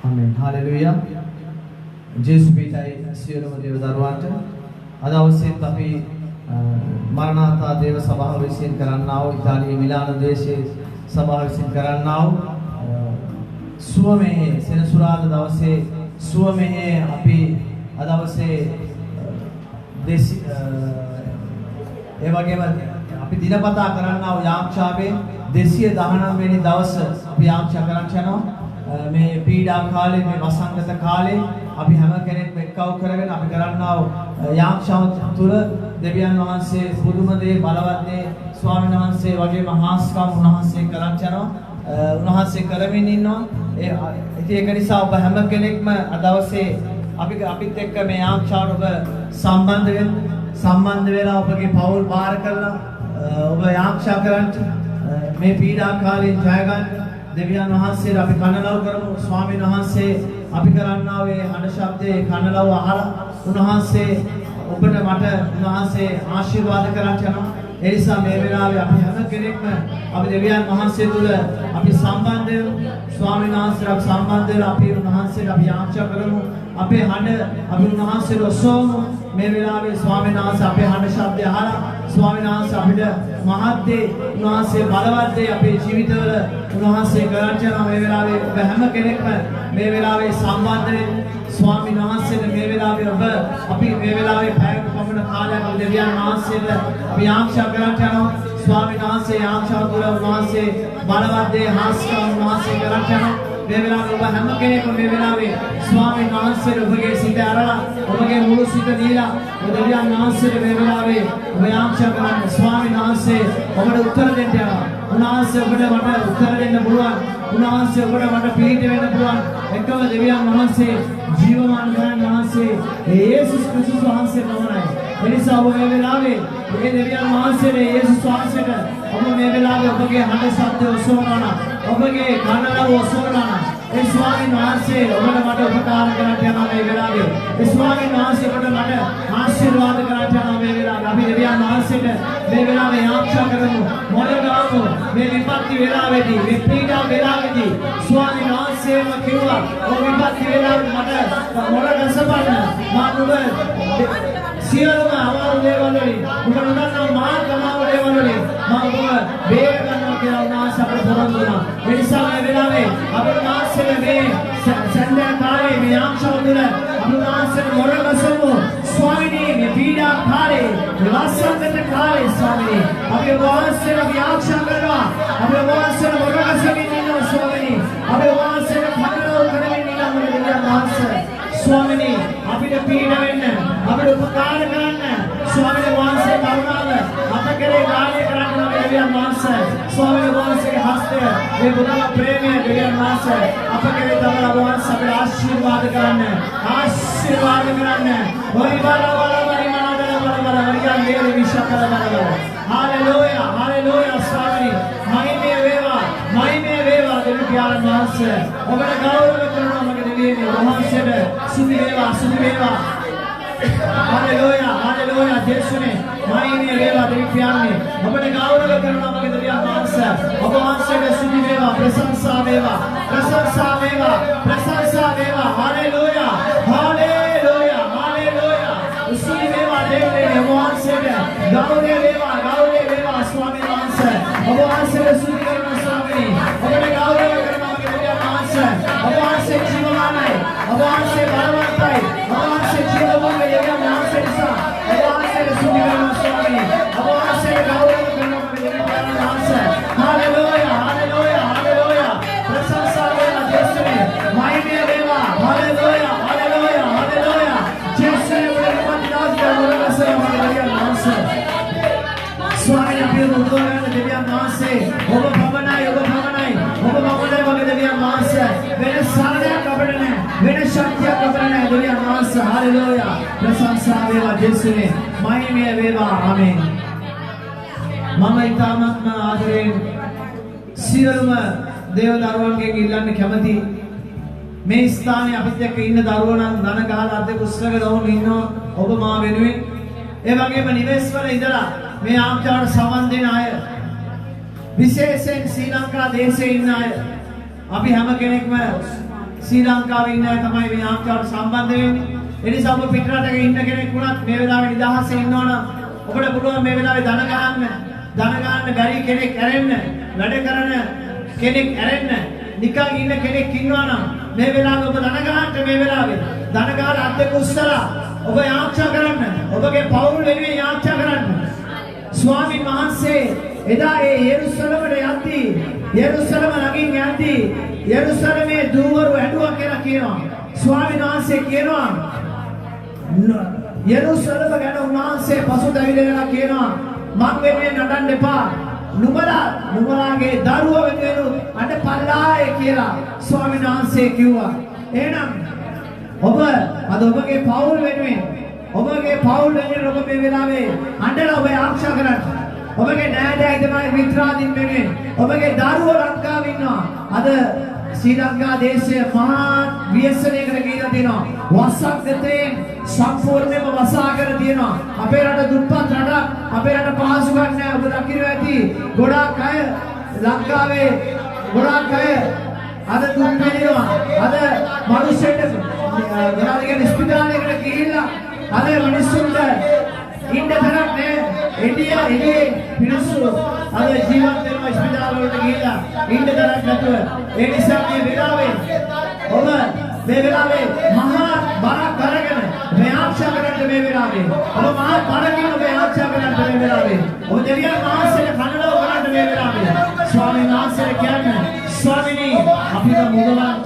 Amen. Hallelujah. Jesu pitai සියලුම දේව දරුවන්ට අද අවසෙත් අපි මරණාතා දේව සභාව විසින් කරන්නා වූ ඉතාලියේ මිලාන දේශයේ සභාව විසින් කරන්නා වූ සුවමෙහි සෙනසුරාදා දවසේ සුවමෙහි අපි අද අවසේ ඒ වගේම අපි දිනපතා කරන්නා වූ යාක්ෂාවේ 219 වෙනි දවස අපි යාක්ෂා කරන්න යනවා. මේ පීඩා කාලේ මේ වසංගත කාලේ අපි හැම කෙනෙක්ම එක්කව කරගෙන අපි කරන්නා වූ යාක්ෂාව තුළ දෙවියන් වහන්සේ පුදුම දේ බලවත් දේ ස්වාමීන් වහන්සේ වගේම හාස්කම් උන්වහන්සේ කරන් යනවා. උන්වහන්සේ කරමින් ඉන්නවා. ඉතින් ඒක නිසා ඔබ හැම කෙනෙක්ම අද දවසේ අපිත් එක්ක මේ යාක්ෂාවට ඔබ සම්බන්ධ වෙලා ඔබගේ පවුල් බාර කරලා ඔබ යාක්ෂා කරන්න මේ පීඩා කාලේ ජය ගන්න දෙවියන් වහන්සේ අපි කනලව් කරමු. ස්වාමීන් වහන්සේ අපි කරන්නා වූ හඬ ශබ්දයේ කනලව් අහලා උන්වහන්සේ ඔබට මට උන්වහන්සේ ආශිර්වාද කරන්න යනවා. ඒ නිසා මේ වෙලාවේ අපි හැම කෙනෙක්ම අපි දෙවියන් වහන්සේ තුල අපි සම්බන්ධ වෙමු. ස්වාමීන් වහන්සේලා සම්බන්ධ වෙලා අපි උන්වහන්සේට අපි යාච්ඡා කරමු. අපේ හඬ අපි උන්වහන්සේට ඔසවමු. මේ වෙලාවේ ස්වාමීන් වහන්සේ අපේ හඬ ශබ්දය අහලා ස්වාමීන් වහන්සේ අපිට මහත් දේ උන්වහන්සේ බලවත් දේ අපේ ජීවිතවල උන්වහන්සේ කරන්න යනවා. මේ වෙලාවේ ඔබ හැම කෙනෙක්ම මේ වෙලාවේ සම්බන්ධ වෙන්න ස්වාමීන් වහන්සේට මේ වෙලාවේ ඔබ අපි මේ වෙලාවේ පැයක පමණ කාලයක් දෙවියන් වහන්සේට අපි ආශා කරන්න යනවා. ස්වාමීන් වහන්සේ ආශාව තුළ උන්වහන්සේ බලවත් දේ හාස්කම් උන්වහන්සේ කරන්න යනවා. මේ වෙලාවේ ඔබ හැම කෙනෙක්ම මේ වෙලාවේ ස්වාමීන් වහන්සේට ඔබගේ සිත අරලා ඔබගේ මුළු සිත දීලා දෙවියන් වහන්සේට මේ වෙලාවේ ඔබ ආශා කරන්න ස්වාමීන් වහන්සේ ඔබට උත්තර දෙන්න යනවා. උන්වහන්සේ ඔබට මට උත්තර දෙන්න පුළුවන්. උන්වහන්සේ ඔබට මට පිළිහිට වෙන්න පුළුවන්. එකම දෙවියන් වහන්සේ ජීවමාන කරන වහන්සේ යේසුස් ක්‍රිස්තුස් වහන්සේ නමයි. එනිසා ඔබ මේ වෙලාවේ මේ දෙවියන් වහන්සේට යේසුස් වහන්සේට ඔබ මේ වෙලාවේ ඔබගේ හඬ ශබ්දය ඔසවනවා. ඔබගේ කනලව ඔසවනවා. ඒ ස්වාමීන් වහන්සේ ඔබට මට උපකාර කරන්න යනවා මේ වෙලාවේ. ඒ ස්වාමීන් වහන්සේ ඔබට මට ආශිර්වාද කරන්න යනවා මේ වෙලාවේ. අපි දෙවියන් වහන්සේට මේ වෙලාවේ ආශා කරමු. මොළගාමු මේ විපත්ති වෙලාවේදී මේ පීඩා වෙලාවේදී ස්වාමීන් වහන්සේම කිව්වා ඔය විපත්ති වෙලාවේ මට මොළ රසපන්න මම ඔබ සියලුම අමාරු දේවල් වලින් ඔබ නොදන්නා මාර්ගමාව දේවල් වලින් මම ඔබ බේර ගන්නවා කියලා උන්වහන්සේ අපට පොරොන්දු වුණා. ඒ නිසා මේ වෙලාවේ අපේ උන්වහන්සේ මේ සැන්දෑ කාලේ මේ ආශාව තුළ අපේ උන්වහන්සේ මොළ රසමු ස්වාමීනි මේ පීඩා කාලේ වසංගත කාලේ ස්වාමීනි අපේ උන්වහන්සේ අපි ආශා කරනවා. අපේ උන්වහන්සේ මොළ රසමින් ඉන්නවා ස්වාමීනි. අපේ උන්වහන්සේ කනලව කරමින් ඉන්නවා දෙවියන් වහන්සේ. ස්වාමීනි අපිට පීඩ වෙන්න අපිට උපකාර කරන්න ස්වාමීන් වහන්සේ කරුණාව අප කෙරේ කාර්ය කරන්න දෙවියන් වහන්සේ. ස්වාමීන් වහන්සේගේ හස්තය මේ බුදුම ප්‍රේමය දෙවියන් වහන්සේ අප කෙරේ තමලා වහන්සේ අපිට ආශිර්වාද කරන්න වරි මනදර විශ්වාස හalleluya හalleluya ස්වාමීනි මහිමය වේවා දෙවියන් වහන්සේ ඔබට ගෞරව කරනවා මගේ දෙවියන් වහන්සේට සුදි වේවා හalleluya ජේසුනේ මහිමය වේවා දෙවියන් ඔබට ගෞරව කරනවා මගේ දෙවියන් වහන්සේ ඔබ වහන්සේට සුදි වේවා ප්‍රශංසා වේවා හalleluya සුදි වේවා දෙවියන් වහන්සේට ගෞරව වේවා ස්වාමීන් වහන්සේ ඔබ වහන්සේට සුදි වේවා ස්වාමීනි ඔබට ගෞරව කරනවා මගේ දෙවියන් වහන්සේ ඔබ වහන්සේ ජීවමානයි ඔබ වහන්සේ බලවත්යි ඔබ වහන්සේ ජීවමාන දෙවියන් වහන්සේ නිසා ඔබ වහන්සේට සුදි වේවා ස්වාමීනි ඔබ වහන්සේට ගෞරව කරනවා මගේ දෙවියන් වහන්සේ හalleluya ප්‍රශංසා වේවා ජේසුනේ මහිමය වේවා හalleluya ජේසුනේ ඔබට පන්දාස් ගෞරවසම මගේ දෙවියන් වහන්සේ ස්වාමීනි අපේ උදවන දෙවියන් වහන්සේ ඔබ පමණයි මගේ දෙවියන් වහන්සේ වෙන සාරයක් අපිට නැහැ වෙන ශක්තියක් අපිට නැහැ දෙවියන් වහන්සේ හalleluya ප්‍රශංසා වේවා ජේසුනේ මහිමය වේවා ආමේන්. මම ඊ타මත්ම ආදරෙන් සියලුම දේව දරුවන්ගෙන් ඉල්ලන්න කැමති මේ ස්ථානයේ අපිත් එක්ක ඉන්න දරුවෝ නම් ධන ගහලා අද්දේ කුස්ලක දවුන් ඉන්නවා ඔබ මා වෙනුවෙන් ඒ වගේම නිවෙස් වල ඉඳලා මේ ආම්චාට සමන් දෙන අය විශේෂයෙන් ශ්‍රී ලංකා දේශයේ ඉන්න අය අපි හැම කෙනෙක්ම ශ්‍රී ලංකාවේ ඉන්න අය තමයි මේ ආරක්ෂාවට සම්බන්ධ වෙන්නේ. ඒ නිසා ඔබ පිටරටක ඉන්න කෙනෙක් වුණත් මේ වෙලාවේ නිදහසේ ඉන්නවනම් ඔබට පුළුවන් මේ වෙලාවේ ධන ගන්න බැරි කෙනෙක් ඇරෙන්න, වැඩ කරන කෙනෙක් ඇරෙන්න, නිකන් ඉන්න කෙනෙක් ඉන්නවනම් මේ වෙලාවේ ඔබ ධන ගන්නට මේ වෙලාවේ ධන ගන්න අද්දක උස්සලා ඔබ ආරක්ෂා කරන්න. ඔබගේ පවුල් වෙනුවෙන් ආරක්ෂා කරන්න. ස්වාමීන් වහන්සේ එදා ඒ යෙරුසලමට යද්දී යෙරුසලම ළඟින් යද්දී යෙරුසලමේ දූවරු ඇඬුවා කියලා කියනවා. ස්වාමීන් වහන්සේ කියනවා යෙරුසලම ගැන උන්වහන්සේ පසුතැවිලා කියනවා මං වෙනුවෙන් නටන්න එපා. නුඹලාගේ දරුවෝ වෙනුවෙන් අඬපල්ලාය කියලා ස්වාමීන් වහන්සේ කිව්වා. එහෙනම් ඔබ අද ඔබගේ පවුල් වෙනුවෙන් ඔබ මේ වෙලාවේ අඬලා ඔබ ආරක්ෂා කරන්න. ඔබගේ නෑදෑ ඉදමයි මිත්‍රාදීන් වෙනුවෙන් ඔබගේ දරුවෝ ලංකාවේ ඉන්නවා. අද ශ්‍රී ලංකා දේශය මහා ව්‍යසනයකට ගිහිලා තියෙනවා. වසක් දෙතෙන් සම්පූර්ණයෙන්ම වසාගෙන තියෙනවා. අපේ රට දුප්පත් රටක්. අපේ රට පහසුකම් නැහැ. ඔබ දකින්න ඇති ගොඩාක් අය ලංකාවේ ගොඩාක් අය අද දුක් විඳිනවා. අද මිනිස්සුන්ට ගොඩාක් ස්පිතාලයකට ගිහිල්ලා අද මිනිස්සුන්ට ඉන්න තරක් නැහැ. එළියේ මිනිස්සු අද ජීවත් වෙනවා ස්පිතාල වලට ගිහිල්ලා ඉන්න තරක් නැතුව. ඒ නිසා මේ වෙලාවේ ඔබ මේ වෙලාවේ මහා බරක් අරගෙන මේ ආශා කරන්න මේ වෙලාවේ ඔබ මහා බරකින් මේ ආශා කරන්න මේ වෙලාවේ ඔබ දෙවියන් වහන්සේට කනලව කරන්න මේ වෙලාවේ ස්වාමීන් වහන්සේට කියන්නේ ස්වාමිනී අපිව මුදවන්න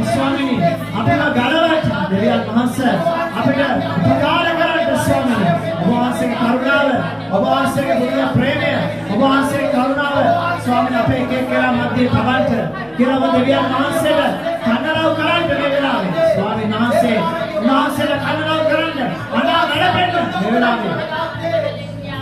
ස්වාමිනී අපිව ගලවන්න දෙවියන් වහන්සේ අපිට උපකාර කරන්න ස්වාමිනී ඔබ වහන්සේගේ කරුණාව ඔබ වහන්සේගේ බුද්ධ ප්‍රේමය ඔබ වහන්සේගේ කරුණාව ස්වාමීන් අපේ එක එක්කලා මැදේ තබන්න කියලා ඔබ දෙවියන් වහන්සේට කනලව කරන්න මේ වෙලාවේ ස්වාමීන් වහන්සේට කනලව කරන්න අඬා වැඩපෙන්න මේ වෙලාවේ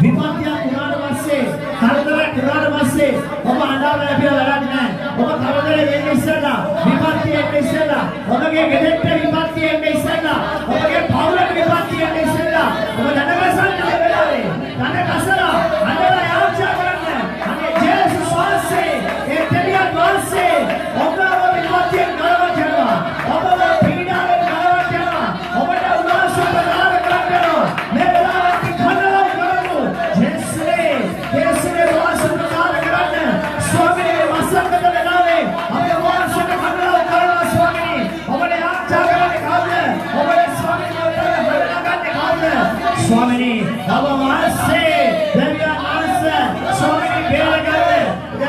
විපත්තිය කුණාට පස්සේ කරදරයක් කුණාට පස්සේ ඔබ අඬා වැඩපියලා වැඩක් නැහැ ඔබ කරදරේ වෙන්නේ ඉස්සෙල්ලා විපත්තිය එන්නේ ඉස්සෙල්ලා ඔබගේ ගෙදරට විපත්තිය එන්නේ ඉස්සෙල්ලා ඔබගේ පවුලට විපත්තිය එන්නේ ඉස්සෙල්ලා ඔබ දඩගසන්න මේ වෙලාවේ දඩගසලා අඬලා ආරක්ෂා කරන්න අනේ ජේසුස් වහන්සේ ඒ දෙවියන් වහන්සේ ඔබව විපත්තියෙන් ගලවනවා ඔබව පීඩාවෙන් ගලවනවා ඔබට උදාසුන් ප්‍රදාන කරනවා මේ වෙලාවේ කනලව කරමු ජේසුස්ගේ උදාසුන් ප්‍රදාන කරන්න ස්වාමීන් වහන්සේ වෙලාවේ අපේ වහන්සේට කනලව කරනවා ස්වාමීන් ඔබට ආරක්ෂා කරන්නේ කවුද ඔබේ ස්වාමීන් වහන්සේ හොයාගන්නේ කවුද ස්වාමීන් ඔබ වහන්සේ දෙවියන් වහන්සේ ස්වාමීන් බේරගන්න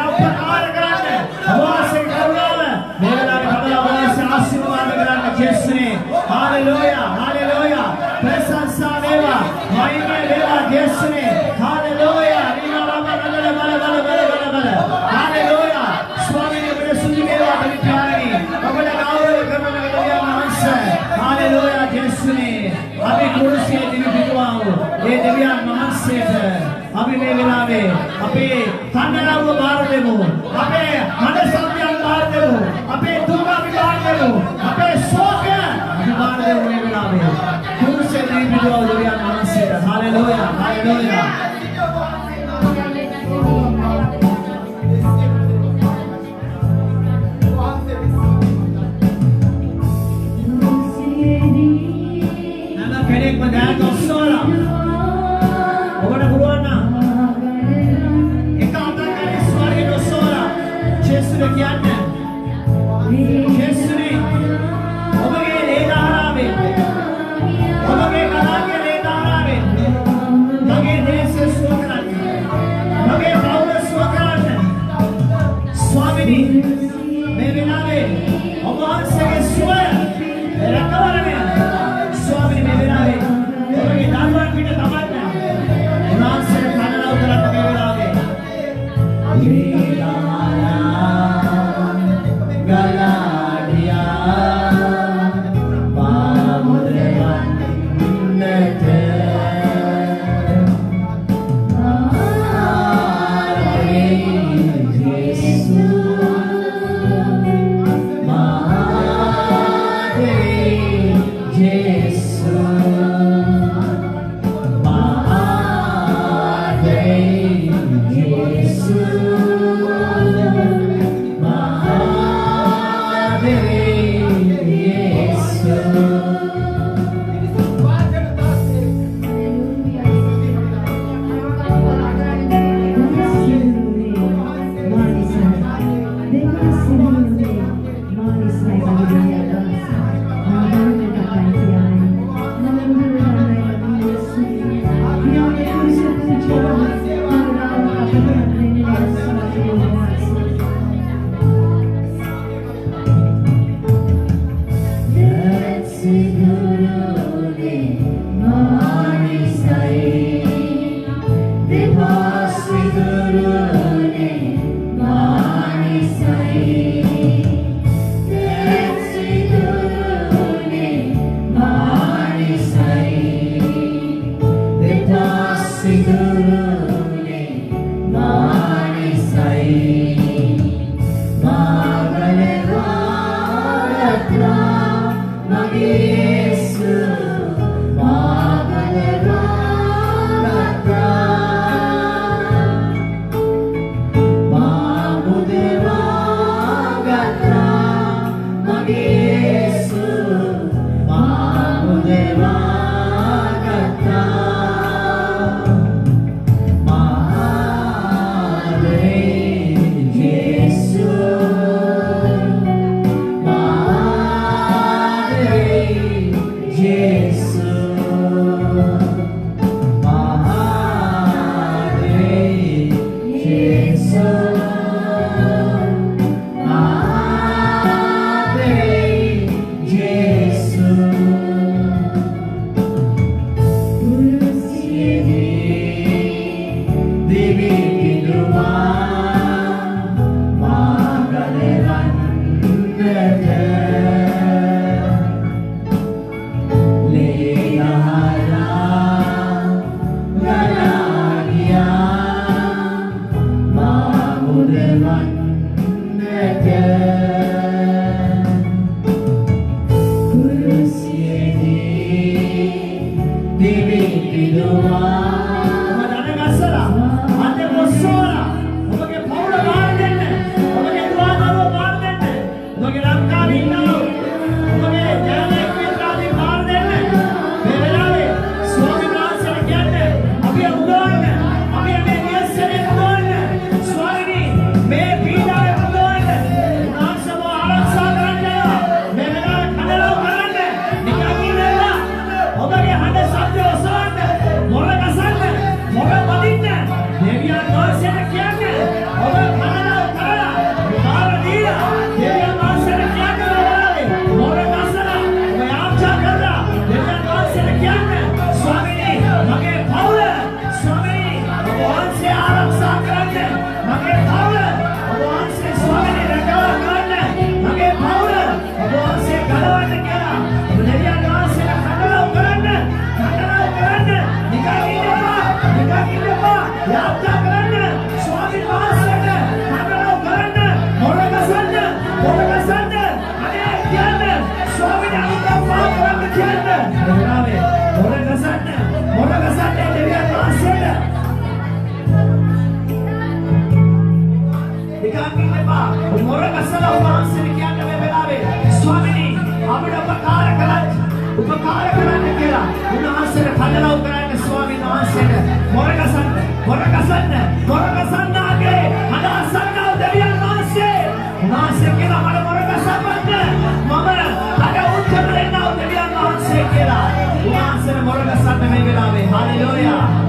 උපකාර කරන්න ඔබ වහන්සේ කරුණාව මේ වෙලාවේ කමලා වහන්සේ ආශිර්වාද කරන්න ජේසුනේ හාලෙලූයා හාලෙලූයා ප්‍රශංසා වේවා මහිමේ වේවා ජේසුනේ හාලෙලූයා හාලෙලූයා ස්වාමීන් වහන්සේ සුදු වේවා පරිත්‍යාගී ඔබට ගෞරව කරන දෙවියන් වහන්සේ හාලෙලූයා ජේසුනේ අපි කුරුසියේ දිවිදුවා ඒ දෙවියන් වහන්සේට අපි මේ වෙලාවේ අපේ කන්නලව බාර දෙමු අපේ හඬ සත්‍යයන් බාර දෙමු අපේ දුක අපි බාර දෙමු අපේ ශෝක අපි බාර දෙමු මේ වෙලාවේ කුරුසියේ දිවිදුවා දෙවියන් වහන්සේට හාලෙලූයා හාලෙලූයා කෙනෙක් මදා ගොස්සෝලා ඔබට පුළුවන් නම් එක අතක් කරේ ස්වර්ගේ ගොස්සෝලා ජේසුස් කියන්නේ ජේසුනේ ඔබගේ ලේ ධාරාවේ ඔබගේ කලාවේ ලේ ධාරාවේ මගේ දේශය සුව කරන්න මගේ පවුල සුව කරන්න ස්වාමීනි මේ වෙලාවේ ඔබ වහන්සේගේ සුවය රැකවරණය ස්වාමීනි මේ වෙලාවේ ඔබගේ දරුවන් පිට තබන්න උන්වහන්සේ කනලව කරන්න මේ වෙලාවේ ගලාඩියා පාමුදවන්නට Jesus. Hallelujah.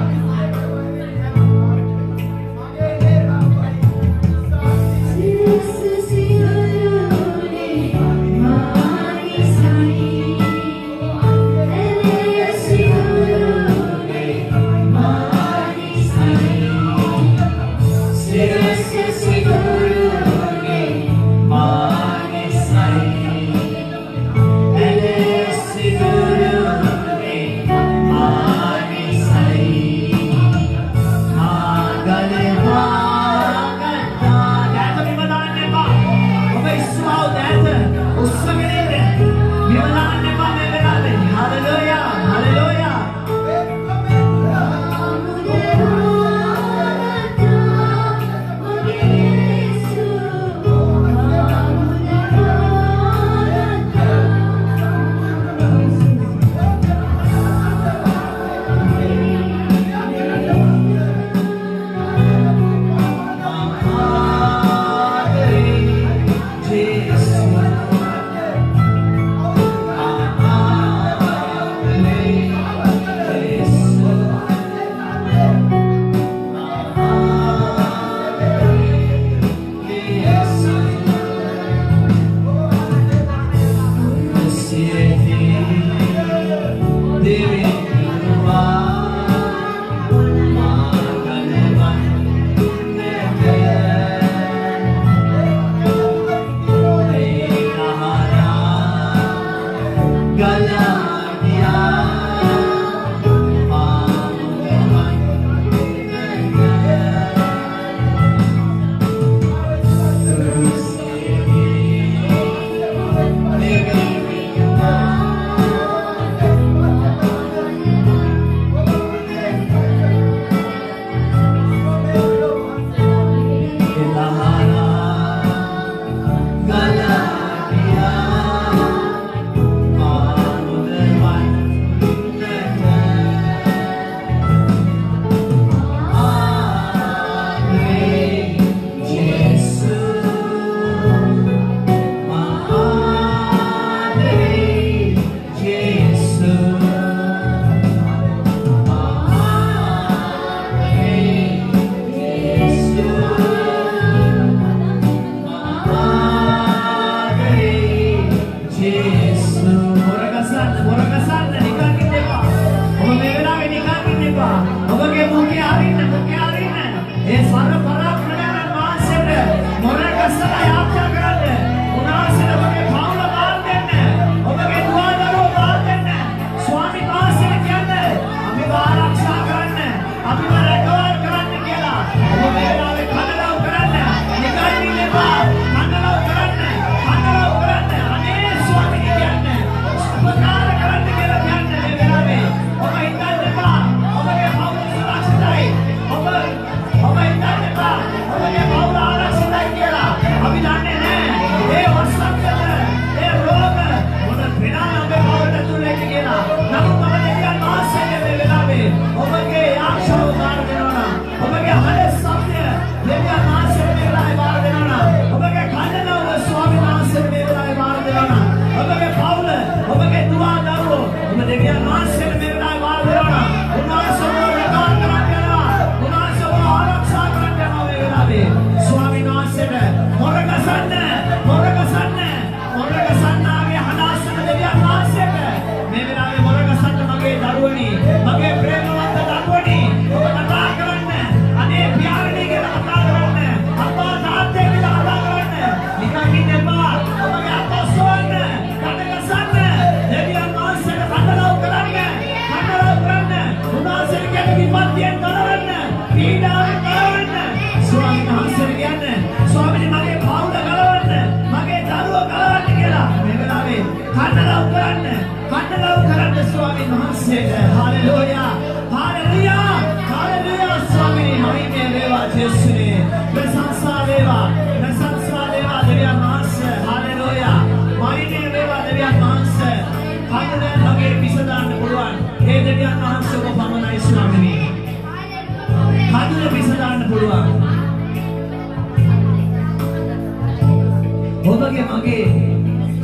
ඔබගේ මගේ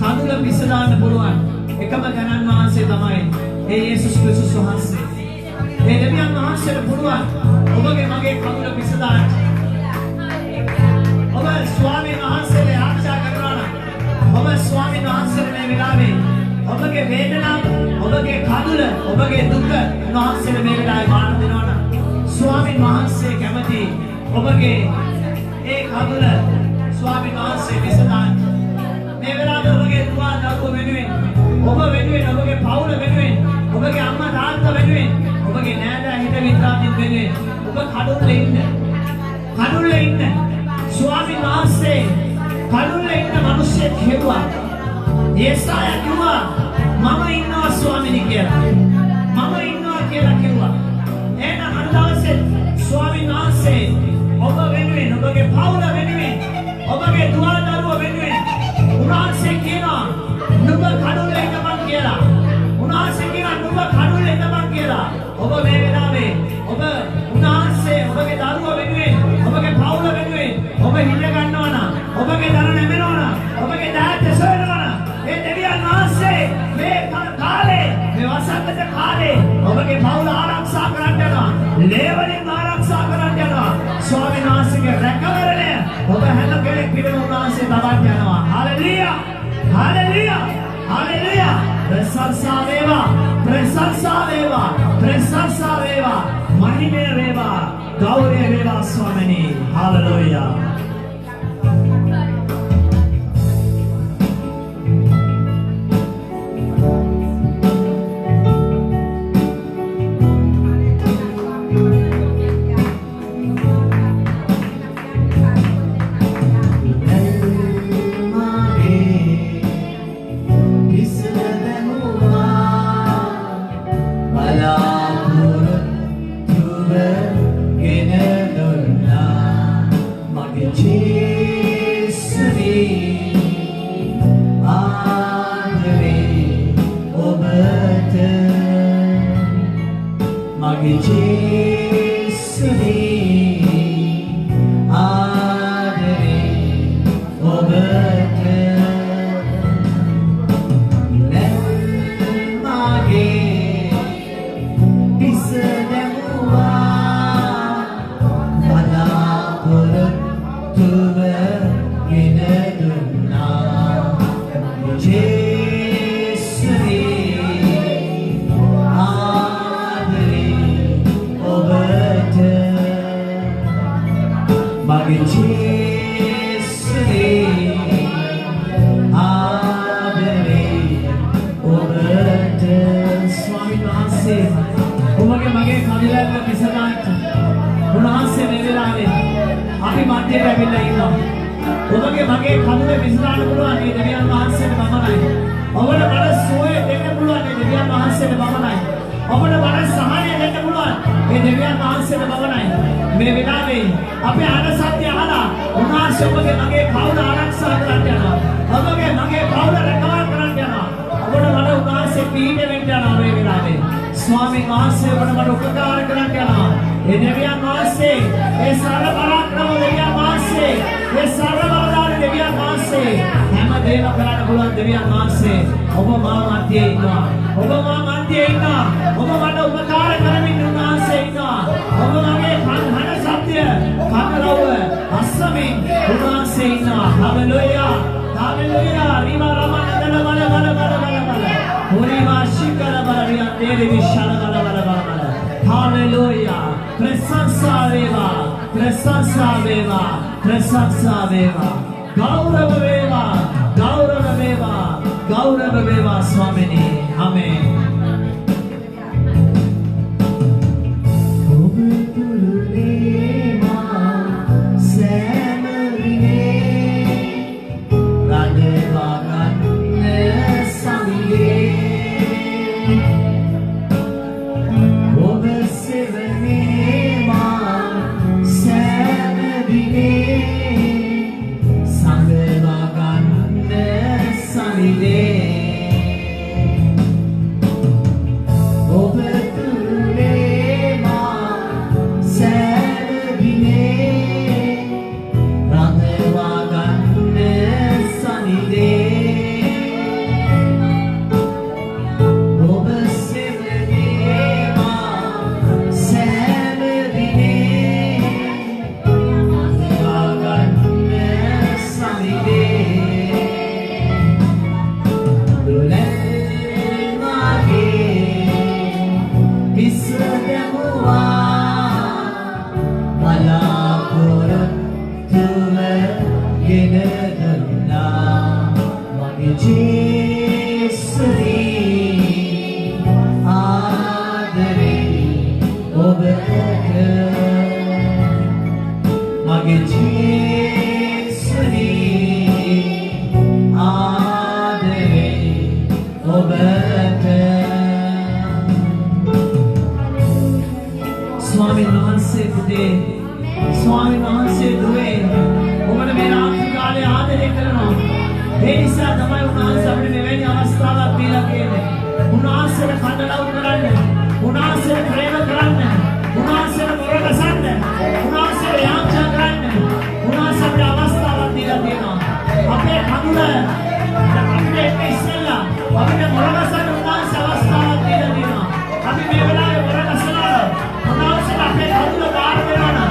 කඳුල විසඳන්න පුළුවන් එකම ගණන් වහන්සේ තමයි ඒ යේසුස් ක්‍රිස්තුස් වහන්සේ. ඒ දෙවියන් වහන්සේට පුළුවන් ඔබගේ මගේ කඳුල විසඳන්න. ඔබ ස්වාමීන් වහන්සේට ආරක්ෂා කරනවා නම් ඔබ ස්වාමීන් වහන්සේට මේ වෙලාවේ ඔබගේ වේදනාව, ඔබගේ කඳුල, ඔබගේ දුක වහන්සේට මේ වෙලාවේ මාන දෙනවා නම් ස්වාමීන් වහන්සේ කැමති ඔබගේ ඒ කඳුල ස්වාමීන් වහන්සේ විසඳන්න. මේ වෙලාවේ ඔබගේ දුවා දරුවෝ වෙනුවෙන්, ඔබ වෙනුවෙන්, ඔබගේ පවුල වෙනුවෙන්, ඔබගේ අම්මා තාත්තා වෙනුවෙන්, ඔබගේ නෑදෑ හිත මිත්‍රාදීන් වෙනුවෙන් ඔබ කඩුල්ලේ ඉන්න. කඩුල්ලේ ඉන්න. ස්වාමීන් වහන්සේ කඩුල්ලේ ඉන්න මිනිස්සෙක් කියුවා. යේසායා කිව්වා මම ඉන්නවා ස්වාමීනි කියලා. මම ඉන්නවා කියලා කිව්වා. එහෙනම් අද දවසේ ස්වාමීන් වහන්සේ ඔබ වෙනුවෙන්, ඔබගේ පවුල වෙනුවෙන්, ඔබගේ දුවා දරුවෝ වෙනුවෙන් උන්වහන්සේ කියනවා නුඹ කඩුල්ලේ ඉඳපන් කියලා. උන්වහන්සේ කියනවා නුඹ කඩුල්ලේ ඉඳපන් කියලා. ඔබ මේ වෙලාවේ ඔබ උන්වහන්සේ ඔබගේ දරුවෝ වෙනුවෙන්, ඔබගේ පවුල වෙනුවෙන් ඔබ හිත ගන්නවා නම්, ඔබගේ දර නැමෙනවා නම්, ඔබගේ දෑත් සොයනවා නම් ඒ දෙවියන් වහන්සේ මේ කාලේ, මේ වසංගත කාලේ ඔබගේ පවුල ආරක්ෂා කරන්න යනවා. ලේවලින් ආරක්ෂා කරන්න යනවා. ස්වාමීන් වහන්සේගේ රැකවරණය ඔබ හැම කෙනෙක් පිළිම උන්වහන්සේ තබන්න යනවා. හalleluya! හalleluya! හalleluya! ප්‍රශංසා වේවා! ප්‍රශංසා වේවා! ප්‍රශංසා වේවා! මහිමය වේවා! ගෞරවය වේවා ස්වාමීනි. හalleluya! ගෙනදුන්නා මගේ ජේසුනි ආදරේ ඔබට මගේ ජේසුනි ආදරේ ඔබට ස්වාමීන් වහන්සේ පුතේ ස්වාමීන් වහන්සේ දුවේ ඔබට මේ රාත්‍රී කාලේ ආදරය කරනවා ඒ නිසා තමයි උන්වහන්සේ අපිට මෙවැනි අවස්ථාවක් දීලා කියන්නේ උන්වහන්සේට කඩලව් කරන්න උන්වහන්සේට ප්‍රේම කරන්න උන්වහන්සේට මොරගසන්න උන්වහන්සේට යාඥා කරන්න උන්වහන්සේ අපිට අවස්ථාවක් දීලා තියෙනවා අපේ කඳුල අපිට ඉස්සෙල්ලා අපිට මොරගසන්න උන්වහන්සේ අවස්ථාවක් දීලා තියෙනවා අපි මේ වෙලාවේ මොරගසනවා උන්වහන්සේට අපේ කඳුල බාර දෙනවා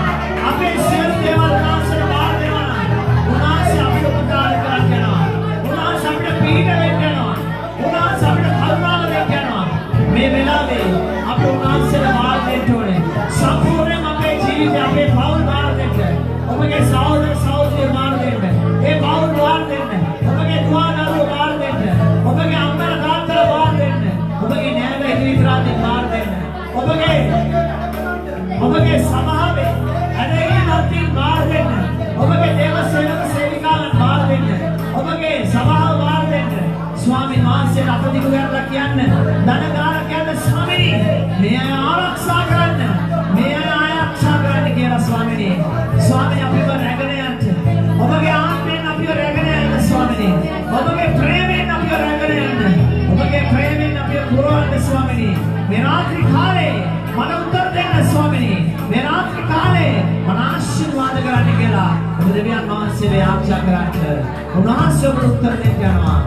අපේ සියලු දේවල් උන්වහන්සේට බාර දෙනවා උන්වහන්සේ අපිට උපකාර කරන්න යනවා උන්වහන්සේ අපිට පීඩ වෙන්න යනවා උන්වහන්සේ අපිට කරුණාව දෙන්න යනවා මේ වෙලාවේ අපි උන්වහන්සේට බාර දෙන්න ඕනේ සම්පූර්ණයෙන්ම අපේ ජීවිතේ අපේ පවුල් බාර දෙන්න ඔබගේ සහෝදර සහෝදරිය බාර දෙන්න ඒ පවුල් බාර දෙන්න ඔබගේ දුවා දරුවෝ බාර දෙන්න ඔබගේ අම්මලා තාත්තලා බාර දෙන්න ඔබගේ නෑදෑ හිමිත්‍රාදී බාර දෙන්න ඔබගේ සමාවේ අදහිනත්ින් බාර දෙන්න ඔබගේ දේව සේවක සේවිකාවන් බාර දෙන්න ඔබගේ සභාව බාර දෙන්න ස්වාමීන් වහන්සේට අපදිකු කරලා කියන්න ධනගාන කියන්න ස්වාමීනි මේ අය ආරක්ෂා කරන්න මේ අය ආරක්ෂා කරන්න කියලා ස්වාමීනි ස්වාමීනි අපිව රැගෙන යන්න ඔබගේ ආත්මයෙන් අපිව රැගෙන යන්න ස්වාමීනි ඔබගේ ප්‍රේමයෙන් අපිව රැගෙන යන්න ඔබගේ ප්‍රේමයෙන් අපිව පුරවන්න ස්වාමීනි මේ රාත්‍රී කාලේ මන උත්තර දෙන්න ස්වාමීනි මේ රාත්‍රී කාලේ මන ආශිර්වාද කරන්න කියලා ඔබ දෙවියන් වහන්සේට යාඥා කරන්න උන්වහන්සේ ඔබට උත්තර දෙන්න යනවා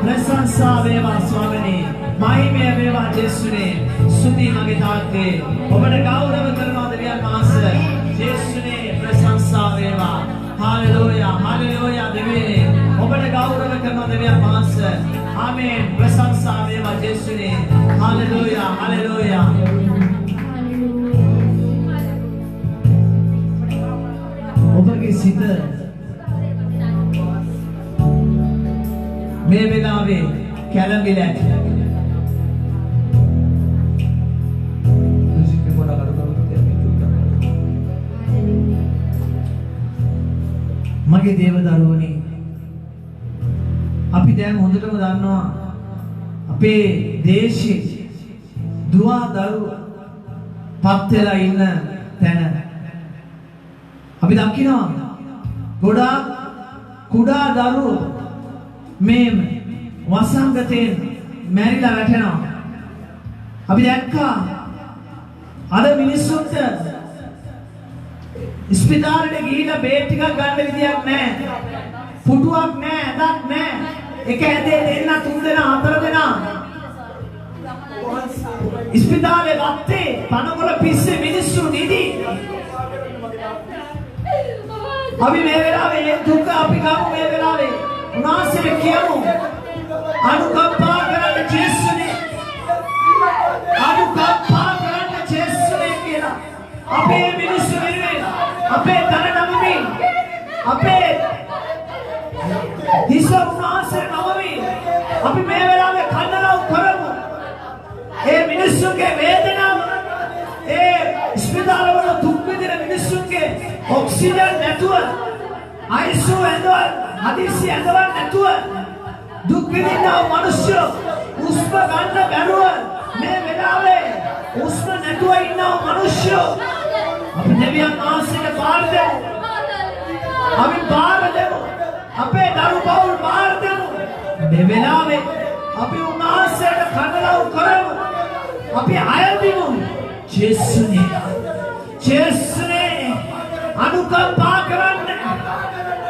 प्रशंसा वेवा स्वामिनी महिमे वेवा जेसुने स्तुति मगे ताते ඔබට ගෞරව කරනවා දෙවියන් වහන්සේ ජේසුනේ ප්‍රශංසා වේවා හාලෙලූයා හාලෙලූයා දෙවියනේ ඔබට ගෞරව කරනවා දෙවියන් වහන්සේ ආමේන් ප්‍රශංසා වේවා ජේසුනේ හාලෙලූයා හාලෙලූයා සිත මේ වෙලාවේ කැළඹිලා ඇති. මගේ දේව දරුවනි, අපි දැන් හොඳටම දන්නවා අපේ දේශේ දුවා දරුවා පත් වෙලා ඉන්න තැන. අපි දකිනවා ගොඩාක් කුඩා දරුවෝ මේ වසංගතයෙන් මැරිලා වැටෙනවා. අපි දැක්කා අද මිනිස්සුන්ට ස්පිතාලෙට ගිහිල්ලා බේත් ටිකක් ගන්න විදියක් නැහැ. පුටුවක් නැහැ, ඇඳක් නැහැ. එක ඇඳේ දෙන්න, තුන් දෙනා, හතර දෙනා. ස්පිතාලේ වත්තේ පනකොළ පිස්සේ මිනිස්සු නිදි. අපි මේ වෙලාවේ දුක අපි ගමු මේ වෙලාවේ. උනාසෙට කියමු. අනුකම්පා කරන්න ජේසුනේ. අනුකම්පා කරන්න ජේසුනේ කියලා. අපේ මිනිස්සු වෙනුවෙන්, අපේ තන නමමින්, අපේ හිස උනාසෙට නමමින් අපි මේ වෙලාවේ කන්නලව් කරමු. ඒ මිනිස්සුන්ගේ වේදනාව, ඒ ස්පිතාලවල දුක් විඳින මිනිස්සුන්ගේ ඔක්සිජන් නැතුව, ICU ඇඳවල්, හදිසි ඇඳවල් නැතුව දුක් විඳිනා මිනිස්සු උස්ම ගන්න බැරුව මේ වෙලාවේ උස්ම නැතුව ඉන්නා මිනිස්සු අපි දෙවියන් වහන්සේට බාර දෙමු. අපි බාර දෙමු. අපේ දරු පවුල් බාර දෙමු. මේ වෙලාවේ අපි උන්වහන්සේට කනලව් කරමු. අපි අයදිමු. ජේසුනේ, ජේසුනේ අනුකම්පා කරන්න.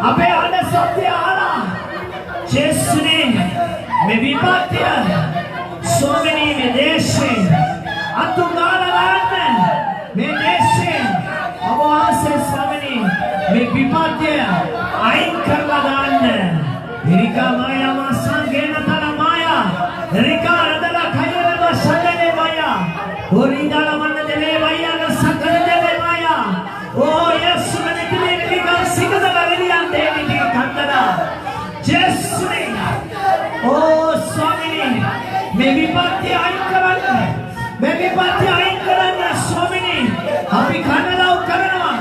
අපේ අද සත්‍ය ආලා ජේසුනේ මේ විපත්‍ය සෝමනී මේ දේශේ අතුගාලන්න මේ දේශේ අවවාසේ ස්වාමීනි මේ විපත්‍ය අයින් කරලා දාන්න. එරිකා මායා මාසංගේන තන මායා එරිකා රදලා කයරව සදනේ මායා ඔරිදාල මන්න දෙලේ මායා සකල දෙලේ මායා ඕ යසු මනේ තිලේ නිකන් සිකද බැලියන් දෙවි ටික කන්දලා ජේසුනේ ඕ ස්වාමීනි මේ විපත්‍ය අයින් කරන්න. මේ විපත්‍ය අයින් කරන්න ස්වාමීනි අපි කනලව් කරනවා.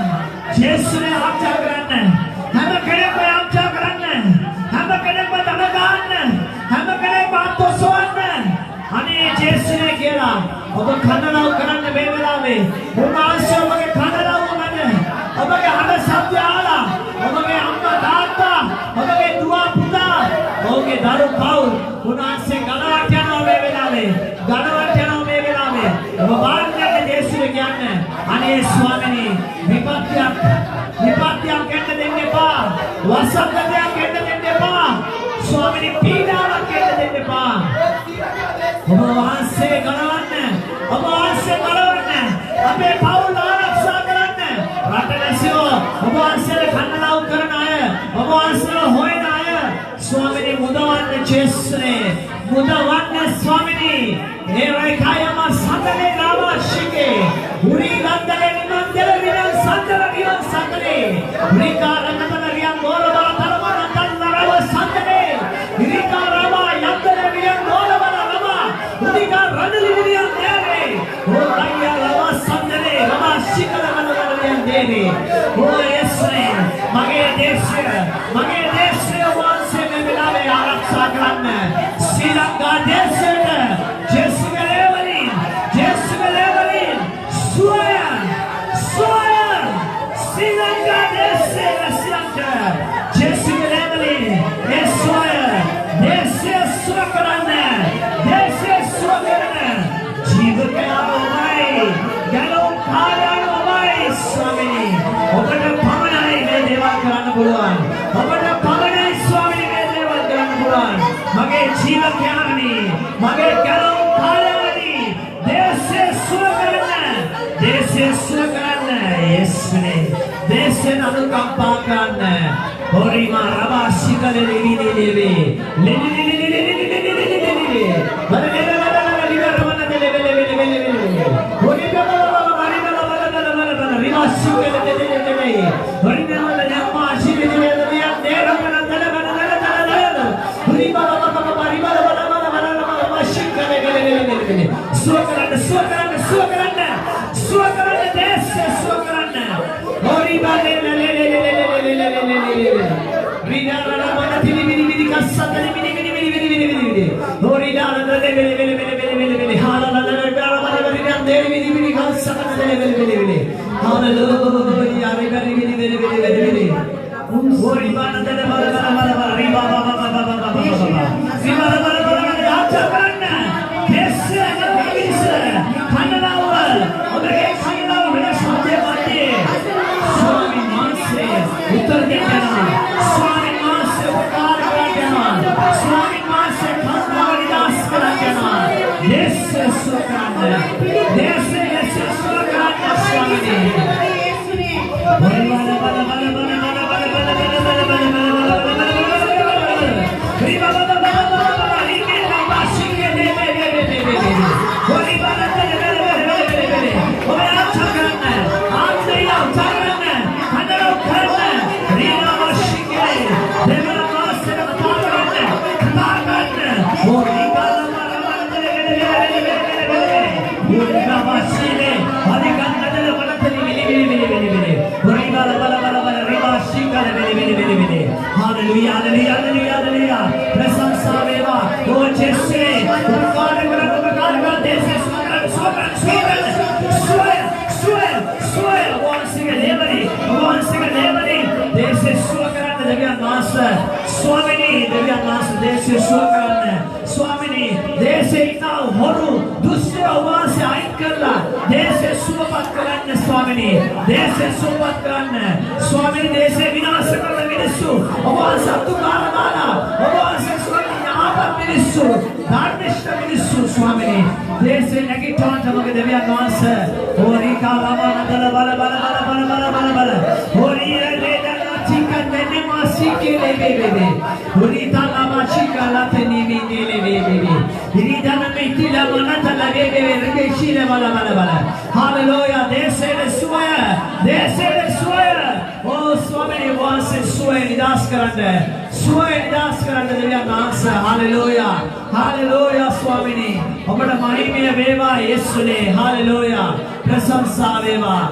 ජේසුනේ ආඥා කරන්න. හැම කෙනෙක්ම ආඥා කරන්න. හැම කෙනෙක්ම දම ගන්න. හැම කෙනෙක්ම අතොසවන්න. අනේ ජේසුනේ කියලා ඔබ කනලව් කරන්න මේ වෙලාවේ. උන්වහන්සේ ඔබගේ කනලව් කරන්න. ඔබගේ හද සත්‍ය ආලා ඔබගේ අම්මා තාත්තා ඔබගේ දුව පුතා ඔබගේ දරු පවුල් උන්වහන්සේ ගණවට යනවා මේ වෙලාවේ. ගණවට යනවා මේ වෙලාවේ. ඔබ බාරගන්න ජේසුනේ කියන්නේ අනේ ස්වාමීනි විපත්‍යක් එන්න දෙන්න එපා. වසංගතයක් එන්න දෙන්න එපා. ස්වාමීනි පීඩාවක් එන්න දෙන්න එපා. ඔබ වහන්සේ ගණවන්න. ඔබ වහන්සේ ගණවන්න. අපේ පවුල් ආරක්ෂා කරන්න. රට නැසියෝ ඔබ වහන්සේ කන්නලව් කරන අය, ඔබ වහන්සේ හොයන අය ස්වාමීනි මුදවන්න ජේසුනේ. මුදවන්න ස්වාමීනි. ඒ රයිකයම සතනේ නාමශිකේ. උරි ගන්දලේ නිමන්දල විනන් සතර විනන් සතනේ. උරිකා රණතන රියන් ගෝරබල තරමන තන්නරව සතනේ. ඉරිකා රවා යන්දල විනන් ගෝරබල රවා. උරිකා රණලි විනන් දේනේ. ඕ රයියා රවා සතනේ රවා ශිකල මනවල විනන් දේනේ. ඕ යස්නේ මගේ දේශය වහන්සේ මේ වෙලාවේ ආරක්ෂා කරන්න. ශ්‍රී ලංකා දේශයට ජේසුගේ ලේවලින් සුවය ශ්‍රී ලංකා දේශයේ රැසියන්ට ජේසුගේ ලේවලින් ඒ සුවය දේශය සුව කරන්න. දේශය සුව කරන්න. ජීවිතයම ඔබයි ගැලවුම් කාර්යයම ඔබයි ස්වාමීනි. ඔබට පමණයි මේ දේවල් කරන්න පුළුවන්. ඔබට පමණයි ස්වාමීනි මේ දේවල් කරන්න පුළුවන්. මගේ ජීවිතයමනි මගේ ගැලවුම් කාර්යයමනි දේශය සුව කරන්න. දේශය සුව කරන්න. යේසුනේ දේශයෙන් අනුකම්පා කරන්න. හොරිමා රබා ශිකලේ ලිවිලි ලිවිලි කරන්න සුව කරන්න දේශ සුව කරන්න හොරි බාලේ ලේ ලේ ලේ ලේ ලේ ලේ ලේ ලේ රිනාරා මන පිලි පිලි පිලි කස්සතලි පිලි පිලි පිලි පිලි පිලි පිලි හොරි දාන දේ බෙලි බෙලි බෙලි බෙලි බෙලි හාලා දාන බාර බාර රිනාන් දේ පිලි පිලි කස්සතලි බෙලි බෙලි බෙලි බෙලි හාලෙලූයා රිබරි බෙලි බෙලි බෙලි බෙලි බෙලි හොරි බාන දේ බාර බාර බාර බාර රිබා බා බා බා බා බා බා රිබා බාර බාර බාර ආචා කරන්න දේශ දේශ කන්නලාව ඔබගේ කන්නලාව වෙන සත්‍ය වාක්‍යය ස්වාමීන් වහන්සේ උත්තර දෙන්නවා ස්වාමීන් වහන්සේ උපකාර කරනවා ස්වාමීන් වහන්සේ කන්නලාව නිදාස් කරනවා දේශ සුවකරන්න දේශ සුවකරන්න ස්වාමීනි බල බල බල බල බල බල බල Hallelujah, hallelujah, hallelujah, hallelujah. Prasansa veva. Oh, Jesse. Upkar kar dese swagan. Swear. Once again, dese swagan. Devya master. Swamini, devya master. Dese swagan. Swamini, dese ina horu. Dusra uvanse ain karla. Dese suvat karan Swamini. Dese suvat karan. Swamini dese vinasa karla. ඔබවහන්සේ අතුකාර දාලා ඔබවහන්සේ ස්වාමීන් ආපත් මිනිස්සු ධර්මිෂ්ඨ මිනිස්සු ස්වාමීනි දේශේ නැගිටවන්න මගේ දෙවියන් වහන්සේ හොරිකා ලබන බල හොරි රේදලා චිකන් දෙන්නේ මාසිකේ බේබේ හොරිතා ලාමාචිකා ලතෙනි විදිලේ බේබේ ඉරිදන මෙතිලා මනතලා බේබේ රෙකේෂිලේ බල හalleluya දේශේ සුවය Oh, Swamini wants suwe nidas karanda deviyan වහන්සේ hallelujah hallelujah Swamini ඔබට මහිමය වේවා යේසුනේ hallelujah ප්‍රශංසා වේවා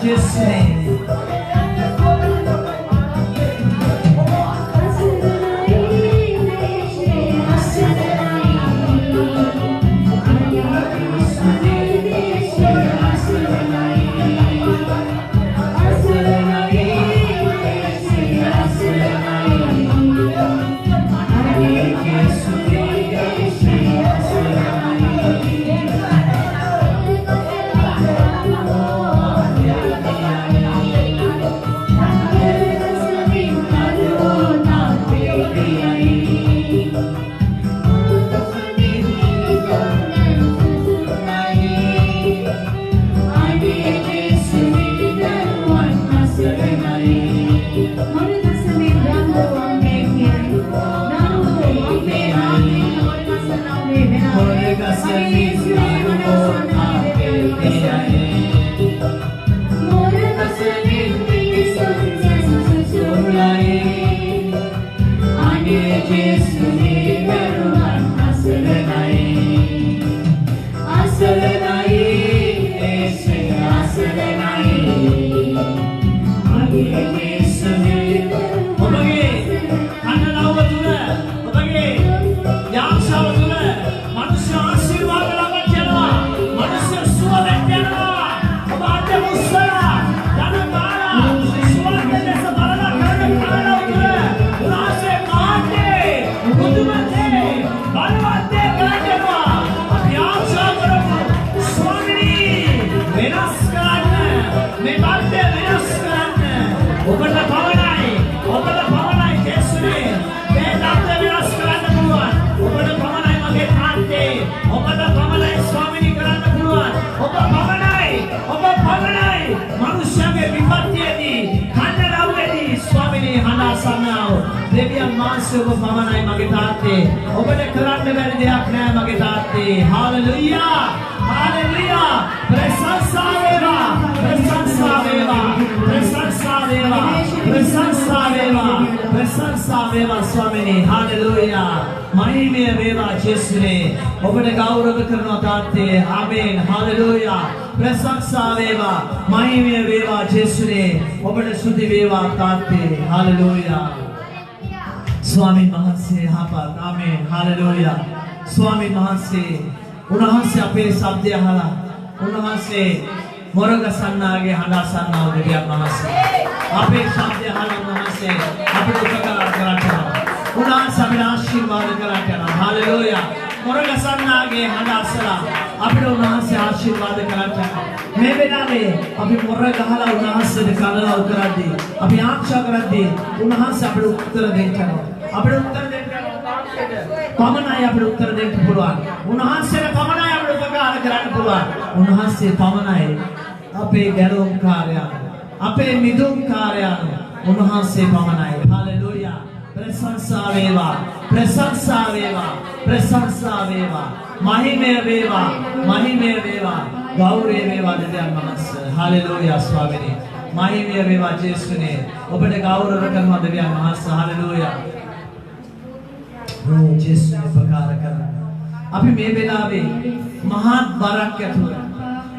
जिसने දෙවියන් වහන්සේ ඔබ පමණයි මගේ තාත්තේ ඔබට කරන්න බැරි දෙයක් නෑ මගේ තාත්තේ හාලෙලූයා හාලෙලූයා ප්‍රශංසා වේවා ප්‍රශංසා වේවා ප්‍රශංසා වේවා ප්‍රශංසා වේවා ප්‍රශංසා වේවා ස්වාමීනි හාලෙලූයා මහිමය වේවා ජේසුනේ ඔබට ගෞරව කරනවා තාත්තේ ආමේන් හාලෙලූයා ප්‍රශංසා වේවා මහිමය වේවා ජේසුනේ ඔබට ස්තුති වේවා තාත්තේ හාලෙලූයා स्वामी महंसे हापत आमेन हालेलुया स्वामी महंसे उन्हांसे अपे शब्द हला उन्हांसे मोरग सन्नागे हंडा सन्ना देविया महंसे अपे शब्द हला महंसे अपे उपकार कराटा उन्हांसे अपे आशीर्वाद कराटा हालेलुया मोरग सन्नागे हंडा सला अपे उन्हांसे आशीर्वाद कराटा मैं बेनावे अभी मोरग हला उन्हांसे काला उकरा दी अभी आंक्षा करा दी उन्हांसे अपे उत्तर देता අපේ උත්තර දෙන්න පමණයි අපේ උත්තර දෙන්න පුළුවන්. උන්වහන්සේට පමණයි අපේ උපකාර කරන්න පුළුවන්. උන්වහන්සේ පමණයි අපේ ගැලවුම් කාර්යයන්. අපේ මිදුම් කාර්යයන් උන්වහන්සේ පමණයි. හalleluya. ප්‍රශංසා වේවා. ප්‍රශංසා වේවා. ප්‍රශංසා වේවා. මහිමය වේවා. මහිමය වේවා. ගෞරවය වේවා දෙවියන් වහන්සේ. හalleluya ස්වාමීනි. මහිමය වේවා ජේසුනේ. ඔබට ගෞරව කරනවා දෙවියන් වහන්සේ. හalleluya. जिसने उपकार करा अभी मे बेलावे महान बरक के थोड़ा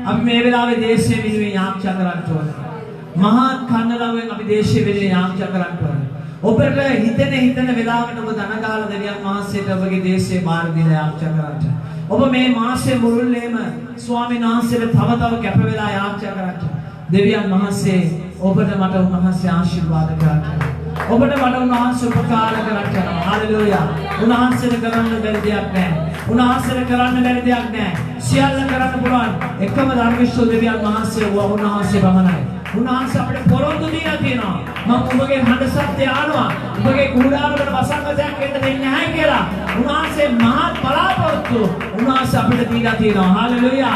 अभी मे बेलावे देश से भी यहाँ चक्रांत हो महान खाना लावे अभी देश से भी यहाँ चक्रांत हो ऊपर ले हितने बेलावे तो बता ना काल देवियां माँ से तब के देश से बाहर भी ले यहाँ चक्रांत ऊपर मैं माँ से मुरुले में स्वामी नाम से थवा थवा कैपे बेला यहाँ चक्रांत देवियां माँ से ऊपर तो माता माँ से आशीर्वाद कराता ඔබට වඩා උන්වහන්සේ උපකාර කරන්න හalleluya උන්වහන්සේට කරන්න බැරි දෙයක් නැහැ උන්වහන්සේට කරන්න බැරි දෙයක් නැහැ සියල්ල කරන්න පුළුවන් එකම ධර්මවිශ්ව දෙවියන් වහන්සේ උන්වහන්සේ පමණයි උන්වහන්සේ අපිට පොරොන්දු දීලා තියෙනවා මම ඔබගේ හඬ සත්‍ය ආනවා ඔබගේ කුඩාරවල වසංගතයක් වෙන්න දෙන්නේ නැහැ කියලා උන්වහන්සේ මහත් බලාපොරොත්තු උන්වහන්සේ අපිට දීලා තියෙනවා හalleluya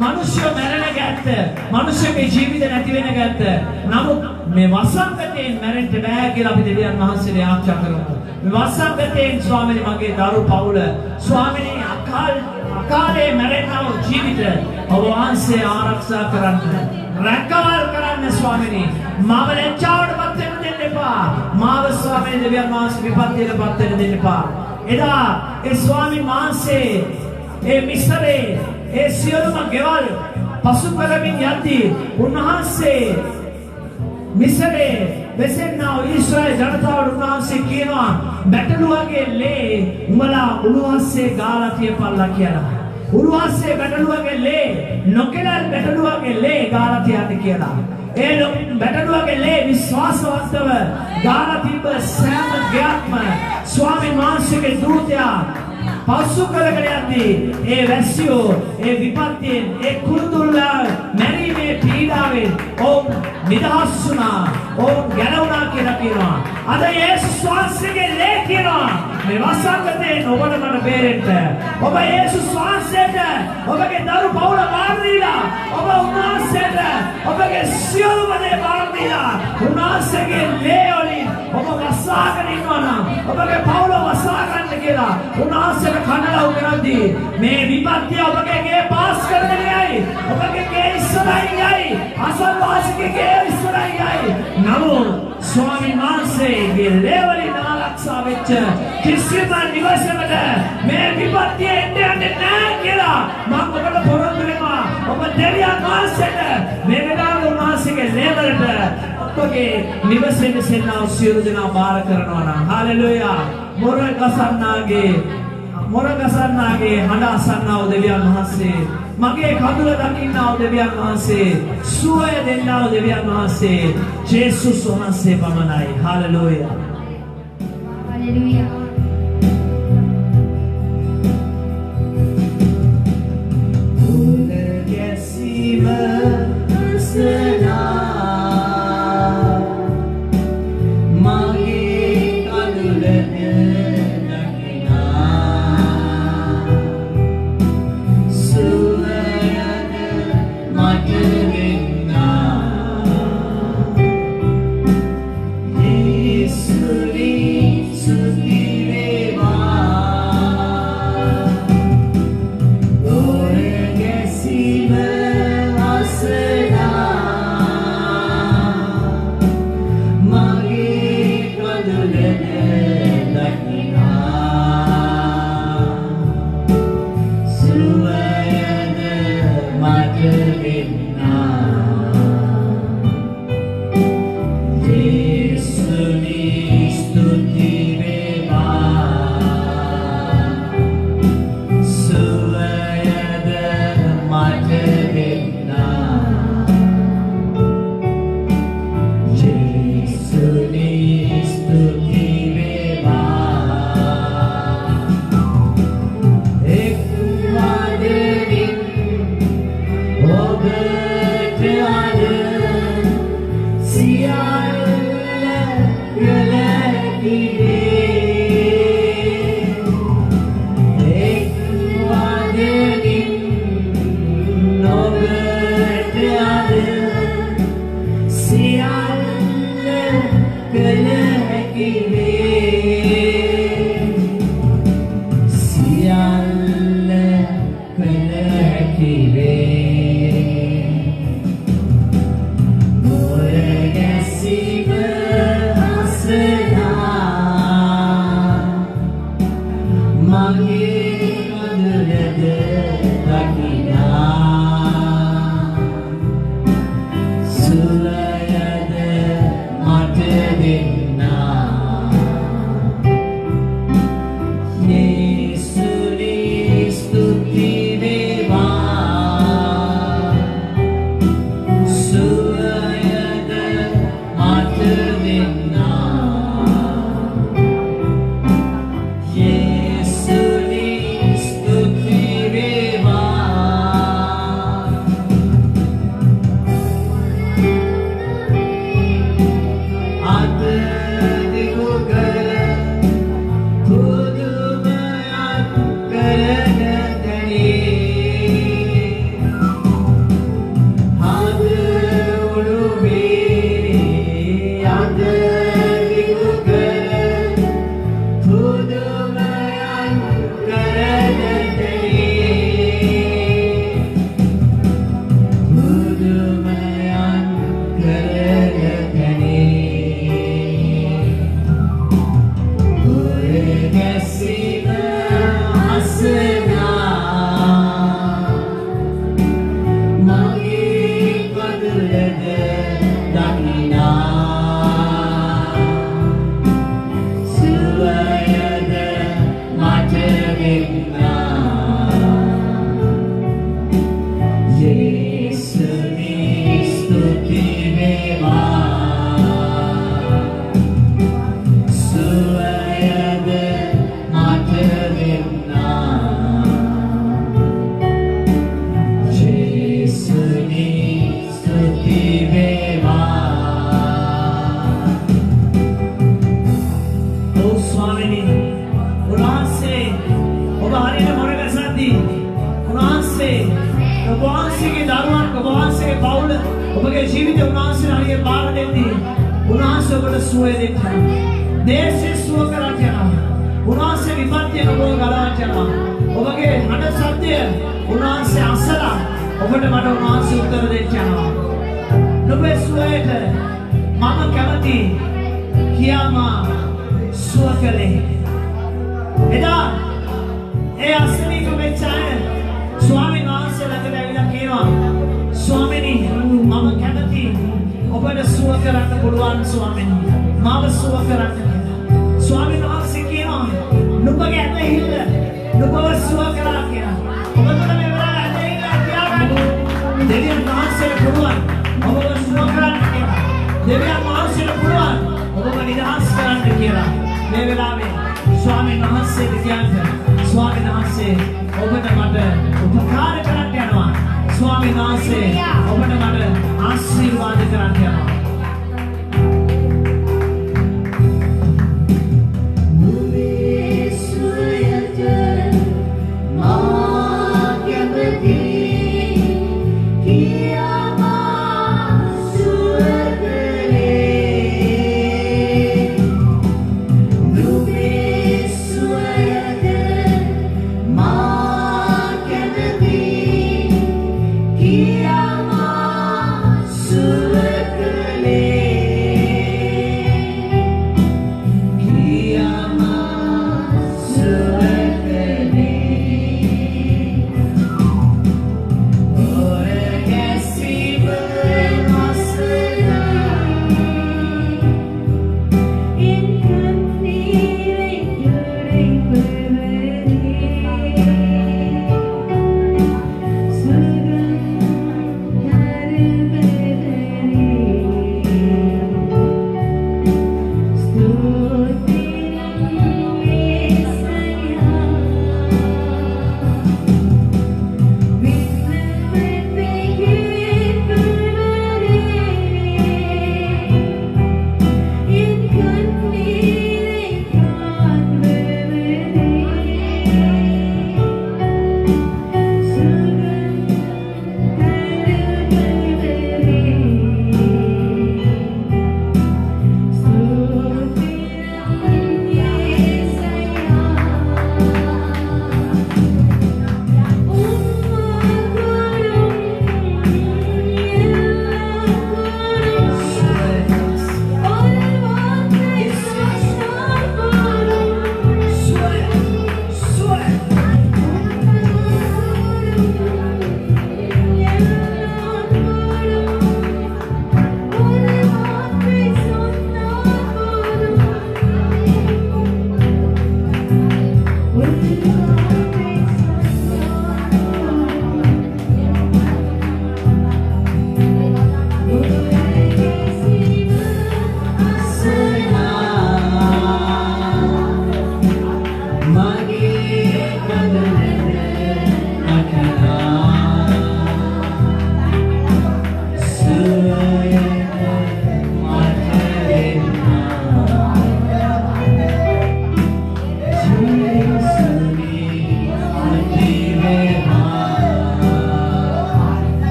मनुष्य मरने गए मनुष्य के जीवित नहीं वेने गए नमु मैं वसंगते मरने बैग के लाभ देवियां महासे ने आप चाकरों मैं वसंगते स्वामी ने मांगे दारू पाउल स्वामी ने अकाले मरने ना जीवित और वहाँ से आरक्षा करने रकार करने स्वामी ने मावले चार बातें देने पा माव स्वामी ने देवियां महासे विपत्ति ने बातें देने पा इधर इस स्वामी महासे ये मिस्रे ए सियोल में गेवाल පසු කරමින් යද්දී උන්වහන්සේ මිසරේ වෙසෙන්නා ඊශ්‍රායල් ජනතාවට උන්වහන්සේ කියනවා බැටළුවගේ ලේ උඹලා උළුවස්සේ ගාලා තියපල්ලා කියලා. උළුවස්සේ බැටළුවගේ ලේ නොකෙලල් බැටළුවගේ ලේ ගාලා තියන්න කියලා. ඒ බැටළුවගේ ලේ විශ්වාසවන්තව ගාලා තිබ්බ සෑම ගයක්ම ස්වාමීන් වහන්සේගේ දූතයා පසු කරගෙන යද්දී ඒ වැස්සියෝ ඒ විපත්තියෙන් ඒ කුරුතුල්ලා මැරීමේ පීඩාවෙන් ඔවුන් නිදහස් වුණා. ඔවුන් ගැලවුණා කියලා කියනවා. අද යේසුස් වහන්සේගේ ලේ කියනවා මේ වසංගතයෙන් ඔබට මට බේරෙන්න. ඔබ යේසුස් වහන්සේට ඔබගේ දරු පවුල බාර දීලා ඔබ උන්වහන්සේට ඔබගේ සියලුම දේ බාර දීලා උන්වහන්සේගේ ලේ වලින් ඔබ වසාගෙන ඉන්නවා නම් ඔබගේ පවුල වසා ගන්න කියලා උන්වහන්සේට කනලව් කරද්දී මේ විපත්තිය ඔබගේ ගේ පාස් කරගෙන යයි. ඔබගේ ගේ ඉස්සරහින් යයි. අසල්වාසිකගේ ගේ ඉස්සරහින් යයි. නමුත් ස්වාමීන් වහන්සේගේ ලේ වලින් ආරක්ෂා වෙච්ච කිසිම නිවසකට මේ විපත්තිය එන්නේ නැහැ කියලා මම ඔබට පොරොන්දු වෙනවා. ඔබ දෙවියන් වහන්සේට මේ වෙලාවේ උන්වහන්සේගේ ලේ වලට ඔබගේ නිවසේ සිටිනා සියලු දෙනා බාර කරනවා නම් හාලෙලූයා. මොර ගසන්නාගේ හඬ අසන්නා වූ දෙවියන් වහන්සේ මගේ කඳුල දකින්නා වූ දෙවියන් වහන්සේ සුවය දෙන්නා වූ දෙවියන් වහන්සේ ජේසුස් වහන්සේ පමණයි. හාලෙලූයා. Hallelujah. Suayana mata ජීවිතය උන්වහන්සේ අනිය බාර දෙන්නේ උන්වහන්සේ ඔබට සුවය දෙන්න. දේශේ සුව කරන්න යනවා. උන්වහන්සේ විපත්තිය ඔබව ගලවන්න යනවා. ඔබගේ හඬ සත්‍ය උන්වහන්සේ අසලා ඔබට මට උන්වහන්සේ උත්තර දෙන්න යනවා. නුඹේ සුවයට මම කැමති කියාමා සුව කළේ. එදා ඒ අසනීප වෙච්ච අය ස්වාමීන් වහන්සේ ළඟට ඇවිල්ලා කියනවා ස්වාමීනි මම කැමති ඔබට සුව කරන්න පුළුවන් ස්වාමීනි මාව සුව කරන්න කියලා. ස්වාමීන් වහන්සේ කියනවා නුඹගේ ඇදහිල්ල නුඹව සුව කරා කියලා. ඔබට මේ වෙලාවේ ඇදහිල්ල තියාගන්න. දෙවියන් වහන්සේට පුළුවන් ඔබව සුව කරන්න කියලා. දෙවියන් වහන්සේට පුළුවන් ඔබව නිදහස් කරන්න කියලා. මේ වෙලාවේ ස්වාමීන් වහන්සේට කියන්න ස්වාමීන් වහන්සේ ඔබට මට උපකාර කරන්න යනවා. ස්වාමීන් වහන්සේ ඔබට මට ආශිර්වාද කරන්න යනවා. Kiama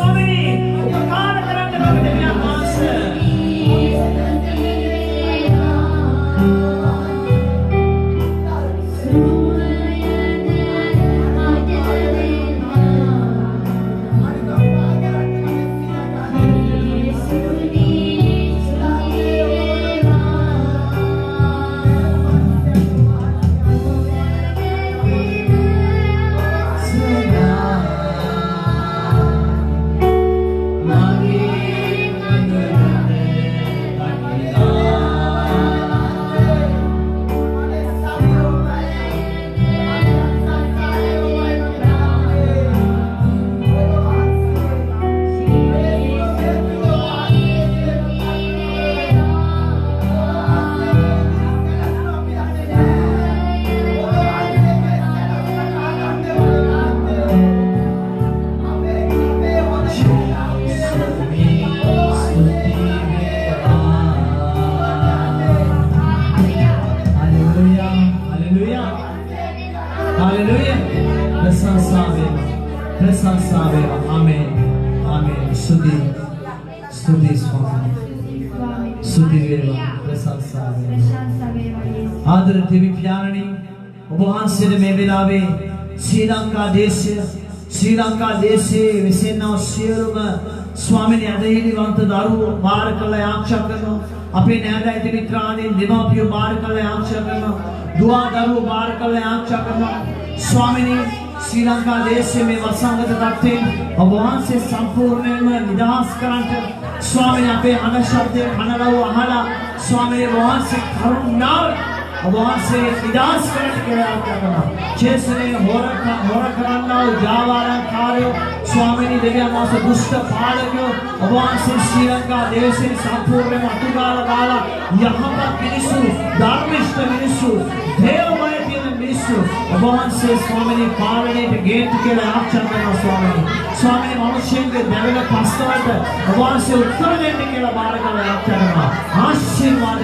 स्वामिनी उपकार करන්න මම දෙවියන් වහන්සේ आदर देवी प्यारणी उपवास में बिलावे श्रीलंका देश विसेना सियरुम स्वामी ने अधेली वंत दारू बार कल आक्षा करना अपने नैदा इतनी त्राणी दिमापियो बार कल आक्षा करना दुआ दारू बार कल आक्षा करना स्वामी ने श्रीलंका देश में वसंगत करते उपवास से संपूर्ण में निदास करंट स्वामी ने अपने अनशब्द खनलाओ अहला स्वामी ने उपवास से करुणा उपवास से निदास करने के लिए क्या करना चेसने होरा करना जावारा कार्य स्वामी ने देविया मास दुष्ट पालक्यो उपवास से श्रीलंका देश से संपूर्ण में अतुगाला गाला यहाँ पर मिनिसु धार्मिष्ट मिनिसु देवमय मिनिसु उपवास से स्वामी ने पालने पे गेट के लिए आक्षा करना स्वामी ने मनुष्य के देवला पास्तवाट उपवास से उत्तर देने के लिए बार का आक्षा करना आशीर्वाद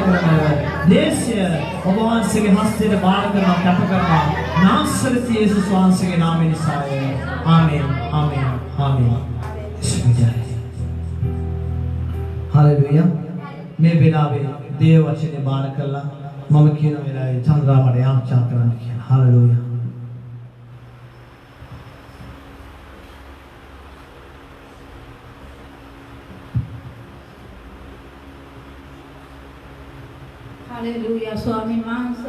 करना देश उपवास के हस्ते बार करना कप करना नासरत यीशु स्वांस के नाम में निसाए आमीन आमीन आमीन हालेलुया मैं बिलावे देव वचने बार करला मम कीनो मेरा चंद्रा मरे आंख चाकरन किया हालेलुया हालेलुया स्वामी मांस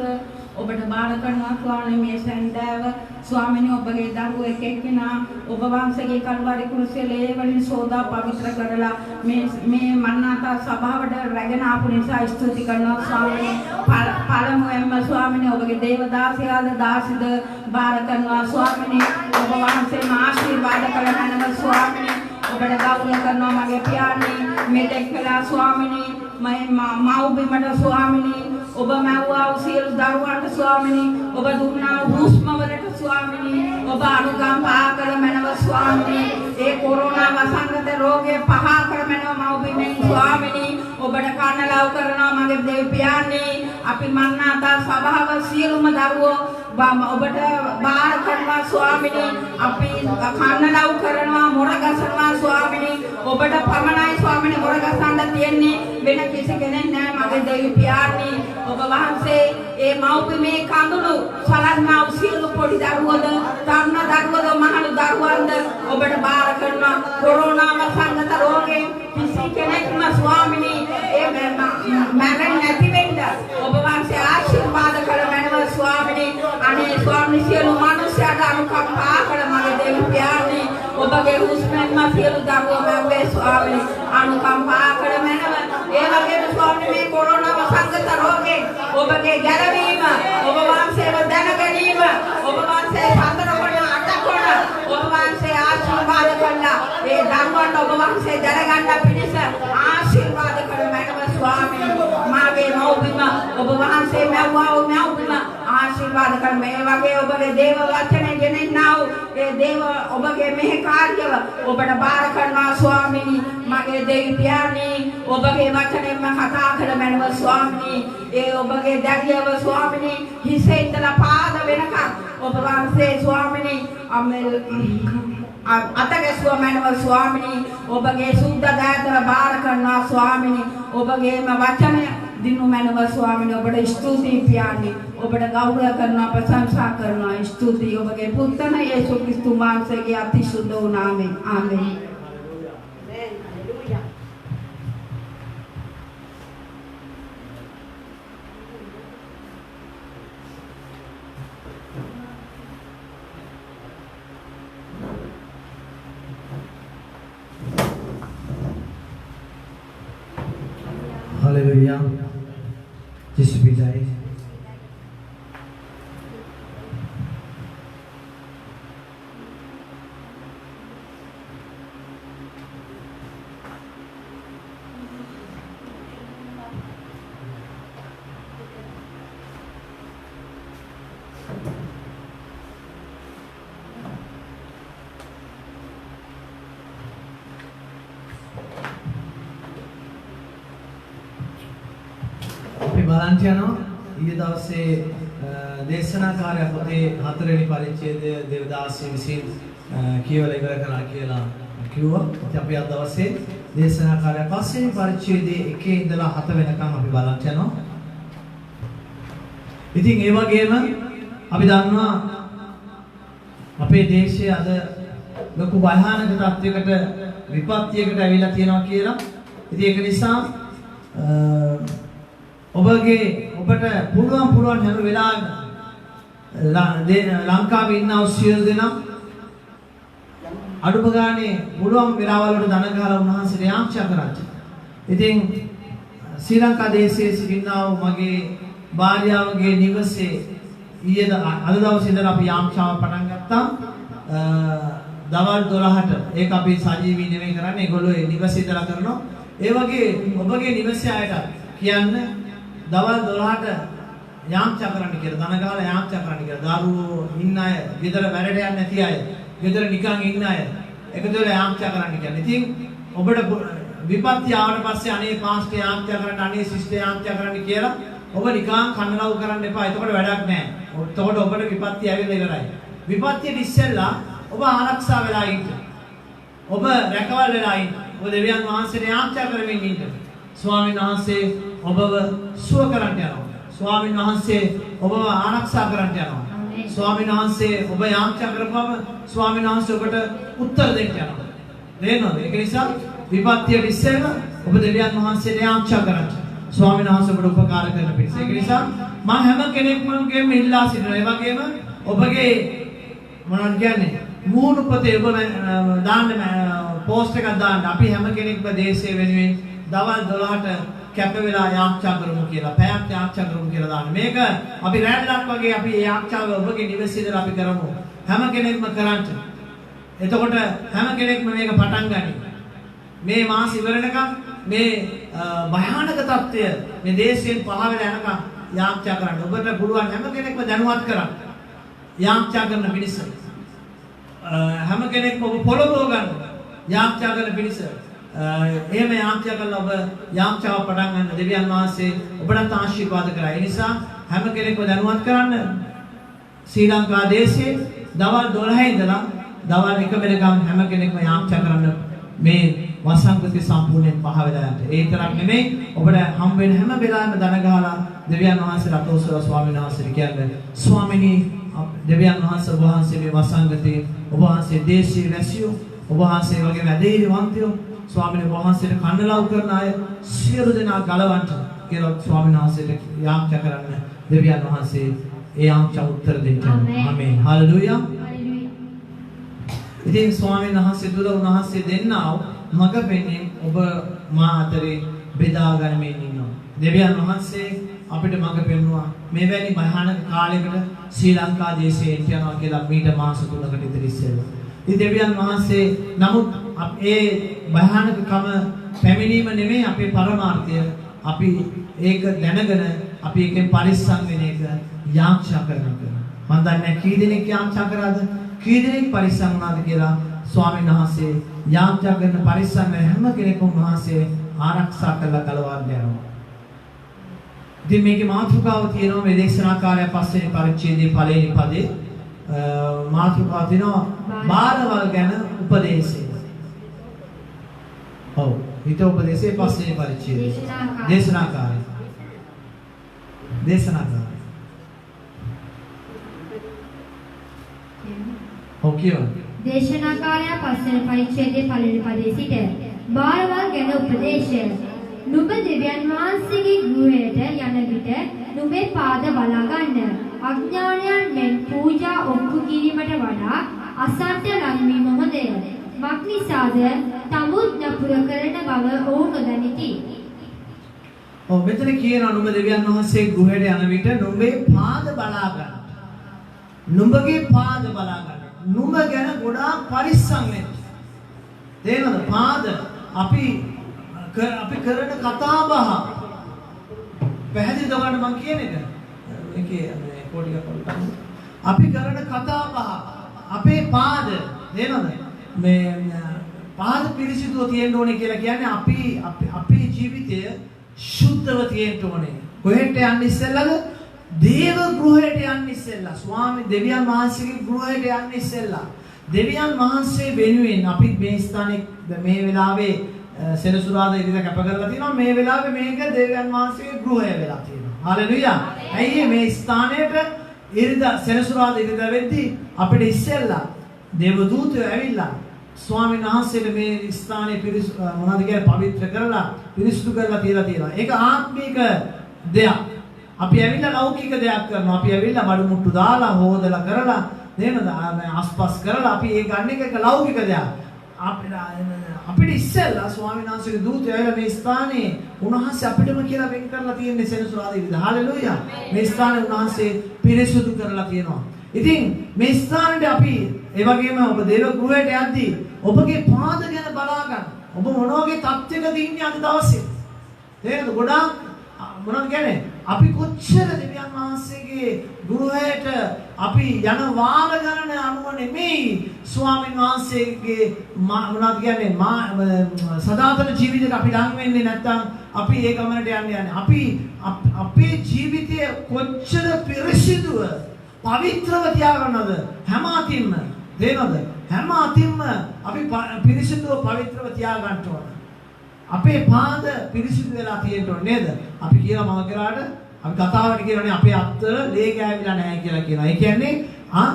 ඔබට බාර කරනවා ස්වාමී මේ සැන්දෑව ස්වාමීනි ඔබගේ දරුවෝ එක එක්කෙනා ඔබ වහන්සේගේ කල්වාරි කුරුසියේ ලේ වලින් සෝදා පවිත්‍ර කරලා මේ මන්නාතා සභාවට රැගෙන ආපු නිසා ස්තුති කරනවා ස්වාමීනි පළමුවෙන්ම ස්වාමීනි ඔබගේ දේවදාසයාද දාසිද බාර කරනවා ස්වාමීනි ඔබ වහන්සේම ආශිර්වාද කරගන්නව ස්වාමීනි ඔබට ගෞරව කරනවා මගේ පියාණනි මෙතෙක් වෙලා ස්වාමීනි මව්බිමට ස්වාමීනි ඔබ මැව්වා සියලු දරුවන්ට ස්වාමීනි ඔබ දුන්නා හුස්ම වලට ස්වාමීනි ඔබ අනුකම්පා කර මැනව ස්වාමීනි ඒ කොරෝනා වසංගත රෝගය පහ කර මැනව මව්බිමෙන් ස්වාමීනි ඔබට කන්නලව් කරනවා මගේ දෙවි පියාණනි අපි මන්නාතා සභාව සියලුම දරුවෝ ඔබට බාර කරනවා ස්වාමීනි අපි කන්නලව් කරනවා මොර ගසනවා ස්වාමීනි ඔබට පමණයි ස්වාමීනි මොර ගසන්න තියෙන්නේ වෙන කිසි කෙනෙක් නැහැ මගේ දෙවි පියාණනි ඔබ වහන්සේ ඒ මව්බිමේ කඳුළු සලන්නා සියලු පොඩි දරුවෝද තරුණ දරුවෝද මහලු දරුවන්ද ඔබට බාර කරනවා කොරෝනා වසංගත රෝගයෙන් කිසි කෙනෙක්ම ස්වාමීනි ඒ මරණ නැති වෙන්න ඔබ වහන්සේ ආශිර්වාද කරමනව ස්වාමීනි අනේ ස්වාමීනි සියලු මනුෂ්‍යයන්ට අනුකම්පා කර මගේ දෙවි පියාණනි ඔබගේ හුස්මෙන්ම සියලු දරුවෝ මැව්වේ ස්වාමීනි අනුකම්පා කරමනව ඒ වගේම ස්වාමීනි මේ කොරෝනා වසංගත රෝගයෙන් ඔබගේ ගැලවීම ඔබ වහන්සේව දැන ගැනීම ඔබ වහන්සේ සතර කොන අට කොන ඔබ වහන්සේ ආශිර්වාද කළා ඒ ධර්මවලට ඔබ වහන්සේ දැනගන්න පිණිස ආශිර්වාද කරමනව ස්වාමීනි මාගේ මව්බිම ඔබ වහන්සේ මැව්වා වූ මව්බිම ආශිර්වාද කර මේ වගේ ඔබගේ දේව වචනේ ගෙනෙන්නා වූ ඒ දේව ඔබගේ මෙහි කාර්යව ඔබට බාර කරනවා ස්වාමීනි. මගේ දෙවි පියාණනි ඔබගේ වචනයෙන්ම කතා කළ මැනව ස්වාමීනි. ඒ ඔබගේ දැරියව ස්වාමීනි හිසේ ඉඳලා පාද වෙනකන් ඔබ වහන්සේ ස්වාමීනි අතගැසුව මැනව ස්වාමීනි. ඔබගේ සුද්ධ දෑතර බාර කරනවා ස්වාමීනි. ඔබගේම වචනය දිනු මැනව ස්වාමීනි. ඔබට ස්තුතියි පියාණනි. ඔබට ගෞරව කරනවා ප්‍රශංසා කරනවා. ස්තුතියි ඔබගේ පුත්‍රන යේසුස් ක්‍රිස්තුස් වහන්සේගේ අතිශුද්ධ වූ නාමයෙන්. ආමේන්. Hallelujah. Just be nice. බලන්න යනවා ඊයේ දවසේ දේශනාකාරය පොතේ 4 වෙනි පරිච්ඡේදය දේවදාසී විසින් කියවලා ඉවර කරලා කියලා කිව්වා. ඉතින් අපි අද දවසේ දේශනාකාරය 5 වෙනි පරිච්ඡේදයේ 1 ඉඳලා 7 වෙනකම් අපි බලන්න යනවා. ඉතින් ඒ වගේම අපි දන්නවා අපේ දේශයේ අද ලොකු භයානක තත්යකට විපත්තියකට ඇවිල්ලා තියෙනවා කියලා. ඉතින් ඒක නිසා ඔබට පුළුවන් හැම වෙලාවෙම ලංකාවේ ඉන්න සියලු දෙනා අඩුම ගානේ පුළුවන් වෙලාවල් වලට දන ගහලා උන්වහන්සේට යාච්ඡා කරන්න. ඉතින් ශ්‍රී ලංකා දේශයේ සිටිනා මගේ භාර්යාවගේ නිවසේ අද දවසේ ඉඳලා අපි යාච්ඡාව පටන් ගත්තා. දවල් 12ට ඒක අපි සජීවී නෙවෙයි කරන්නේ. ඒගොල්ලෝ ඒ නිවසේ ඉඳලා කරනවා. ඒ වගේ ඔබගේ නිවසේ අයට කියන්න දවල් 12ට යාම්චා කරන්න කියලා දන ගහලා යාම්චා කරන්න කියලා. දරුවෝ ඉන්න අය, ගෙදර වැඩට යන්නේ නැති අය, ගෙදර නිකන් ඉන්න අය එකතු වෙලා යාම්චා කරන්න කියන්නේ. ඉතින් ඔබට විපත්ති ආවට පස්සේ අනේ පාස්ටර් යාම්චා කරන්න, අනේ සිස්ටර් යාම්චා කරන්න කියලා ඔබ නිකන් කන්නලව් කරන්න එපා. එතකොට වැඩක් නැහැ. එතකොට ඔබට විපත්ති ඇවිල්ලා ඉවරයි. විපත්තියට ඉස්සෙල්ලා ඔබ ආරක්ෂා වෙලා ඉන්න. ඔබ රැකවල් වෙලා ඉන්න. ඔබ දෙවියන් වහන්සේට යාම්චා කරමින් ඉන්න. ස්වාමීන් වහන්සේ ඔබව සුව කරන්න යනවා. ස්වාමීන් වහන්සේ ඔබව ආරක්ෂා කරන්න යනවා. ස්වාමීන් වහන්සේ ඔබ යාච්ඡා කරපුවම ස්වාමීන් වහන්සේ ඔබට උත්තර දෙන්න යනවා. තේරෙනවද? ඒක නිසා විපත්තියට ඉස්සෙල්ලා ඔබ දෙවියන් වහන්සේට යාච්ඡා කරන්න. ස්වාමීන් වහන්සේ ඔබට උපකාර කරන පිණිස. ඒක නිසා මම හැම කෙනෙක්මගෙම ඉල්ලා සිටිනවා. ඒ වගේම ඔබගේ මොනවද කියන්නේ? මූණු පොතේ ඔබ දාන්න පෝස්ට් එකක් දාන්න. අපි හැම කෙනෙක්ම දේශයේ වෙනුවෙන් දවල් 12ට කැප වෙලා යාච්ඡා කරමු කියලා, පැයක් යාච්ඡා කරමු කියලා දාන්න. මේක අපි රැල්ලක් වගේ අපි යාච්ඡාව ඔබගේ නිවසේ ඉඳලා අපි කරමු. හැම කෙනෙක්ම කරන්න. එතකොට හැම කෙනෙක්ම මේක පටන් ගනි. මේ මාස ඉවරනකම් මේ භයානක තත්ත්වය මේ දේශයෙන් පහ වෙලා යනකම් යාච්ඡා කරන්න. ඔබට පුළුවන් හැම කෙනෙක්ම දැනුවත් කරන්න. යාච්ඡා කරන පිණිස. හැම කෙනෙක්ම ඔබ පොළොව ගන්න. යාච්ඡා කරන පිණිස. එහෙම යාච්ඡා කළා ඔබ යාච්ඡාව පටන් ගන්න දෙවියන් වහන්සේ ඔබට ආශිර්වාද කරා. ඒ නිසා හැම කෙනෙක්ම දැනුවත් කරන්න. ශ්‍රී ලංකා දේශයේ දවල් 12 ඉඳලා දවල් 1 වෙනකම් හැම කෙනෙක්ම යාච්ඡා කරන්න මේ වසංගතය සම්පූර්ණයෙන් පහ වෙලා යන්න. ඒ තරම් නෙමෙයි ඔබට හම් වෙන හැම වෙලාවෙම දන ගහලා දෙවියන් වහන්සේ රතෝසර ස්වාමීන් වහන්සේට කියන්නේ ස්වාමිනී දෙවියන් වහන්සේ ඔබ වහන්සේ මේ වසංගතේ ඔබ වහන්සේ දේශීය වැසියෝ ඔබ වහන්සේ වගේ වැඩේවන්තයෝ ස්වාමීන් වහන්සේට කන්නලව් කරන අය සියලු දෙනා ගලවන්න කියලා ස්වාමීන් වහන්සේට යාච්ඡා කරන්න දෙවියන් වහන්සේ ඒ යාච්ඡා උත්තර දෙන්න. ආමේන්. හල්ලෙලූයා. ඉතින් ස්වාමීන් වහන්සේ තුල උන්වහන්සේ දෙන්නා මඟ පෙන්වීම ඔබ මා අතරේ බෙදා ගනිමින් ඉන්නවා. දෙවියන් වහන්සේ අපිට මඟ පෙන්වුවා මෙවැනි භයානක කාලයකට ශ්‍රී ලංකා දේශයේ යනවා කියලා මීට මාස 3කට ඉදිරි ඉස්සෙල්ලා. ඉතින් දෙවියන් වහන්සේ නමුත් ඒ භයානකකම පැමිණීම නෙමෙයි අපේ පරමාර්ථය. අපි ඒක දැනගෙන අපි ඒකෙන් පරිස්සම් වෙන එක යාච්ඡා කරනවා. මම දන්නේ කී දෙනෙක් යාච්ඡා කරාද? කී දෙනෙක් පරිස්සම් වුණාද කියලා ස්වාමීන් වහන්සේ යාන්ත්‍යා කරන පරිස්සම් වෙන හැම කෙනෙකුම වහන්සේ ආරක්ෂා කරලා කලවන්න යනවා. ඉතින් මේකේ මාතෘකාව තියෙනවා මේ දේශනාකාරය පස්වෙනි පරිච්ඡේදයේ පළවෙනි පදේ මාතෘකාව තියෙනවා බාරවල් ගැන උපදේශය. ඔව් හිත උපදේශයේ පස්වෙනි පරිච්ඡේදයේ දේශනාකාරය. ඔව් කියන්න. දේශනාකාරය පස්වෙනි පරිච්ඡේදයේ පළවෙනි පදයේ සිට බාරවල් ගැන උපදේශය. නුඹ දෙවියන් වහන්සේගේ ගෘහයට යන විට නුඹේ පාද බලා ගන්න. අඥානයන් මෙන් පූජා ඔප්පු කිරීමට වඩා අසත්‍ය ලංවීම හොඳය. මක්නිසාද තමුත් නපුර කරන බව ඔවුන් නොදනිති. ඔව් මෙතන කියනවා නුඹ දෙවියන් වහන්සේ ගෘහයට යන විට නුඹේ පාද බලා ගන්න. නුඹගේ පාද බලා ගන්න. නුඹ ගැන ගොඩාක් පරිස්සම් වෙන්න. තේරෙනවද? පාද අපි කරන කතා බහ පැහැදිලිද ගන්න මම කියන එක? මේකේ මේ කොටික පොල්ලන්න. අපි කරන කතා බහ අපේ පාද නේද? මේ පාද පිරිසිදුව තියෙන්න ඕනේ කියලා කියන්නේ අපේ ජීවිතය සුද්ධව තියෙන්න ඕනේ. කොහෙට යන්න ඉස්සෙල්ලාද? දේව ගෘහයට යන්න ඉස්සෙල්ලා. ස්වාමී දෙවියන් වහන්සේගේ ගෘහයට යන්න ඉස්සෙල්ලා. දෙවියන් වහන්සේ වෙනුවෙන් අපි මේ ස්ථානයේ මේ වෙලාවේ සෙනසුරාදා ඉරිදා කැප කරලා තියෙනවා. මේ වෙලාවේ මේක දෙවියන් වහන්සේගේ ගෘහය වෙලා තියෙනවා. හalleluya. ඇයි මේ ස්ථානයට ඉරිදා සෙනසුරාදා ඉරිදා වෙද්දී අපිට ඉස්සෙල්ලා දේව දූතයෝ ඇවිල්ලා ස්වාමීන් වහන්සේට මේ ස්ථානයේ මොනවද කියන්නේ පවිත්‍ර කරලා පිරිසුදු කරලා තියලා තියෙනවා. ඒක ආත්මික දෙයක්. අපි ඇවිල්ලා ලෞකික දෙයක් කරනවා. අපි ඇවිල්ලා බඩු මුට්ටු දාලා හොදලා කරලා නේද? ආස්පස් කරලා අපි ඒ ගන්න එක ලෞකික දෙයක්. අපිට ඉස්සෙල්ලා ස්වාමීන් වහන්සේගේ දූතයෝ ඇවිල්ලා මේ ස්ථානයේ උන්වහන්සේ අපිටම කියලා වෙන් කරලා තියෙන්නේ සෙනසුරාදා ඉරිදා. හalleluya. මේ ස්ථානේ උන්වහන්සේ පිරිසුදු කරලා තියෙනවා. ඉතින් මේ ස්ථානෙට අපි ඒ වගේම ඔබ දේව ගෘහයට යද්දී ඔබගේ පාද ගැන බලා ගන්න. ඔබ මොන වගේ තත්ත්වයකද ඉන්නේ අද දවසේ? නේද? ගොඩාක් මොනවද කියන්නේ? අපි කොච්චර දෙවියන් වහන්සේගේ ගෘහයට අපි යන වාර ගණන අනුව නෙමෙයි ස්වාමීන් වහන්සේගේ මොනවද කියන්නේ සදාතන ජීවිතේට අපි ලං වෙන්නේ නැත්තම් අපි ඒ ගමනට යන්නේ. අපි අපේ ජීවිතය කොච්චර පිරිසිදුව පවිත්‍රව තියාගන්නවද? හැම අතින්ම තේනවද? හැම අතින්ම අපි පිරිසිදුව පවිත්‍රව තියාගන්න ඕන. අපේ පාද පිරිසිදු වෙලා තියෙන්න ඕනේ නේද? අපි කියලා මම කරාට අපි කතාවට කියනනේ අපේ අත්වල ලේ ගෑවිලා නැහැ කියලා කියනවා. ඒ කියන්නේ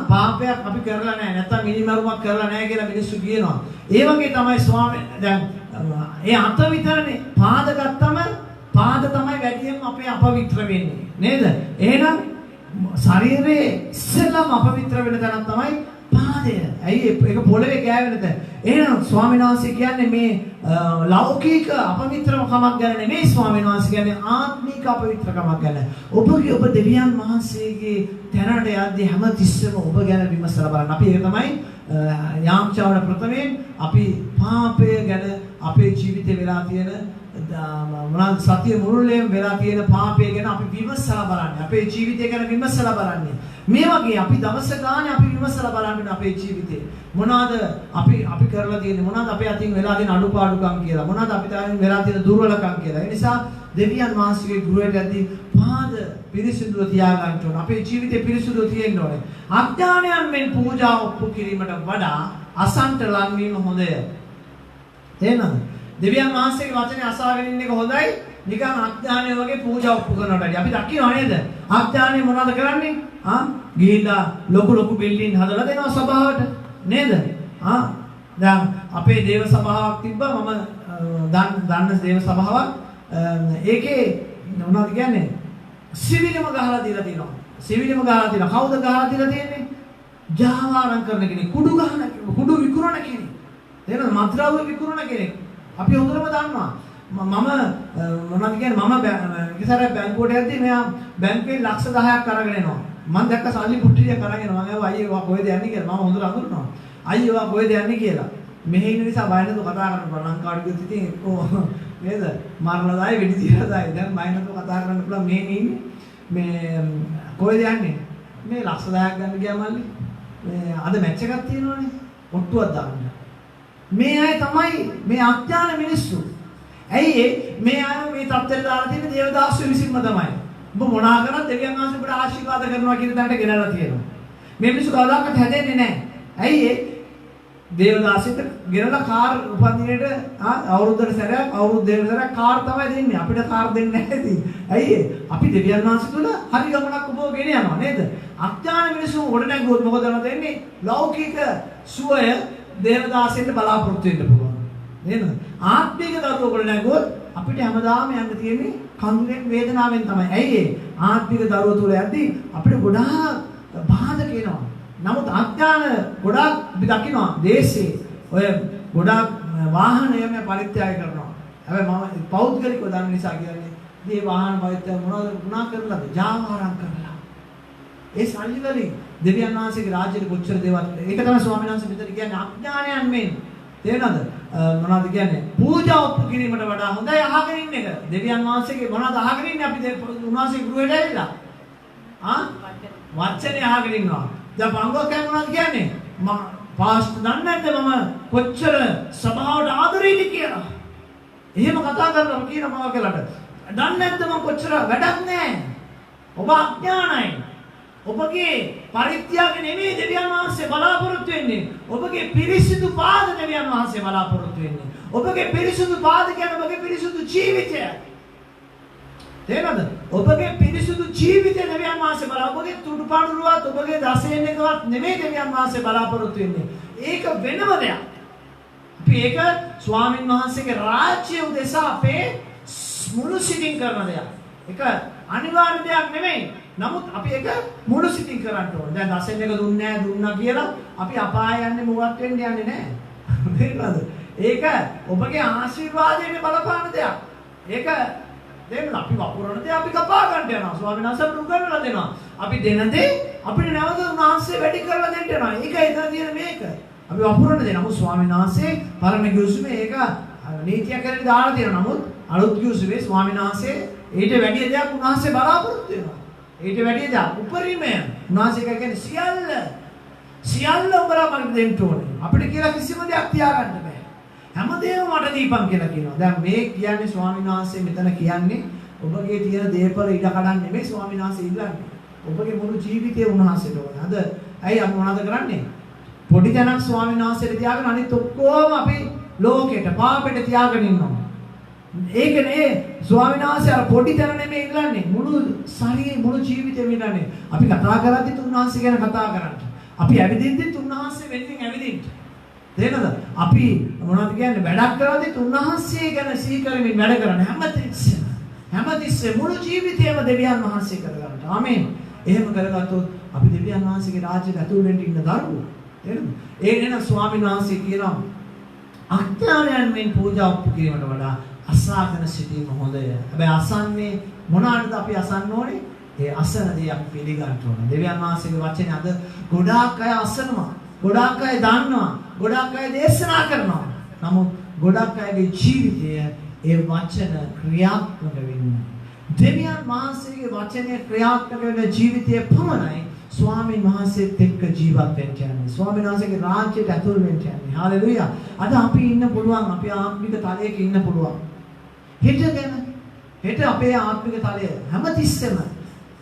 පාපයක් අපි කරලා නැහැ. නැත්තම් මිනිමරුමක් කරලා නැහැ කියලා මිනිස්සු කියනවා. ඒ වගේ තමයි ස්වාමීන් දැන් ඒ අත විතරනේ පාද ගත්තම පාද තමයි වැඩියෙන්ම අපේ අපවිත්‍ර වෙන්නේ. නේද? එහෙනම් ශරීරයේ ඉස්සෙල්ලාම අපවිත්‍ර වෙන තැනක් තමයි පාදය. ඇයි ඒක පොළවේ ගෑවෙන තැන. එහෙනම් ස්වාමීන් වහන්සේ කියන්නේ මේ ලෞකික අපවිත්‍රකමක් ගැන නෙමෙයි ස්වාමීන් වහන්සේ කියන්නේ ආත්මික අපවිත්‍රකමක් ගැන. ඔබ දෙවියන් වහන්සේගේ තැනට යද්දී හැම තිස්සෙම ඔබ ගැන විමසලා බලන්න. අපි ඒක තමයි යාම්චාවන ප්‍රථමයෙන් අපි පාපය ගැන අපේ ජීවිතේ වෙලා තියෙන මොනවාද සතිය මුළුල්ලේම වෙලා තියෙන පාපය ගැන අපි විමසලා බලන්නේ. අපේ ජීවිතය ගැන විමසලා බලන්නේ. මේ වගේ අපි දවස ගානේ අපි විමසලා බලන්නේ අපේ ජීවිතේ. මොනවාද අපි කරලා තියෙන්නේ? මොනවාද අපේ අතින් වෙලා තියෙන අඩුපාඩුකම් කියලා? මොනවාද අපිට වෙලා තියෙන දුර්වලකම් කියලා? ඒ නිසා දෙවියන් වහන්සේගේ ගෘහයට යද්දී පාද පිරිසිදුව තියාගන්න ඕන. අපේ ජීවිතේ පිරිසිදුව තියෙන්න ඕනේ. අඥානයන් මෙන් පූජා ඔප්පු කිරීමට වඩා අසන්ත ලංවීම හොඳය. තේරෙනවද? දෙවියන් වහන්සේගේ වචනේ අසාගෙන ඉන්න එක හොඳයි. නිකන් අඥානය වගේ පූජා ඔප්පු කරනවට වැඩිය. අපි දකින්නව නේද? අඥානය මොනවද කරන්නේ? ගිහිල්ලා ලොකු බිල්ඩින් හදලා දෙනවා සභාවට. නේද? දැන් අපේ දේව සභාවක් තිබ්බා. මම දන්න දේව සභාවක්. ඒකේ මොනවද කියන්නේ? සිවිලම ගහලා දීලා තියෙනවා. සිවිලම ගහලා තියෙනවා. කවුද ගහලා දීලා තියෙන්නේ? ජාවාරම් කරන කෙනෙක්. කුඩු විකුණන කෙනෙක්. තේරෙනවද? මත්ද්‍රව්‍ය විකුණන කෙනෙක්. අපි හොඳටම දන්නවා. මම මොනවද කියන්නේ? මම ඉස්සරහ බැංකුවට යද්දී මෙයා බැංකුවේ ලක්ෂ 10ක් අරගෙන එනවා. මම දැක්ක සල්ලි පුට්ටියක් අරගෙන එනවා. මම අයියෝ කොහෙද යන්නේ කියලා. මම හොඳට අඳුරනවා. අයියෝ කොහෙද යන්නේ කියලා. මෙහෙ ඉන්න නිසා බය නැතුව කතා කරන්න ලංකාවට ගියොත් ඉතින් එක්කෝ නේද? මරලා දායි වෙඩි තියලා දායි. දැන් බය නැතුව කතා කරන්න පුළුවන්. මෙහෙ ඉන්නේ. මේ කොහෙද යන්නේ? මේ ලක්ෂ 10ක් ගන්න ගියා මල්ලි. අද මැච් එකක් තියෙනවනේ. ඔට්ටුවක් දාන්න. මේ අය තමයි මේ අඥාන මිනිස්සු. ඇයි මේ අය මේ තත්ත්වයට දාලා තියෙන්නේ දේවදාසු විසින්ම තමයි. ඔබ මොනවා කරත් දෙවියන් වහන්සේ ඔබට ආශිර්වාද කරනවා කියන තැනට ගෙනලා තියෙනවා. මේ මිනිස්සු කවදාකවත් හැදෙන්නේ නැහැ. ඇයි දේවදාසෙට ගෙනලා කාර් උපන්දිනේට අවුරුද්දට සැරයක් අවුරුදු දෙකකට සැරයක් කාර් තමයි දෙන්නේ. අපිට කාර් දෙන්නේ නැහැ ඉතින්. ඇයි අපි දෙවියන් වහන්සේ තුල හරි ගමනක් ඔබව ගෙන යනවා නේද? අඥාන මිනිස්සු ගොඩ නැගුවොත් මොකද වෙන්නේ? ලෞකික සුවය දේවදාසෙන්ට බලාපොරොත්තු වෙන්න පුළුවන්. නේද? ආත්මික දරුවෝ ගොඩ නැගුවොත් අපිට හැමදාම යන්න තියෙන්නේ කඳුලෙන් වේදනාවෙන් තමයි. ඇයි ආත්මික දරුවෝ තුල යද්දී අපිට ගොඩාක් බාධක එනවා. නමුත් අඥාන ගොඩාක් අපි දකිනවා දේශේ ඔය ගොඩාක් වාහන නියම පරිත්‍යාග කරනවා. හැබැයි මම පෞද්ගලිකව දන්න නිසා කියන්නේ මේ වාහන පරිත්‍යාග මොනවා කරලාද? ජාවාරම් කරලා. ඒ සල්ලි වලින් දෙවියන් වහන්සේගේ රාජ්‍යයට කොච්චර දේවල් ඒක තමයි ස්වාමීන් වහන්සේ මෙතන කියන්නේ අඥානයන් මෙන්. තේරෙනවද? මොනවද කියන්නේ? පූජා ඔප්පු කිරීමට වඩා හොඳයි අහගෙන ඉන්න එක. දෙවියන් වහන්සේගේ මොනවද අහගෙන ඉන්නේ අපි උන්වහන්සේ ගෘහයට ඇවිල්ලා? වචනේ අහගෙන ඉන්නවා. දැන් පංගුවකයන් මොනවද කියන්නේ? පාස්ට් දන්නේ නැද්ද මම කොච්චර සභාවට ආදරෙයිද කියලා. එහෙම කතා කරනවා කියන මම කියලාට. දන්නේ නැද්ද මම කොච්චර වැඩක් නැහැ. ඔබ අඥානයි. ඔබගේ පරිත්‍යාග නෙමෙයි දෙවියන් වහන්සේ බලාපොරොත්තු වෙන්නේ. ඔබගේ පිරිසිදු පාද දෙවියන් වහන්සේ බලාපොරොත්තු වෙන්නේ. ඔබගේ පිරිසිදු පාද කියන්නේ ඔබගේ පිරිසිදු ජීවිතය. තේරෙනවද? ඔබගේ පිරිසිදු ජීවිතය දෙවියන් වහන්සේ ඔබගේ තුඩුපාඩුවත් ඔබගේ දසයෙන් එකවත් නෙමෙයි දෙවියන් වහන්සේ බලාපොරොත්තු වෙන්නේ. ඒක වෙනම දෙයක්. අපි ඒක ස්වාමින් වහන්සේගේ රාජ්‍ය උදෙසා අපේ මුළු සිතින් කරන දෙයක්. ඒක අනිවාර්ය දෙයක් නෙමෙයි. නමුත් අපි ඒක මුළු සිතින් කරන්න ඕනේ. දැන් දසෙන් එක දුන්නා කියලා අපි අපාය යන්නේ මොකක්ද වෙන්නේ යන්නේ නැහැ. තේරෙනවද? ඒක ඔබගේ ආශිර්වාදයෙන් බලපාන දෙයක්. ඒක දෙන්න අපි වපුරන දේ අපි කපා ගන්න යනවා. ස්වාමීන් වහන්සේ උගන්වලා දෙනවා. අපි දෙන දේ අපිට නැවත උන්වහන්සේ වැඩි කරලා දෙන්න යනවා. ඒකයි එතන තියෙන මේක. අපි වපුරන දේ නමුත් ස්වාමීන් වහන්සේ පරණ ගිවිසුමේ ඒක නීතිය කරේ දාලා තියෙනවා. නමුත් අලුත් ගිවිසුමේ ස්වාමීන් වහන්සේ ඊට වැඩි දෙයක් උන්වහන්සේ බලාපොරොත්තු වෙනවා. ඊට වැඩි දෙයක් උපරිමය උන්වහන්සේ කියන්නේ සියල්ල ඔබලා මට දෙන්න ඕනේ. අපිට කියලා කිසිම දෙයක් තියාගන්න බෑ. හැමදේම මට දීපන් කියලා කියනවා. දැන් මේ කියන්නේ ස්වාමීන් වහන්සේ මෙතන කියන්නේ ඔබගේ තියෙන දේපල ඉඩ කඩන් නෙමෙයි ස්වාමීන් වහන්සේ ඉල්ලන්නේ. ඔබගේ මුළු ජීවිතය උන්වහන්සේට ඕනේ. අද ඇයි අපි මොනවද කරන්නේ? පොඩි තැනක් ස්වාමීන් වහන්සේට තියාගෙන අනිත් ඔක්කොම අපි ලෝකෙට පාපෙට තියාගෙන ඉන්නවා. ඒකනේ ස්වාමීන් වහන්සේ අර පොඩි තැන නෙමෙයි ඉල්ලන්නේ. මුළු ශරීරේ මුළු ජීවිතේම ඉල්ලන්නේ. අපි කතා කරද්දිත් උන්වහන්සේ ගැන කතා කරන්න. අපි ඇවිදින්දිත් උන්වහන්සේ වෙනින් ඇවිදින්න. තේරෙනවද? අපි මොනවද කියන්නේ වැඩක් කරද්දිත් උන්වහන්සේ ගැන සිහි කරමින් වැඩ කරන හැමතිස්සෙම මුළු ජීවිතේම දෙවියන් වහන්සේ කරගන්න. ආමේන්. එහෙම කරගත්තොත් අපි දෙවියන් වහන්සේගේ රාජ්‍යයට ඇතුළු වෙන්න ඉන්න දරුවෝ. තේරෙනවද? ඒ නේද ස්වාමීන් වහන්සේ කියනවා අඥානයන් මෙන් පූජා ඔප්පු කිරීමට වඩා අසාගෙන සිටීම හොඳය. හැබැයි අසන්නේ මොනවාටද අපි අසන්න ඕනේ? ඒ අසන දේ අපි පිළිගන්න ඕනේ. දෙවියන් වහන්සේගේ වචනේ අද ගොඩාක් අය අසනවා. ගොඩාක් අය දන්නවා. ගොඩාක් අය දේශනා කරනවා. නමුත් ගොඩාක් අයගේ ජීවිතය ඒ වචන ක්‍රියාත්මක වෙන්නේ. දෙවියන් වහන්සේගේ වචනේ ක්‍රියාත්මක වෙන ජීවිතය පමණයි ස්වාමීන් වහන්සේත් එක්ක ජීවත් වෙන්න යන්නේ. ස්වාමීන් වහන්සේගේ රාජ්‍යයට ඇතුල් වෙන්න යන්නේ. හාලෙලූයා. අද අපි ඉන්න පුළුවන්. අපි ආත්මික තලයක ඉන්න පුළුවන්. හෙට අපේ ආත්මික තලය හැමතිස්සෙම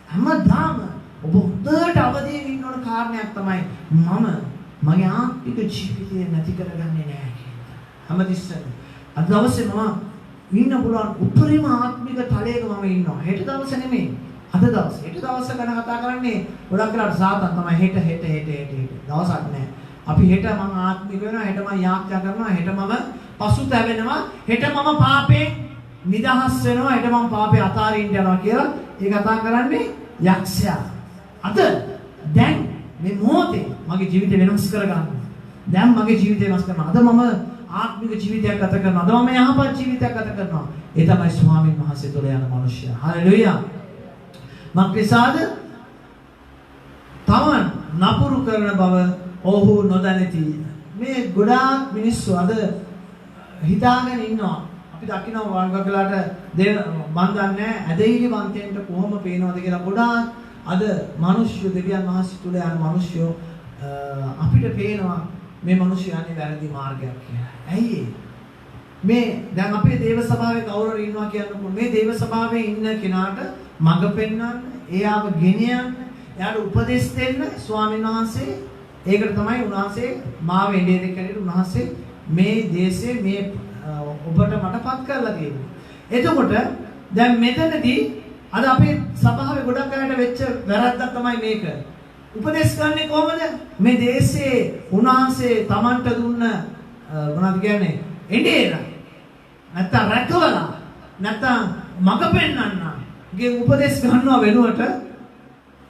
හැමදාම ඔබ හොඳට අවදීන් ඉන්න ඕන කාරණයක් තමයි මම මගේ ආත්මික ජීවිතය නැති කරගන්නේ නැහැ කියන. හැමතිස්සෙම අද දවසේ මම ඉන්න පුළුවන් උපරිම ආත්මික තලයක මම ඉන්නවා. හෙට දවසේ නෙමෙයි. අද දවසේ. හෙට දවස ගැන කතා කරන්නේ ගොඩක් වෙලාවට සාතන් තමයි හෙට දවසක් නැහැ. අපි හෙට මම ආත්මික වෙනවා. හෙට මම යාඥා කරනවා. හෙට මම පසුතැවෙනවා. හෙට මම පාපේ නිදහස් වෙනවා. හෙට මම පාපේ අතාරින්න යනවා කියලා ඒ කතා කරන්නේ යක්ෂයා. අද දැන් මේ මොහොතේ මගේ ජීවිතය වෙනස් කරගන්න. දැන් මගේ ජීවිතය වෙනස් කරනවා. අද මම ආත්මික ජීවිතයක් ගත කරනවා. අද මම යහපත් ජීවිතයක් ගත කරනවා. ඒ තමයි ස්වාමීන් වහන්සේ තුළ යන මනුෂ්‍යයා. හalleluya. මක්නිසාද තමන් නපුරු කරන බව ඔහු නොදැනති. මේ ගොඩාක් මිනිස්සු අද හිතාගෙන ඉන්නවා. අපි දකිනවා වංගකලාට මන් දන්නේ ඇදහිලි වන්තයන්ට කොහොම පේනවද කියලා. ගොඩාක් අද මිනිස්සු දෙවියන් වහන්සේ තුල යන මිනිස්සු අපිට පේනවා මේ මිනිස්සු යන්නේ වැරදි මාර්ගයක් කියලා. ඇයි ඒ? මේ දැන් අපේ දේව සභාවේ කවුරු හරි ඉන්නවා කියන්නකො මේ දේව සභාවේ ඉන්න කෙනාට මඟ පෙන්වන්න, එයාව ගෙනියන්න, එයාට උපදෙස් දෙන්න ස්වාමීන් වහන්සේ ඒකට තමයි උන්වහන්සේ මාව එන්නේ දෙකේට උන්වහන්සේ මේ දේශේ මේ ඔබට මටපත් කරලා තියෙන්නේ. එතකොට දැන් මෙතනදී අද අපේ සභාවේ ගොඩක් අයට වෙච්ච වැරද්දක් තමයි මේක. උපදෙස් ගන්නේ කොහමද? මේ දේශේ උන්වහන්සේ Tamanට දුන්න මොනවද කියන්නේ? එඬේර. නැත්තම් රැකවලා නැත්තම් මඟ පෙන්වන්න. ගේ උපදෙස් ගන්නවා වෙනුවට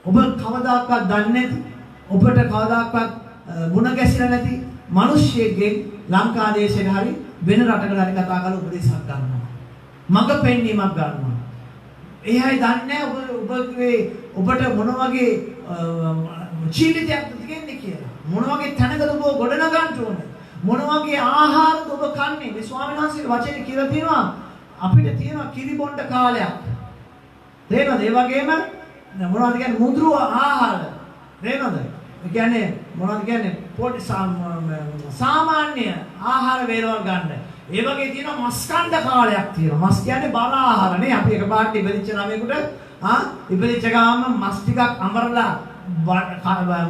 ඔබ කවදාකවත් දන්නේ නැති ඔබට කවදාකවත් මුණ ගැසිලා නැති මිනිස්සෙක්ගෙන් ලංකා දේශයට හරි වෙන රටකට හරි කතා කරලා උපදේශයක් ගන්නවා. මඟ පෙන්වීමක් ගන්නවා. එයයි දන්නේ ඔබට මොන වගේ ජීවිතයක්ද තියෙන්නේ කියලා. මොන වගේ තැනකද ඔබ ගොඩනගන්න ඕනේ. මොන වගේ ආහාරද ඔබ කන්නේ. මේ ස්වාමීන් වහන්සේගේ වචනේ කියලා තියෙනවා අපිට තියෙනවා කිරි බොණ්ඩ කාලයක්. තේරෙනවද? ඒ වගේම මොනවද කියන්නේ මුද්‍ර ආහාර. තේරෙනවද? ඒ කියන්නේ මොනවද කියන්නේ පොඩි සාමාන්‍ය ආහාර වේලවල් ගන්න. ඒ වගේ තියෙනවා මස් කන්න කාලයක් තියෙනවා. මස් කියන්නේ බර ආහාර නේ. අපි එකපාරට ඉපදිච්ච ළමයෙකුට ඉපදිච්ච ගාම මස් ටිකක් අමරලා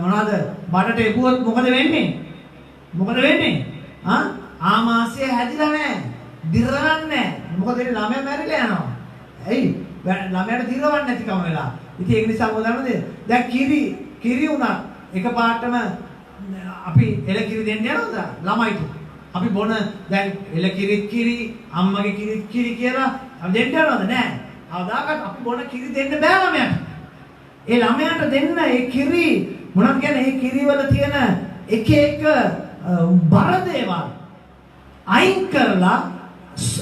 මොනවද බඩට එපුවොත් මොකද වෙන්නේ? මොකද වෙන්නේ? ආමාශය හැදිලා නැහැ. දිරවන්නේ නැහැ. මොකද ඒ ළමයා මැරිලා යනවා. ඇයි? ළමයාට දිරවන්නේ නැතිකම වෙලා. ඉතින් ඒක නිසා මොකදන්නද? දැන් කිරි උනා එකපාරටම අපි එල කිරි දෙන්න යනවද ළමයිට? අපි බොන දැන් එල කිරි අම්මගේ කිරි කියලා අපි දෙන්න යනවද? නැහැ. අවදාකට අපි බොන කිරි දෙන්න බෑ ළමයාට. ඒ ළමයාට දෙන්න ඒ කිරි මොනවද කියන්නේ? ඒ කිරි වල තියෙන එක බර දේවල් අයින් කරලා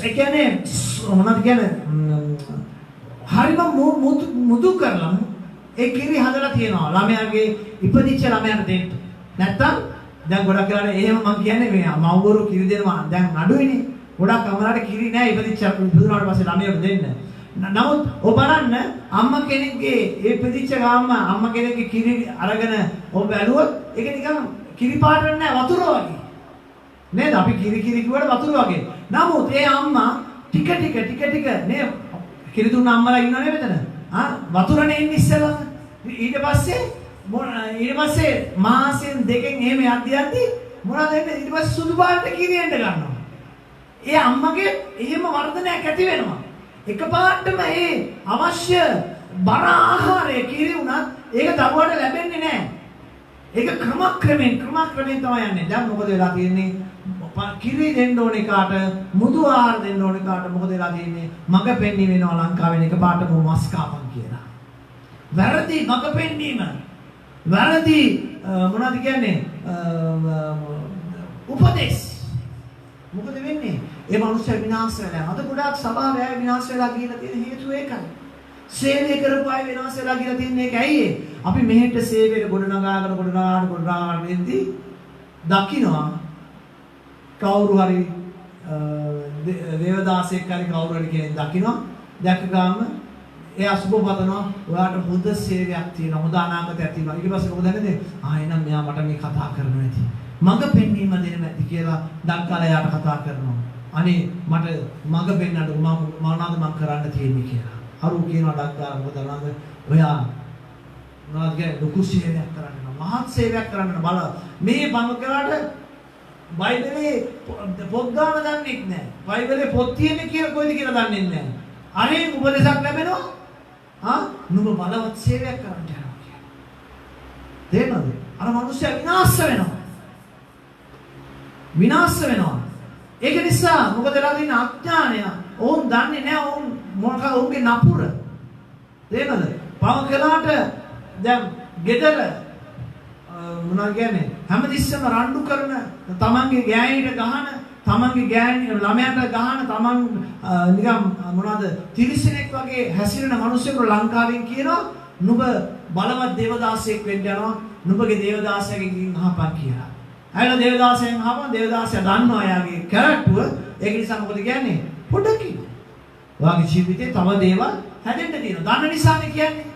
ඒ කියන්නේ මොනවද කියන්නේ හරිම මුදු කරලා ඒ කිරි හදලා තියෙනවා ළමයාගේ ඉපදිච්ච ළමයාට දෙන්න. නැත්තම් දැන් ගොඩක් වෙලාවට එහෙම මම කියන්නේ මේ මව්වරු කිරි දෙනවා දැන් අඩුයිනේ. ගොඩක් අම්මලාට කිරි නෑ ඉපදුනාට පස්සේ ළමයාට දෙන්න. නමුත් ඔබ බලන්න අම්මා කෙනෙක්ගේ ඒ ඉපදිච්ච ගාම අම්මා කෙනෙක්ගේ කිරි අරගෙන ඔබ බැලුවොත් ඒක නිකන් කිරි පාට නෑ වතුර වගේ. නේද? අපි කිරි කිව්වට වතුර වගේ. නමුත් ඒ අම්මා ටික ටික නේ කිරි දුන්න අම්මලා ඉන්නවනේ මෙතන. වතුරනේ ඉන්නේ ඉස්සෙල්ලා. ඊට පස්සේ මාසෙන් දෙකෙන් එහෙම යද්දි මොනවද වෙන්නේ? ඊට පස්සේ සුදු පාට කිරි එන්න ගන්නවා. ඒ අම්මගේ එහෙම වර්ධනයක් ඇති වෙනවා. එකපාරටම ඒ අවශ්‍ය බර ආහාරය කිරි උනත් ඒක දරුවට ලැබෙන්නේ නැහැ. ඒක ක්‍රමක්‍රමයෙන් තමයි යන්නේ. දැන් මොකද වෙලා තියෙන්නේ? කිරි දෙන්න ඕන එකාට මුදු ආහාර දෙන්න ඕන එකාට මොකද වෙලා තියෙන්නේ? මඟ පෙන්වීම වෙනවා ලංකාවෙන් එකපාරටම මස් කාපන් කියලා. වැරදි මඟ පෙන්වීම. වැරදි මොනවද කියන්නේ? උපදේශ. මොකද වෙන්නේ? ඒ මනුස්සය විනාශ වෙලා. අද ගොඩාක් සභාවේ අය විනාශ වෙලා ගිහිල්ලා තියෙන හේතුව ඒකයි. සේවය කරපු අය විනාශ වෙලා ගිහිල්ලා තින්නේ ඒක ඇයි? අපි මෙහෙට සේවයට ගොඩනගාගෙන එද්දී දකින්නවා කවුරු හරි දේවදාසෙක් හරි කවුරු හරි කෙනෙක් දකින්නවා දැක්ක ගාම එයා සුබපතනවා ඔයාට හොඳ සේවයක් තියෙනවා හොඳ අනාගතයක් තියෙනවා ඊට පස්සේ මොකද වෙන්නේ එහෙනම් මෙයා මට මේ කතා කරනවා ඇති මඟ පෙන්වීම දෙන්න ඇති කියලා දක්කලා එයාට කතා කරනවා අනේ මට මඟ පෙන්වන්න මොනවද මම කරන්න තියෙන්නේ කියලා අරු කියනවා දක්කලා මොකද නේද ඔයා මොනවද කියන්නේ ලොකු සේවයක් කරන්න මහත් සේවයක් කරන්න බල මේ බංග කරාට බයිබලේ පොත් ගන්න දන්නේ නැහැ. බයිබලේ පොත් තියෙන්නේ කියලා කොයිද කියලා දන්නේ නැහැ. අනේ උපදේශක් ලැබෙනවා. නුඹ බලවත් සේවයක් කරන්න යනවා කියලා. තේරෙනවද? අර මිනිස්සයා විනාශ වෙනවා. ඒක නිසා මොකද වෙලා තියෙන අඥානය. ඕන් දන්නේ නැහැ ඕන් මොකද ඕන්ගේ නපුර. තේරෙනවද? පව කළාට දැන් ගෙදර මොනවා කියන්නේ හැමතිස්සෙම රණ්ඩු කරන තමන්ගේ ගෑණිට ගහන තමන්ගේ ගෑණි ළමයාට ගහන තමන් නිකම් මොනවද තිරිසනෙක් වගේ හැසිරෙන මිනිස්සුන්ට ලංකාවෙන් කියනවා නුඹ බලවත් දේවදාසයෙක් වෙන්න යනවා නුඹගේ දේවදාසයෙක්ගෙන් අහපන් කියලා. අයලා දේවදාසයෙන් අහපන් දේවදාසයා දන්නවා එයාගේ කැරක්ටර් ඒක නිසා මොකද කියන්නේ පොඩ්ඩක් කියනවා. ඔයාගේ ජීවිතේ තව දේවල් හැදෙන්න තියෙනවා. දන්න නිසානේ කියන්නේ.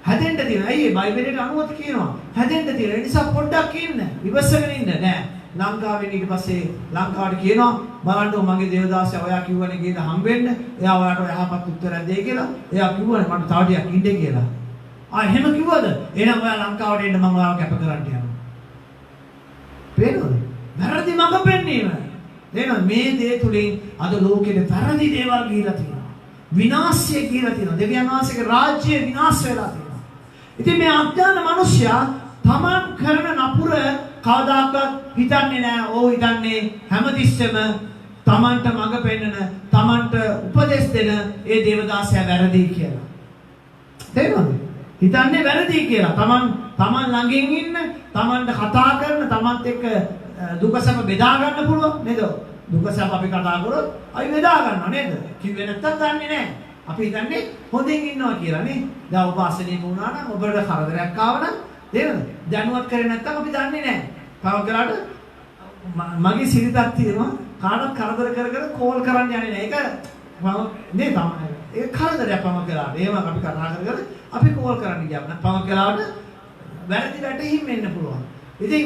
හැදෙන්න තියෙනවා. ඇයි මේ බයිබලයට අනුමත කියනවා. හැදෙන්න තියෙනවා. ඒ නිසා පොඩ්ඩක් ඉන්න. ඉවසගෙන ඉන්න නෑ. ලංකාවෙන් ඊට පස්සේ ලංකාවට කියනවා බලන්න මගේ දේවදාසයා ඔයා කිව්වනේ ගිහලා හම්බෙන්න. එයා ඔයාට යහපත් උත්තරයක් දෙයි කියලා. එයා කිව්වනේ මට තව ටිකක් ඉන්න කියලා. එහෙම කිව්වද? එහෙනම් ඔයා ලංකාවට එන්න මම ඔයාව කැප කරන්න යනවා. පේනවද? වැරදි මඟ පෙන්වීම. නේද? මේ දේ තුලින් අද ලෝකෙට වැරදි දේවල් ගිහිලා තියෙනවා. විනාශය කියලා තියෙනවා. දෙවියන් වහන්සේගේ රාජ්‍යය විනාශ වෙලා තියෙනවා. ඉතින් මේ අඥාන මිනිසයා තමන් කරන නපුර කවදාකවත් හිතන්නේ නැහැ. ඕ හිතන්නේ හැමතිස්සෙම තමන්ට මඟ පෙන්නන, තමන්ට උපදෙස් දෙන ඒ දේවදාසයා වැරදි කියලා. තේරුණාද? හිතන්නේ වැරදි කියලා. තමන් ළඟින් ඉන්න, තමන්ට කතා කරන, තමන්ත් එක්ක දුක සැප බෙදා ගන්න පුළුවන් නේද? දුක සැප අපි කතා කරොත් අපි බෙදා ගන්නවා නේද? කිව්වේ නැත්තම් දන්නේ නැහැ. අපි හිතන්නේ හොඳින් ඉන්නවා කියලා නේ. දැන් ඔබ අසනීප වුණා නම් ඔබට කරදරයක් ආව නම් නේද? දැනුවත් කරේ නැත්තම් අපි දන්නේ නැහැ. තව කරාට මගේ සිරිතක් තියෙනවා කාටවත් කරදර කර කෝල් කරන්න යන්නේ නැහැ. ඒක නේ තමයි. ඒක කරදරයක් පම කරාට. ඒව අපි කතා කර අපි කෝල් කරන්න ගියාම පම කරාට වැරදි වැටහිම් වෙන්න පුළුවන්. ඉතින්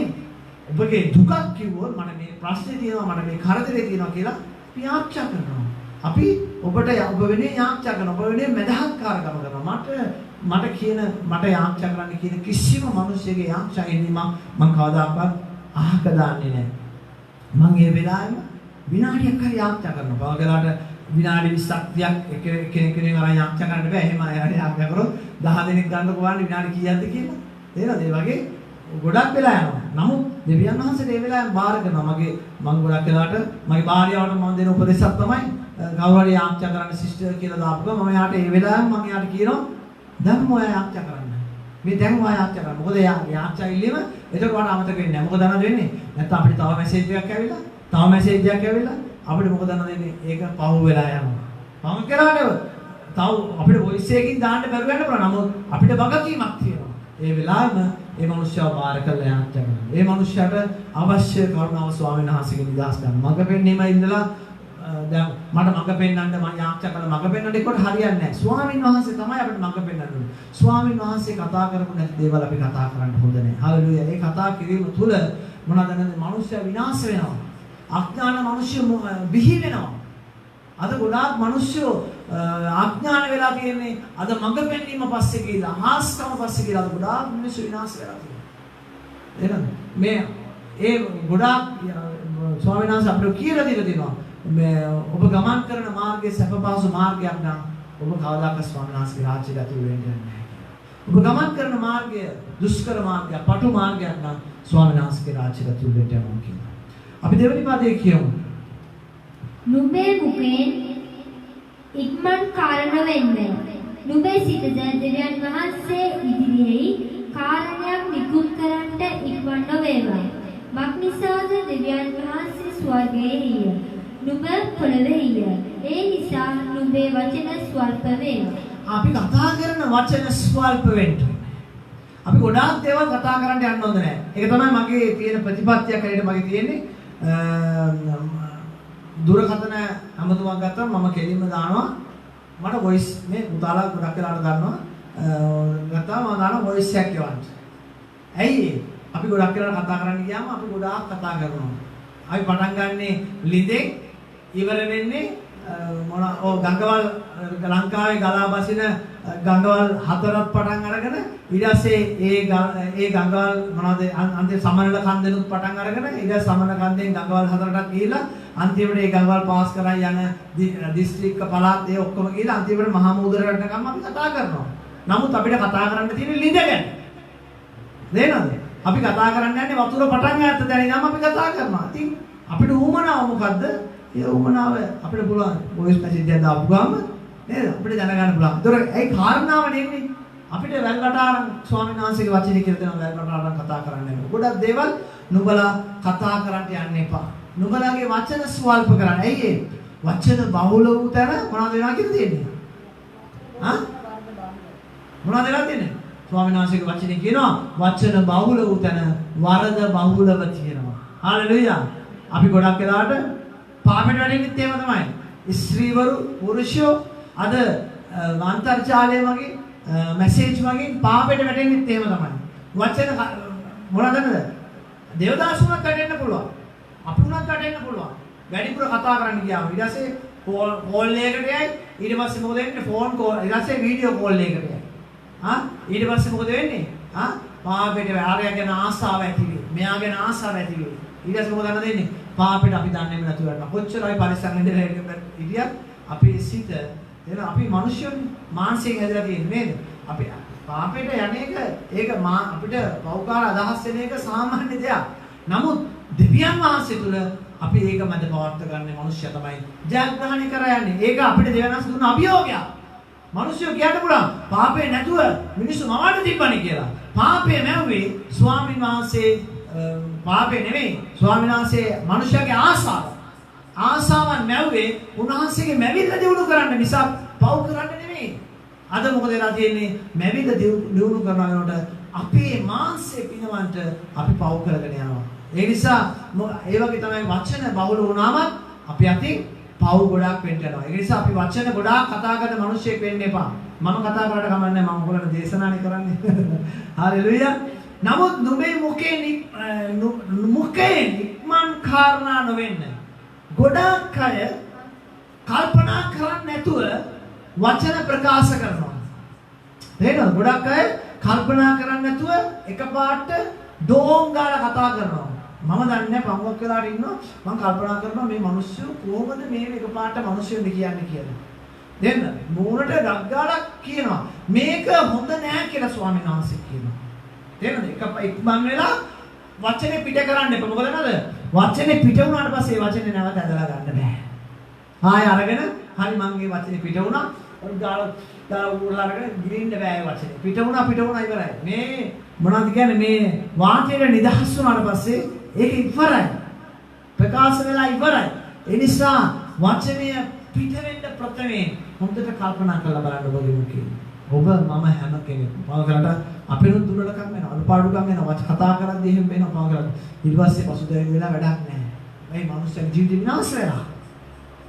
ඔබගේ දුකක් කිව්වොත් මට මේ ප්‍රශ්නේ තියෙනවා මට මේ කරදරේ තියෙනවා කියලා අපි යාච්ඡා කරනවා. අපි ඔබට ඔබ වෙනේ යාච්ඡා කරනවා. ඔබ වෙනේ මදහත්කාරකම කරනවා. මට යාච්ඡා කරන්න කියන කිසිම මිනිසෙකුගේ යාච්ඡා එන්නේ මම කවදාකවත් අහක දාන්නේ නැහැ. මම ඒ වෙලාවෙම විනාඩියක් හරි යාච්ඡා කරනවා. බවගලාට විනාඩි 20ක් කෙනෙක්ගෙන් අරන් යාච්ඡා කරන්න බෑ. එහෙම අය යාච්ඡා කරොත් 10 දෙනෙක් ගන්න කොහොමද විනාඩි කීයක්ද කියලා. තේරෙනවද? ඒ වගේ ගොඩක් වෙලා යනවා. නමුත් දෙවියන් වහන්සේට ඒ වෙලාවෙන් බාර කරනවා. මම ගොඩක් වෙලාවට මගේ භාර්යාවට මම දෙන උපදේශයක් තමයි කවුරු හරි යාච්ඡා කරන්න සිස්ටර් කියලා දාපුවා මම යාට ඒ වෙලාවෙන් මම යාට කියනවා දැන් මොයා යාච්ඡා කරන්න. මේ දැන් ඔයා යාච්ඡා කරන්න. මොකද යාච්ඡා ඉල්ලීම එතකොට වට අමතක වෙන්නේ නැහැ. මොකද දන්නවද වෙන්නේ? නැත්නම් අපිට තව මැසේජ් එකක් ඇවිල්ලා, තව මැසේජ් එකක් ඇවිල්ලා අපිට මොකද දන්නවද වෙන්නේ? ඒක පහු වෙලා යනවා. පහු කරාට තව අපිට වොයිස් එකකින් දාන්න බැරුව යන්න පුළුවන්. නමුත් අපිට වගකීමක් තියෙනවා. ඒ වෙලාවෙම ඒ මනුස්සයව බාර කරලා යාච්ඡා කරනවා. ඒ මනුස්සයාට අවශ්‍ය කරුණාව ස්වාමීන් වහන්සේගෙන් නිදහස් ගන්න. මඟ පෙන්නීම ඉඳලා දැන් මට මඟ පෙන්නන්න මම යාච්ඡා කරලා මඟ පෙන්නන්න ඒකට හරියන්නේ නැහැ. ස්වාමීන් වහන්සේ තමයි අපිට මඟ පෙන්නන්න ඕනේ. ස්වාමීන් වහන්සේ කතා කරපු නැති දේවල් අපි කතා කරන්න හොඳ නැහැ. හalleluya. ඒ කතා කිරීම තුළ මොනවද නැන්නේ? මනුස්සයා විනාශ වෙනවා. අඥාන මිනිස්සු බිහි වෙනවා. අද ගොඩාක් මිනිස්සු අඥාන වෙලා තියෙන්නේ අද මඟ පෙන්වීම පස්සේ කියලා හාස්කම පස්සේ කියලා අද ගොඩාක් මිනිස්සු විනාශ වෙලා තියෙනවා. එහෙනම් මේ ඒ ගොඩාක් ස්වාමීන් වහන්සේ අපිට කියලා දීලා තියෙනවා මේ ඔබ ගමන් කරන මාර්ගයේ සැපපාසු මාර්ගයක් නම් ඔබ කවදාකවත් ස්වාමීන් වහන්සේගේ රාජ්‍යයට ඇතුළු වෙන්නේ නැහැ. ඔබ ගමන් කරන මාර්ගය දුෂ්කර මාර්ගයක්, පටු මාර්ගයක් නම් ස්වාමීන් වහන්සේගේ රාජ්‍යයට ඇතුළු වෙන්න යනවා කියනවා. අපි දෙවෙනි පදයේ කියමු. නුඹේ මුඛයෙන් ඉක්මන් කාරණ වෙන්නේ. නුඹේ සිතද දෙවියන් වහන්සේ ඉදිරියේ කාරණයක් නිකුත් කරන්නට ඉක්මන් නොවේවා. මක්නිසාද දෙවියන් වහන්සේ ස්වර්ගයේය. නුඹ පොළොවේය. ඒ නිසා නුඹේ වචන ස්වල්ප වේවා. අපි කතා කරන වචන ස්වල්ප වෙන්න. අපි ගොඩාක් දේවල් කතා කරන්න යන්න හොඳ නැහැ. ඒක තමයි මගේ තියෙන ප්‍රතිපත්තියක් හැටියට මගේ තියෙන්නේ. දුරකථන අමතුමක් ගත්තාම මම කෙලින්ම දානවා මට වොයිස් මේ පුතාලා ගොඩක් වෙලාවට ගන්නවා ගත්තාම මම දානවා වොයිස් එකක් යවන්න. ඇයි අපි ගොඩක් වෙලාවට කතා කරන්න ගියාම අපි ගොඩාක් කතා කරනවා. අපි පටන් ගන්නෙ ලිඳෙන් ඉවර වෙන්නේ ගංගවල් ලංකාවේ ගලා බසින ගංගවල් හතරක් පටන් අරගෙන ඊට පස්සේ ඒ ගංගවල් මොනවද අන්තිම සමනල කන්දෙනුත් පටන් අරගෙන ඊට සමන කන්දෙන් ගංගවල් හතරටක් ගිහිලා අන්තිමට ඒ ගංගවල් පාස් කරන් යන දිස්ත්‍රික්ක පළාත් ඒ ඔක්කොම ගිහිලා අන්තිමට මහා මූදරට යනකම් අපි කතා කරනවා. නමුත් අපිට කතා කරන්න තියෙන්නේ ලිඳ ගැන. නේද? අපි කතා කරන්න යන්නේ වතුර පටන් ගන්න තැන ඉඳන් අපි කතා කරනවා. ඉතින් අපිට උවමනාව මොකද්ද? ඒ උවමනාව අපිට පුළුවන් වොයිස් මැසේජ් එකක් දාපු ගාම නේද? අපිට දැනගන්න පුළුවන්. ඒතර ඒ කාරණාව නෙන්නේ අපිට වැල්කටාරන් ස්වාමීන් වහන්සේගේ වචනේ කියලා දෙනවා වැල්කටාරන් කතා කරන්න එපා. ගොඩක් දේවල් නුඹලා කතා කරන්න යන්න එපා. නුඹලාගේ වචන ස්වල්ප කරන්න. ඇයි ඒ? වචන බහුල වූ තැන මොනවද වෙනවා කියලා තියෙන්නේ? මොනවද වෙලා තියෙන්නේ? ස්වාමීන් වහන්සේගේ වචනේ කියනවා වචන බහුල වූ තැන වරද බහුලව තියෙනවා. හalleluya. අපි ගොඩක් වෙලාවට පාපෙට වැටෙන්නෙත් එහෙම තමයි. ස්ත්‍රීවරු පුරුෂයෝ අද අන්තර්ජාලය වගේ මැසේජ් වලින් පාපෙට වැටෙන්නෙත් එහෙම තමයි. වචන මොනවද නේද? දේවදාසුණක් වැටෙන්න පුළුවන්. අපි උනත් වැටෙන්න පුළුවන්. වැඩිපුර කතා කරන්න ගියාම ඊට පස්සේ කෝල් එකකට යයි. ඊට පස්සේ මොකද වෙන්නේ? ෆෝන් කෝල් ඊට පස්සේ වීඩියෝ කෝල් එකකට යයි. ඊට පස්සේ මොකද වෙන්නේ? පාපෙට ආරය ගැන ආසාව ඇති වෙයි. මෙයා ගැන ආසාව ඇති වෙයි. ඊට පස්සේ මොකද වෙන්නේ? පාපෙට අපි දන්නේම නැතුව යනවා. කොච්චර අපි පරිස්සම් ඉඳලා ඉතියා අපේ සිත එන අපි මිනිස්සුන් මානසිකව හැදලා තියෙන්නේ නේද? අපි පාපෙට යන්නේක ඒක අපිට පෞකාර අදහස් වෙන එක සාමාන්‍ය දෙයක්. නමුත් දෙවියන් වහන්සේ තුල අපි ඒක මැද පවත්ව ගන්න මිනිස්සයා තමයි ජයග්‍රහණය කර යන්නේ. ඒක අපිට දෙවියන් වහන්සේ දුන්න අභියෝගයක්. මිනිස්සු කියන්න පුළුවන් පාපේ නැතුව මිනිස්සු මවන්න තිබ්බනේ කියලා. පාපේ නැවුවේ ස්වාමීන් වහන්සේ පාපේ නෙමෙයි. ස්වාමීන් වහන්සේ මිනිස්සයාගේ ආසාව. ආසාවන් නැවුවේ උන්වහන්සේගේ මැවිල්ල දිනු කරන්න මිසක් පව් කරන්න නෙමෙයි. අද මොකද වෙලා තියෙන්නේ? මැවිල්ල දිනු කරනවා වෙනකොට අපේ මාංශය පිනවන්ට අපි පව් කරගෙන යනවා. ඒ නිසා ඒ වගේ තමයි වචන බහුල වුණාම අපි අතින් පව් ගොඩක් වෙන්න යනවා. ඒ නිසා අපි වචන ගොඩාක් කතා කරන මිනිස්සෙක් වෙන්න එපා. මම කතා කරලා කමන්නේ මම ඔයගොල්ලන්ට දේශනානේ කරන්නේ. හalleluya. නමුත් නුඹේ මුඛයෙන් ඉක්මන් කාරණා නොවෙන්න. ගොඩාක් අය කල්පනා කරන්නේ නැතුව වචන ප්‍රකාශ කරනවා. නේද? ගොඩක් අය කල්පනා කරන්නේ නැතුව එකපාරට ඩෝං ගාලා කතා කරනවා. මම දන්නේ නැහැ පංගුවක් වෙලාට ඉන්නවා මම කල්පනා කරනවා මේ මිනිස්සු කොහොමද මේ එකපාරට මිනිස්සුන්ට කියන්නේ කියලා. දෙන්න මූණට ඩක් ගාලා කියනවා මේක හොඳ නෑ කියලා ස්වාමීන් වහන්සේ කියනවා. තේරෙනවද? ඉක්මන් වෙලා වචනේ පිට කරන්න එපා. මොකද නේද? වචනේ පිට වුණාට පස්සේ වචනේ නැවත ඇදලා ගන්න බෑ. ආයෙ අරගෙන හරි මං මේ වචනේ පිට වුණා. දාලා උරලා අරගෙන ගිලින්න බෑ ඒ වචනේ. පිට වුණා ඉවරයි. මේ මොනවද කියන්නේ මේ වාක්‍යයට නිදහස් වුණාට පස්සේ ඒක ඉවරයි. ප්‍රකාශ වෙලා ඉවරයි. ඒ නිසා වචනය පිට වෙන්න ප්‍රථමයෙන් හොඳට කල්පනා කරලා බලන්න ඔබගේ මුඛයෙන්. ඔබ මම හැම කෙනෙක්ම පාවකට අපේනුත් දුරලකම් වෙනවා. අනුපාඩුකම් වෙනවා. කතා කරද්දී එහෙම වෙනවා පාවකට. ඊට පස්සේ පසුතැවෙන වෙලා වැඩක් නැහැ. මේ මනුස්සයා ජීවිත විනාශ වෙලා.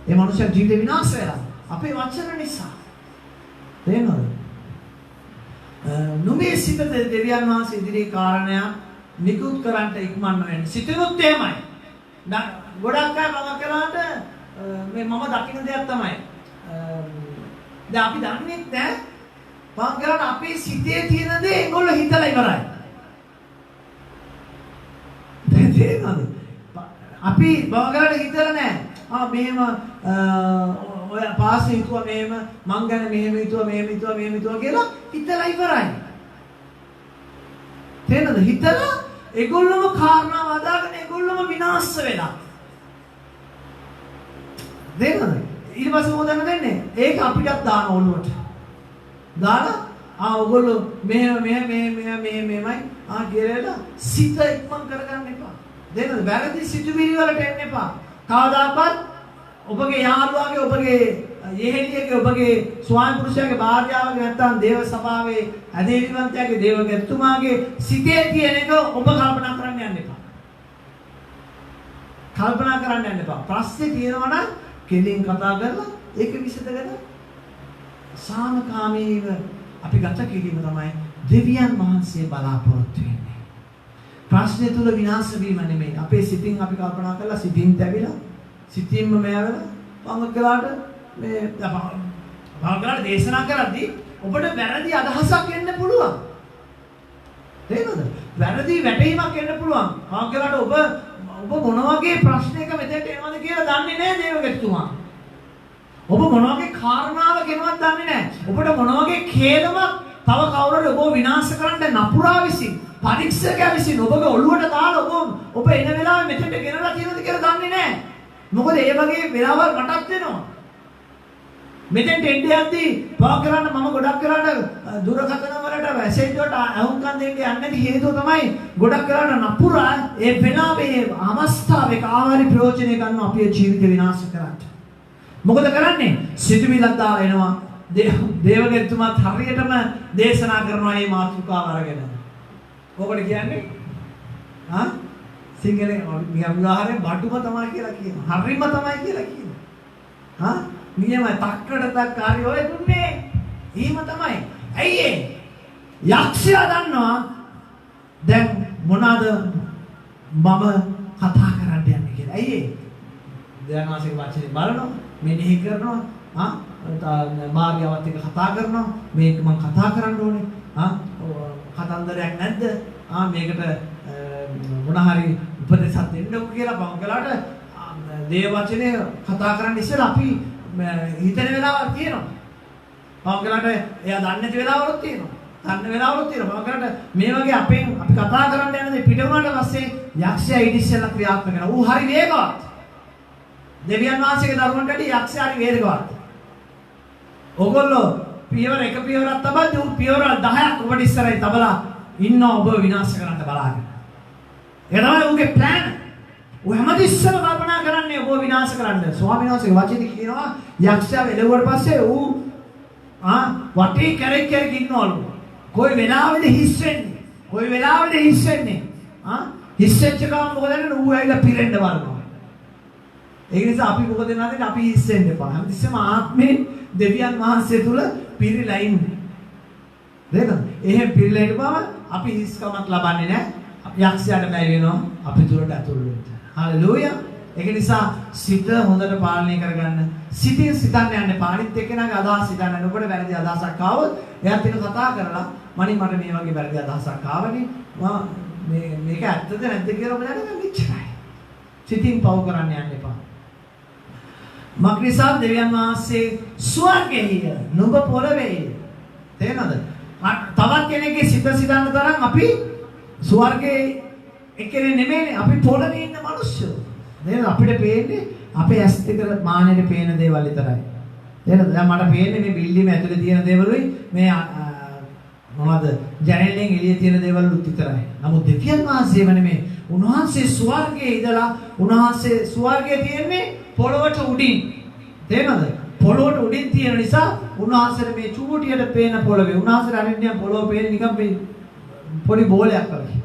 ඒ මනුස්සයා ජීවිත විනාශ වෙලා. අපේ වචන නිසා. තේරෙනවද? නුඹේ සිත දෙවියන් වහන්සේ ඉදිරියේ කාරණයක් නිකුත් කරන්නට ඉක්මන් වෙන්නේ. සිතුනොත් එහෙමයි. ගොඩක් අය මම කළාට මේ මම දකින්න දෙයක් තමයි. දැන් අපි දන්නේ නැහැ. මම කරන්නේ අපේ සිතේ තියෙන දේ ඒගොල්ලෝ හිතලා ඉවරයි. දැන් තේරෙනවද? අපි මම කරන්නේ හිතලා නැහැ. මෙහෙම ඔය පාස් හිතුවා මෙහෙම මං ගැන මෙහෙම හිතුවා කියලා හිතලා ඉවරයි. තේරෙනවද? හිතලා ඒගොල්ලොම කාරණාව අදාගෙන ඒගොල්ලොම විනාශ වෙලා. තේරෙනවද? ඊට පස්සේ මොකද දෙන්නේ? ඒක අපිටත් දාන ඔළුවට. දාලා ඔයගොල්ලෝ මෙහෙමයි කියලා සිත ඉක්මන් කරගන්න එපා. තේරෙනවද? වැරදි සිතුවිලි වලට එන්න එපා. කවදාකවත් ඔබගේ යාළුවාගේ ඔබගේ යෙහෙළියගේ ඔබගේ ස්වාමි පුරුෂයාගේ භාර්යාවගේ නැත්නම් දේව සභාවේ අධිපතිවන්තයාගේ දේවගතුමාගේ සිතේ තියෙන එක ඔබ කල්පනා කරන්න යන්න එපා. කල්පනා කරන්න යන්න එපා. ප්‍රශ්නේ තියෙනවා නම් කෙලින් කතා කරලා ඒක විසඳගෙන සාමකාමීව අපි ගත කිරීම තමයි දෙවියන් වහන්සේ බලාපොරොත්තු වෙන්නේ. ප්‍රශ්නේ තුල විනාශ වීම නෙමෙයි. අපේ සිතින් අපි කල්පනා කරලා සිතින් තැවිලා සිතින්ම මෑවලා පංගකලාට මේ පංගකලාට දේශනා කරද්දී ඔබට වැරදි අදහසක් එන්න පුළුවන්. තේරෙනවද? වැරදි වැටහීමක් එන්න පුළුවන්. පංගකලාට ඔබ මොන වගේ ප්‍රශ්නයක මෙතෙන්ට එනවද කියලා දන්නේ නැහැ දේවගතුමා. ඔබ මොන වගේ කාරණාවක් එනවද දන්නේ නැහැ. ඔබට මොන වගේ ඛේදමක් තව කවුරුහරි ඔබ විනාශ කරන්න නපුරා විසින් පරීක්ෂකයා විසින් ඔබගේ ඔළුවට දාලා ඔබ එන වෙලාවේ මෙතෙන්ට ගෙනලා තියෙනවද කියලා දන්නේ නැහැ. මොකද ඒ වගේ වෙලාවල් මටත් වෙනවා. මෙතෙන්ට එන්න යද්දී පාව කරන්න මම ගොඩක් කරාට දුරකථන වලට මැසේජ් වලට අහුම්කම් දෙන්න යන්නේ නැති හේතුව තමයි ගොඩක් කරාට නපුරා ඒ වෙලාවේ අවස්ථාවේ කාවාරි ප්‍රයෝජනෙ ගන්න අපේ ජීවිත විනාශ කරන්න. මොකද කරන්නේ? සිතුවිල්ලක් දාලා එනවා. දේවගතුමාත් හරියටම දේශනා කරනවා මේ මාතෘකාව අරගෙන. මොකද කියන්නේ? සිංහලෙන් උදාහරණයක් බඩුම තමයි කියලා කියනවා. හරිම තමයි කියලා කියනවා. නියමයි තක්කඩ තක්කාරි ඔය දුන්නේ. එහෙම තමයි. ඇයි ඒ? යක්ෂයා දන්නවා දැන් මොනවාද මම කතා කරන්න යන්නේ කියලා. ඇයි ඒ? දෙයන්වාසික වචනේ බලනවා, මෙනෙහි කරනවා, මාර්ගයවත් එක්ක කතා කරනවා. මේක මම කතා කරන්න ඕනේ. කතන්දරයක් නැද්ද? මේකට මොන හරි උපදේශයක් දෙන්නකො කියලා බංගලාට දේව වචනේ කතා කරන්න ඉස්සෙල්ලා අපි හිතන වෙලාවක් තියෙනවා. බංගලාට එයා දන්නේ නැති වෙලාවලුත් තියෙනවා. දන්න වෙලාවලුත් තියෙනවා. බංගලාට මේ වගේ අපි කතා කරන්න යන දේ පිට වුණාට පස්සේ යක්ෂයා ඊට ඉස්සෙල්ලා ක්‍රියාත්මක වෙනවා. ඌ හරි වේගවත්. දෙවියන් වහන්සේගේ දරුවන්ට වඩා යක්ෂයා හරි වේගවත්. ඔගොල්ලෝ පියවර එක පියවරක් තබද්දී ඌ පියවර 10ක් ඔබට ඉස්සරහින් තබලා ඉන්නවා ඔබ විනාශ කරන්න බලාගෙන. ඒ තමයි ඌගේ plan. ඌ හැමතිස්සම කල්පනා කරන්නේ ඔබ විනාශ කරන්න. ස්වාමීන් වහන්සේගේ වචනේ කියනවා යක්ෂයා වෙලුවට පස්සේ ඌ වටේ කැරක් කැරක් ඉන්නවලු. කොයි වෙලාවෙද හිස් වෙන්නේ? කොයි වෙලාවෙද හිස් වෙන්නේ? හිස් වෙච්ච ගමන් මොකද වෙන්නේ? ඌ ඇවිල්ලා පිරෙන්න වරනවා. ඒ නිසා අපි මොකද වෙනවද? අපි හිස් වෙන්න එපා. හැමතිස්සම ආත්මේ දෙවියන් වහන්සේ තුල පිරීලා ඉන්නේ. නේද? එහෙම පිරීලා ඉඳපුවම අපි හිස්කමක් ලබන්නේ නැහැ. යක්ෂයාට බැරි වෙනවා අපි තුලට ඇතුල් වෙන්න. හalleluya. ඒක නිසා සිත හොඳට පාලනය කරගන්න. සිතින් සිතන්න යන්න එපා. අනිත් එක්කෙනාගේ අදහස් හිතන්න. ඔබට වැරදි අදහසක් ආවොත් එයාත් එක්ක කතා කරලා මට මේ වගේ වැරදි අදහසක් ආවනේ. මේක ඇත්තද නැද්ද කියලා ඔබ දැනගන්න ඉච්චරයි. සිතින් පව කරන්න යන්න එපා. මක්නිසා දෙවියන් වහන්සේ ස්වර්ගයේ නුඹ පොළවේ. තේරෙනවද? තවත් කෙනෙක්ගේ සිත සිතන්න තරම් අපි ස්වර්ගයේ එකේ නෙමෙයිනේ. අපි පොළවේ ඉන්න මිනිස්සු. නේද? අපිට පේන්නේ අපේ ඇස් දෙක මානෙට පේන දේවල් විතරයි. නේද? දැන් මට පේන්නේ මේ බිල්ඩින් ඇතුලේ තියෙන දේවලුයි මේ මොනවද ජනේලෙන් එළියේ තියෙන දේවල් විතරයි. නමුත් දෙවියන් වහන්සේම නෙමෙයි. උන්වහන්සේ ස්වර්ගයේ ඉඳලා උන්වහන්සේ ස්වර්ගයේ තියෙන්නේ පොළොවට උඩින්. තේරෙනවද? පොළොවට උඩින් තියෙන නිසා උන්වහන්සේට මේ චූටියට පේන පොළවේ උන්වහන්සේට අනිත්‍යම් පොළොව පේන්නේ නිකන් මේ පොඩි බෝලයක් වගේ.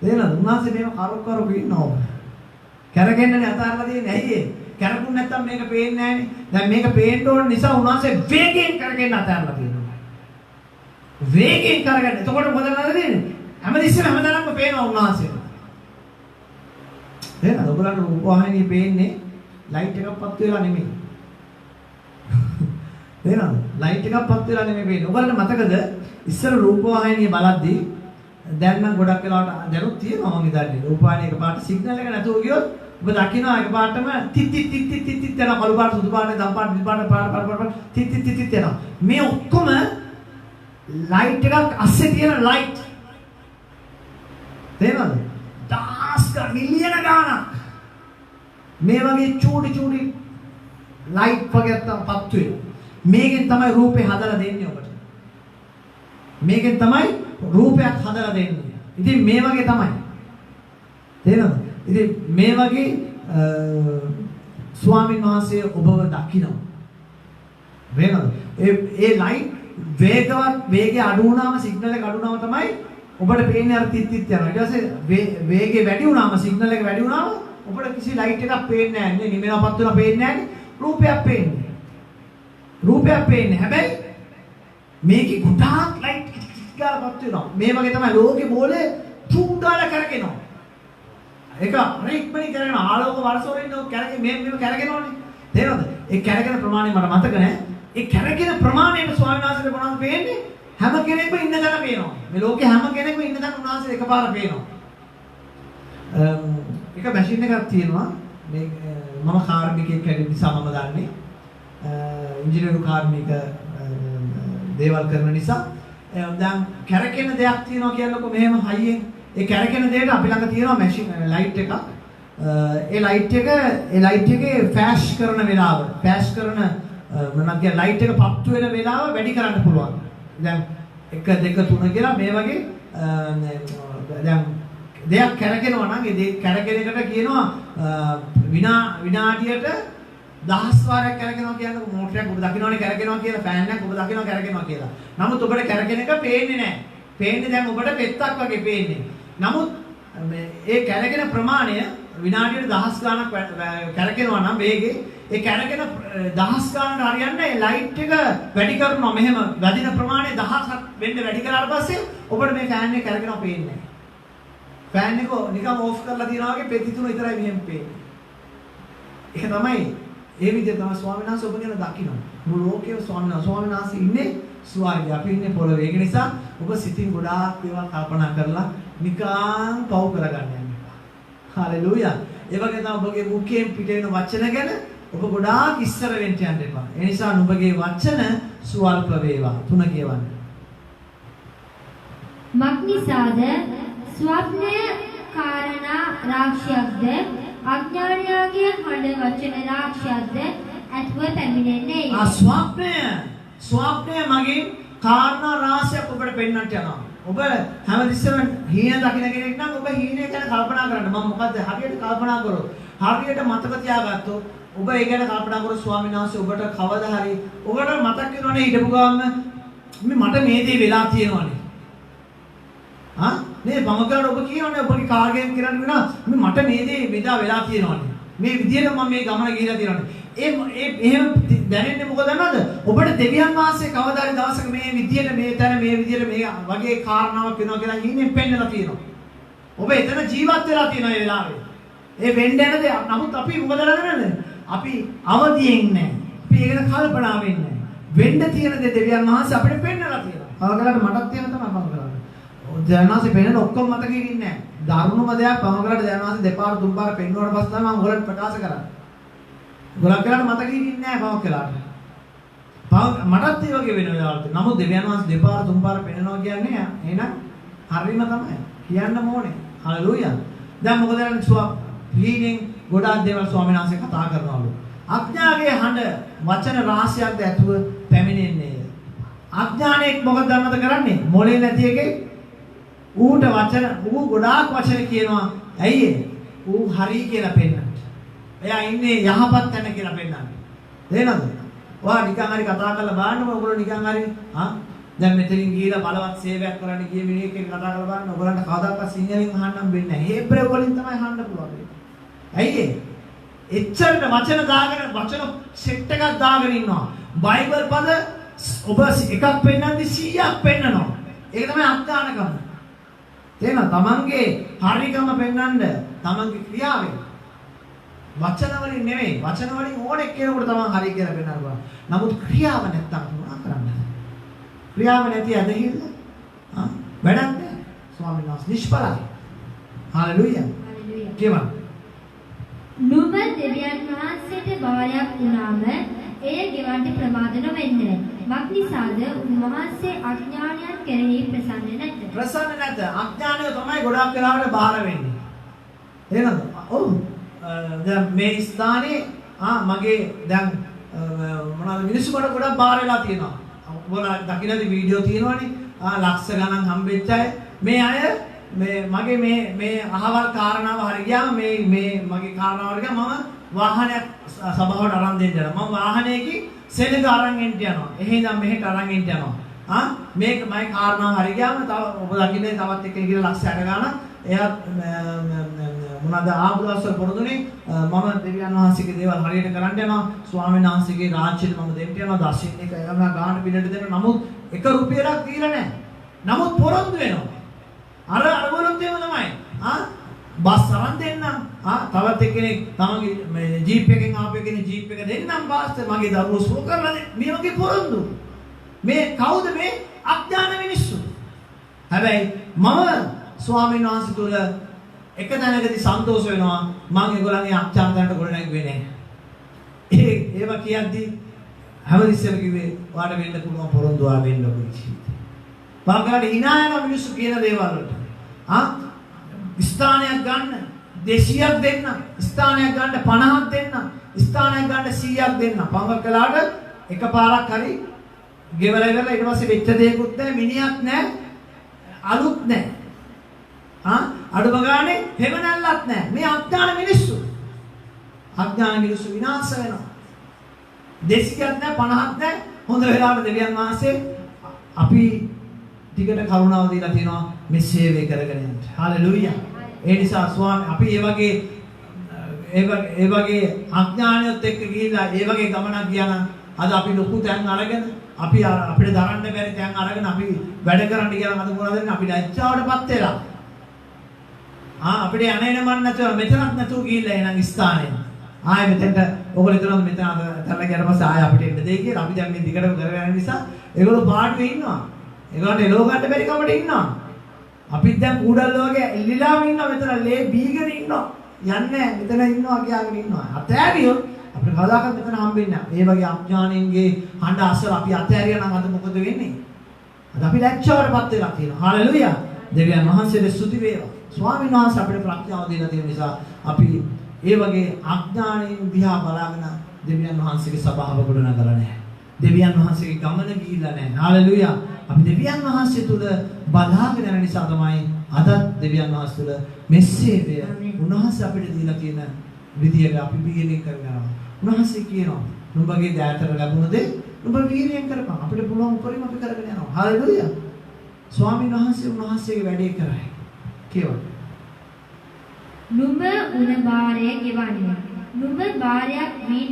තේරෙනවද? උන්වහන්සේ මේව කරු ඉන්නවා. කැරකෙන්නනේ අතාරලා තියෙන්නේ. ඇයි ඒ? කැරකුන් නැත්තම් මේක පේන්නේ නැහනේ. දැන් මේක පේන්න ඕන නිසා උන්වහන්සේ වේගයෙන් කරගෙන අතාරලා තියෙනවා. වේගයෙන් කරගෙන. එතකොට මොකද කරන්නේ? හැමතිස්සෙම හැමදාම පේනවා උන්වහන්සේට. තේරෙනවද? ඔයගොල්ලන්ට රූපවාහිනිය පේන්නේ ලයිට් එකක් පත් වෙලා නෙමෙයි. තේරෙනවද? ලයිට් එකක් පත් වෙලා නෙමෙයි පේන්නේ. ඔයගොල්ලන්ට මතකද ඉස්සර රූපවාහිනිය බලද්දී දැන් නම් ගොඩක් වෙලාවට දැනුත් තියෙනවා මම හිතන්නේ. රූපවාහිනිය එකපාරට සිග්නල් එක නැතුව ගියොත් ඔබ දකිනවා එකපාරටම තිත් තිත් තිත් තිත් තිත් තිත් යන කළු පාට සුදු පාට දම් පාට නිල් පාට පාට තිත් තිත් තිත් තිත් යනවා. මේ ඔක්කොම ලයිට් එකක් අස්සේ තියෙන ලයිට්. තේරෙනවද? දහස් මිලියන ගාණක් මේ වගේ චූටි ලයිට් වගේ තමයි පත් වෙන්නේ. මේකෙන් තමයි රූපේ හදලා දෙන්නේ ඔබට. මේකෙන් තමයි රූපයක් හදලා දෙන්නේ. ඉතින් මේ වගේ තමයි. තේරෙනවද? ඉතින් මේ වගේ ස්වාමීන් වහන්සේ ඔබව දකිනවා. වෙනද? ඒ ලයිට් වේගය අඩු වුණාම සිග්නල් එක අඩු වුණාම තමයි ඔබට පේන්නේ අර තිත් තිත් යනවා. ඊට පස්සේ වේගය වැඩි වුණාම සිග්නල් එක වැඩි වුණාම ඔබට කිසි ලයිට් එකක් පේන්නේ නැහැ. නේ නිමෙනවපත් වෙලා පේන්නේ නැහැ. රූපයක් පේන්නේ. රූපයක් පේන්නේ. හැබැයි මේකේ ගොඩාක් ලයිට් ගාලපත් වෙනවා. මේ වගේ තමයි ලෝකේ බෝලේ චුම්ඩාල කරගෙනවා. ඒක අනෙක්මනි කරගෙන ආලෝක වර්ෂ වලින් කරගෙන මේව කරගෙනවනේ. තේරෙනවද? ඒ කරගෙන ප්‍රමාණය මට මතක නැහැ. ඒ කරගෙන ප්‍රමාණයට ස්වාමීන් වහන්සේට මොනවද පේන්නේ? හැම කෙනෙක්ම ඉන්න තැන පේනවා. මේ ලෝකේ හැම කෙනෙක්ම ඉන්න තැන උන්වහන්සේ එකපාර පේනවා. එක මැෂින් එකක් තියෙනවා. මේ මම කාර්මිකයෙක් හැටියට නිසා මම දන්නේ. ඉංජිනේරු කාර්මික දේවල් කරන නිසා දැන් කැරකෙන දෙයක් තියෙනවා කියනකො මෙහෙම හයියෙන් ඒ කැරකෙන දෙයට අපි ළඟ තියෙනවා මැෂින් ලයිට් එකක්. ඒ ලයිට් එකේ ෆ්ලෑෂ් කරන වෙලාව මොනවද කියන ලයිට් එක පත්තු වෙන වෙලාව වැඩි කරන්න පුළුවන්. දැන් 1 2 3 කියලා මේ වගේ දැන් දෙයක් කැරකෙනවා නම් ඒ කැරකෙන එකට කියනවා විනාඩියට 10 වාරයක් කැරකෙනවා කියන්නේ මෝටරයක් ඔබ දකින්නවනේ කැරකෙනවා කියලා ෆෑන් එකක් ඔබ දකින්නවා කැරකෙනවා කියලා. නමුත් ඔබට කැරකෙන එක පේන්නේ නැහැ. පේන්නේ දැන් ඔබට පෙත්තක් වගේ පේන්නේ. නමුත් ඒ කැරකෙන ප්‍රමාණය විනාඩියට දහස් ගාණක් කැරකෙනවා නම් වේගේ ඒ කැරකෙන දහස් ගාණට හරියන්නේ ලයිට් එක වැඩි කරනවා මෙහෙම වැඩින ප්‍රමාණය 1000ක් වෙන්න වැඩි කරාට පස්සේ ඔබට මේ ෆෑන් එක කැරකෙනවා පේන්නේ නැහැ. ෆෑන් එක නිකන් ඕෆ් කරලා තියනවා වගේ පෙති තුන විතරයි මෙහෙම පේන්නේ. ඒක තමයි ඒ විදිහට තමයි ස්වාමීන් වහන්සේ ඔබ ගැන දකින්න. මුළු ලෝකෙම ස්වාමීන් වහන්සේ ඉන්නේ ස්වර්ගයේ. අපි ඉන්නේ පොළවේ. ඒක නිසා ඔබ සිතින් ගොඩාක් ඒවා කල්පනා කරලා නිකන් පව් කරගන්න යන්න එපා. හalleluya. ඒ වගේ තමයි ඔබගේ මුඛයෙන් පිට වෙන වචන ගැන ඔබ ගොඩාක් ඉස්සර වෙන්න යන්න එපා. ඒ නිසා නුඹගේ වචන ස්වල්ප වේවා. 3 කියවන්න. මක්නිසාද ස්වප්නය කාරණා රාක්ෂයක්ද අඥානයාගේ හඬ වචන රාක්ෂයක්ද ඇත්ව පැමිණෙන්නේ. ස්වප්නය මගින් කාරණා රාශියක් ඔබට පෙන්වන්නට යනවා. ඔබ හැමතිස්සෙම හීන දකින්න කෙනෙක් නම් ඔබ හීනේ ගැන කල්පනා කරන්න. මම මොකද්ද හරියට කල්පනා කරොත් හරියට මතක තියාගත්තොත් ඔබ ඒ ගැන කල්පනා කරොත් ස්වාමීන් වහන්සේ ඔබට කවදා හරි ඔබට මතක් වෙනවනේ හිටපු ගාම මට මේ දේ වෙලා තියෙනවනේ. නේ බමකරට ඔබ කියවනේ ඔබගේ කාර්යයෙන් කරන්න වෙනවා මට මේ දේ මෙදා වෙලා තියෙනවනේ. මේ විදියට මම මේ ගමන ගිහිලා තියෙනවනේ. එහෙම දැනෙන්නේ මොකද දන්නවද? ඔබට දෙවියන් වහන්සේ කවදා හරි දවසක මේ විදියට මේ තැන මේ විදියට මේ වගේ කාරණාවක් වෙනවා කියලා හිමින් පෙන්නලා තියෙනවා. ඔබ එතන ජීවත් වෙලා තියෙන ඒ වෙලාවේ. ඒ වෙන්න යන දේ නමුත් අපි මොකද කරන්නේ? අපි අවදියෙන් නැහැ. අපි ඒක ගැන කල්පනා වෙන්නේ නැහැ. වෙන්න තියෙන දේ දෙවියන් වහන්සේ අපිට පෙන්නලා තියෙනවා. කවදාවත් මටත් තියෙන තමයි මම කරන්නේ. දැනවාසේ පෙන්නන ඔක්කොම මතකෙ ඉන්නේ නැහැ. දරුණුම දෙයක් පමගලට දැනවාසේ දෙපාර තුන්පාර පෙන්නුවාට පස්සේ තමයි මම ඔයගලට ප්‍රකාශ කරන්නේ. ගොඩක් වෙලාවට මතකෙ ඉන්නේ නැහැ පමක් වෙලාවට. මටත් ඒ වගේ වෙන වෙලාවලට. නමුත් දෙවියන් වහන්සේ දෙපාර තුන්පාර පෙන්නනවා කියන්නේ එහෙනම් හරිම තමයි. කියන්න ඕනේ. හalleluya. දැන් මොකද කරන්නේ ස්වාම හීනෙන් ගොඩාක් දේවල් ස්වාමීන් වහන්සේ කතා කරනවලු. අඥානයේ හඬ වචන රාශියක් ඇතුව පැමිණෙන්නේ. අඥානෙක් මොකද දන්නවද කරන්නේ? මොලේ නැති එකේ ඌට වචන ඌ ගොඩාක් වචන කියනවා. ඇයි ඒ? ඌ හරි කියලා පෙන්නන්න. එයා ඉන්නේ යහපත් තැන කියලා පෙන්නන්න. තේරෙනවද? ඔයා නිකන් හරි කතා කරලා බලන්න ඔයගොල්ලෝ නිකන් හරි දැන් මෙතනින් ගිහලා බලවත් සේවයක් කරන්න ගිය මිනිහෙක් එක්ක කතා කරලා බලන්න ඔයගලන්ට කවදාවත් සිංහලෙන් අහන්න වෙන්නේ නැහැ. හේබ්‍රේව වලින් තමයි අහන්න පුළුවන්. ඇයි ඒ? එච්චරට වචන දාගෙන වචන සෙට් එකක් දාගෙන ඉන්නවා. බයිබල් පද ඔබ එකක් පෙන්නන්දි 100ක් පෙන්නනවා. ඒක තමයි අඥානකම. තේරෙනවද? තමන්ගේ හරිකම පෙන්වන්න තමන්ගේ ක්‍රියාවෙන් වචන වලින් නෙමෙයි වචන වලින් ඕනෙක් කෙනෙකුට තමන් හරි කියලා පෙන්වන්න පුළුවන්. නමුත් ක්‍රියාව නැත්තම් මොනවා කරන්නද? ක්‍රියාව නැති ඇදහිල්ල වැඩක් නැහැ. ස්වාමීන් වහන්සේ නිෂ්ඵලයි. හalleluya. කියවන්න. නුඹ දෙවියන් වහන්සේට බාරයක් වුණාම එය ගෙවන්න ප්‍රමාද නොවෙන්න. මක්නිසාද උන්වහන්සේ අඥානයන් කෙරෙහි ප්‍රසන්න නැත. ප්‍රසන්න නැත. අඥානය තමයි ගොඩක් වෙලාවට බාර වෙන්නේ. එහෙනද? ඔව්. දැන් මේ ස්ථානේ මගේ දැන් මොනවාද මිනිස්සු මට ගොඩක් බාර වෙලා තියෙනවා. ඔයාලා දකින්නදී වීඩියෝ තියෙනවනේ. ලක්ෂ ගණන් හම්බෙච්ච අය මේ අය මගේ මේ අහවල් කාරණාව හරි ගියාම මේ මගේ කාරණාව හරි ගියාම මම වාහනයක් සභාවට අරන් දෙන්න යනවා. මම වාහනයකින් සෙනඟ අරන් එන්න යනවා. එහෙනම් මෙහෙට අරන් එන්න යනවා. මේක මගේ කාරණාව හරි ගියාම තව ඔබ දකින්නේ තවත් එක්කෙනෙක් කියලා ලක්ෂ 60 ගාණක් එයා මොනවාද ආබුදස්සල් පොරොදුනේ මම දෙවියන් වහන්සේගේ දේවල් හරියට කරන්න යනවා. ස්වාමීන් වහන්සේගේ රාජ්‍යෙට මම දෙන්න යනවා. දර්ශන එක යනවා ගාණ පිළිට දෙන්න. නමුත් එක රුපියලක් දීලා නැහැ. නමුත් පොරොන්දු වෙනවා. අරගොල්ලොත් එහෙම තමයි. බස් අරන් දෙන්න. තවත් එක්කෙනෙක් තමන්ගේ මේ ජීප් එකෙන් ආපු කෙනෙක් ජීප් එක දෙන්නම් පාස්ටර් මගේ දරුවෝ සුව කරලා මේ වගේ පොරොන්දු. මේ කවුද මේ අඥාන මිනිස්සු? හැබැයි මම ස්වාමීන් වහන්සේ තුල එක තැනකදී සන්තෝෂ වෙනවා. මම ඒගොල්ලන්ගේ අඥානතන්ට ගොඩ නැගුවේ නැහැ. ඒව කියද්දි හැමතිස්සෙම කිව්වේ ඔයාලට වෙන්න පුළුවන් පොරොන්දු ආ වෙන්න ඔබේ ජීවිතේ. බාගාට hina යන මිනිස්සු කියන දේවල් වලට. ස්ථානයක් ගන්න 200ක් දෙන්න, ස්ථානයක් ගන්න 50ක් දෙන්න, ස්ථානයක් ගන්න 100ක් දෙන්න. පංගක් කළාට එකපාරක් හරි ගෙවලා ඉවරලා ඊට පස්සේ වෙච්ච දෙයක්වත් නැහැ, මිනිහක් නැහැ, අලුත් නැහැ. අඩුම ගානේ හැමනල්ලක් නැහැ. මේ අඥාන මිනිස්සු. අඥාන මිනිස්සු විනාශ වෙනවා. 200ක් නැහැ, 50ක් නැහැ. හොඳ වෙලාවට දෙවියන් වහන්සේ අපි ටිකට කරුණාව දීලා තියෙනවා මේ සේවය කරගෙන යන්න. හalleluya. ඒ නිසා ස්වාමී අපි මේ වගේ ඒ වගේ අඥානියොත් එක්ක ගිහිල්ලා ඒ වගේ ගමනක් ගියා නම් අද අපි ලොකු තැන් අරගෙන අපි අපිට දරන්න බැරි තැන් අරගෙන අපි වැඩ කරන්න කියලා අද මොනවද වෙන්නේ අපි ලැජ්ජාවටපත් වෙලා අපිට යන්නේ මන් නැතුව මෙතනක් නැතුව ගිහිල්ලා එනං ස්ථානේ ආයෙ මෙතෙන්ට ඔයගොල්ලෝ හිතනවා මෙතන අතල්ලා ගියාට පස්සේ ආයෙ අපිට එන්න දෙයි කියලා අපි දැන් මේ දිගටම කරගෙන යන නිසා ඒගොල්ලෝ පාඩුවේ ඉන්නවා ඒගොල්ලන්ට එලෝ ගන්න බැරි කමට ඉන්නවා අපිත් දැන් කූඩල්ල වගේ එල්ලිලාම ඉන්නවා මෙතන ලේ බීගෙන ඉන්නවා යන්නේ මෙතන ඉන්නවා කියාගෙන ඉන්නවා අතෑරියොත් අපිට කවදාකවත් මෙතන හම්බෙන්නේ නැහැ මේ වගේ අඥාණයෙන්ගේ හඬ අසල අපි අතෑරියා නම් අද මොකද වෙන්නේ අද අපි ලැජ්ජාවටපත් වෙලා තියෙනවා හාලෙලූයා දෙවියන් වහන්සේට ස්තුති වේවා ස්වාමීන් වහන්සේ අපිට ප්‍රඥාව දීලා තියෙන නිසා අපි ඒ වගේ අඥාණයෙන් දිහා බලාගෙන දෙවියන් වහන්සේගේ සභාව ගොඩනගලා නැහැ. දෙවියන් වහන්සේගේ ගමන ගිහිල්ලා නැහැ. හාලෙලූයා. අපි දෙවියන් වහන්සේ තුල බලාගෙන යන නිසා තමයි අද දෙවියන් වහන්සේ තුල මෙස්සේවය උන්වහන්සේ අපිට දීලා තියෙන විදියට අපි බීරයෙන් කරනවා. උන්වහන්සේ කියනවා නුඹගේ දෑතර ලැබුණ දේ නුඹ බීරයෙන් කරපන්. අපිට පුළුවන් උපරිම අපි කරගෙන යනවා. හාලෙලූයා. ස්වාමීන් වහන්සේ උන්වහන්සේගේ වැඩේ කරයි. කියවන්න. නුඹ උන බාරය ගෙවන්නේ. නුඹ බාරයක් වී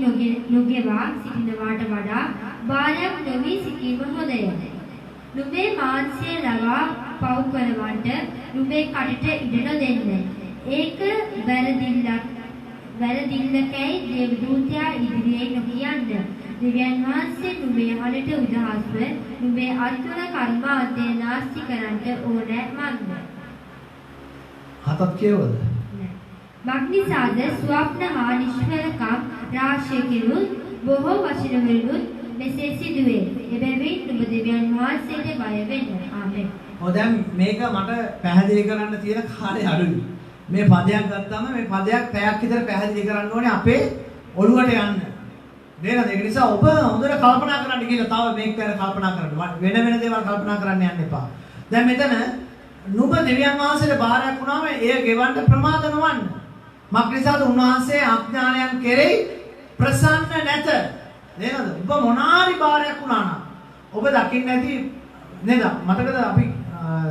නොගෙවා සිටිනවාට වඩා බාරයක් නොවී සිටීම හොඳය. නුඹේ මාංශය ලවා පව් කරවන්න නුඹේ කටට ඉඩ නොදෙන්න. ඒක වැරදිල්ලකයි දේවදූතයා ඉදිරියේ නොකියන්න. දෙවියන් වහන්සේ නුඹේ හලට උදහස්ව නුඹේ අත්වල කර්මාන්තය නාස්ති කරන්නට ඕනෑ මන්ද. හතක් කියවද? මග්නිසාද ස්වප්න හා නිෂ්ඵලකම් රාශියකිනුත් බොහෝ වචනවලිනුත් මෙසේ සිදුවේ. එබැවින් නුඹ දෙවියන් වහන්සේට බය වෙන්න. ආමෙන්. දැන් මේක මට පැහැදිලි කරන්න තියෙන කාලේ අඩුයි. මේ පදයක් ගත්තාම මේ පදයක් පැයක් විතර පැහැදිලි කරන්න ඕනේ අපේ ඔළුවට යන්න. නේද? ඒක නිසා ඔබ හොඳට කල්පනා කරන්න කියලා තව මේක ගැන කල්පනා කරන්න. වෙන දේවල් කල්පනා කරන්න යන්න එපා. දැන් මෙතන නුඹ දෙවියන් වහන්සේට බාරයක් වුණාම එය ගෙවන්න ප්‍රමාද නොවන්න. මක්නිසාද උන්වහන්සේ අඥානයන් කෙරෙහි ප්‍රසන්න නැත. නේද? ඔබ මොනාරි බාරයක් වුණා නම් ඔබ දකින්න ඇති නේද? මතකද අපි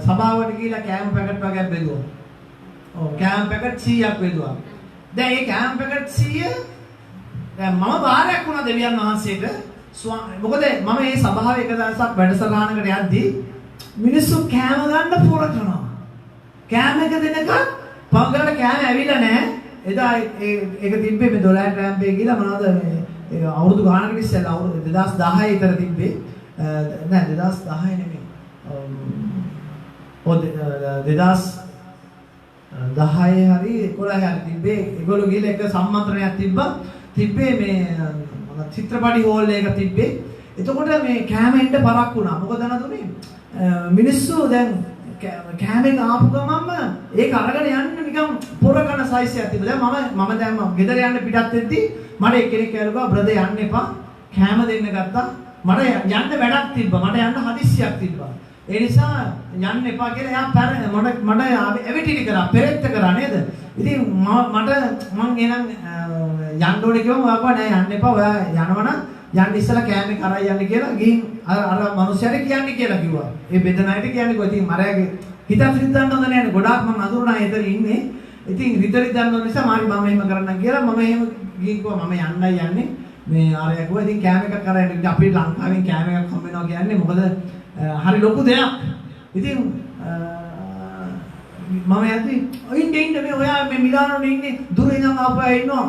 සභාවට ගිහිල්ලා කෑම පැකට් වගේක් බෙදුවා. ඔව් කෑම පැකට් 100ක් බෙදුවා. දැන් මේ කෑම පැකට් 100 දැන් මම බාරයක් වුණා දෙවියන් වහන්සේට. මොකද මම මේ සභාවේ එක දවසක් වැඩසටහනකට යද්දී මිනිස්සු කෑම ගන්න පොර කරනවා. කෑම එක දෙනකන් පංගලට කෑම ඇවිල්ලා නැහැ. එදා ඒක තිබ්බේ මේ 12 ට්‍රැම්පේ කියලා මොනවද මේ අවුරුදු ගානකට ඉස්සෙල්ලා අවුරුදු 2010 විතර තිබ්බේ. නෑ 2010 නෙමෙයි. 2010 හරි 11 හරි තිබ්බේ. ඒගොල්ලෝ ගිහලා එක සම්මන්ත්‍රණයක් තිබ්බේ මේ චිත්‍රපටි හෝල් එක තිබ්බේ. එතකොට මේ කෑම එන්න පරක් වුණා. මොකද නේද මිනිස්සු දැන් කෑම එක ආපු ගමන්ම ඒක අරගෙන යන්න නිකන් පොර කන සයිස් එකක් තිබුණා. දැන් මම දැන් ගෙදර යන්න පිටත් වෙද්දී මට එක්කෙනෙක් කියලා බ්‍රදර් යන්න එපා. කෑම දෙන්න ගත්තා. මට යන්න වැඩක් තිබ්බා. මට යන්න හදිස්සියක් තිබ්බා. ඒ නිසා යන්න එපා කියලා එයා මට එවිටිලි කරා, පෙරෙත්ත කරා නේද? ඉතින් මට මං එනං යන්න ඕනේ කිව්වම ඔයා නෑ යන්න එපා. ඔයා යනවනම් යන්න ඉස්සලා කෑම එක අරන් යන්න කියලා ගිහින් අර මිනිස්සුන්ට කියන්නේ කියලා කිව්වා. ඒ බෙදනායට කියන්නේ කොහොමද? ඉතින් මරයාගේ හිතත් රිද්දන්න හොඳ නෑනේ. ගොඩාක් මම අඳුරනා එතන ඉන්නේ. ඉතින් රිද්දන්න ඕන නිසා මම එහෙම කරන්නම් කියලා මම එහෙම ගිහින් කිව්වා මම යන්නයි යන්නේ. මේ ආරයා කිව්වා ඉතින් කෑම එකක් අරන් යන්න. අපේ ලංකාවෙන් කෑම එකක් හම්බ වෙනවා කියන්නේ මොකද හරි ලොකු දෙයක්. ඉතින් මම යද්දි ඉන්නේ මේ ඔයා මේ මිලානෝනේ ඉන්නේ දුර ඉඳන් ආපහු ඉන්නවා.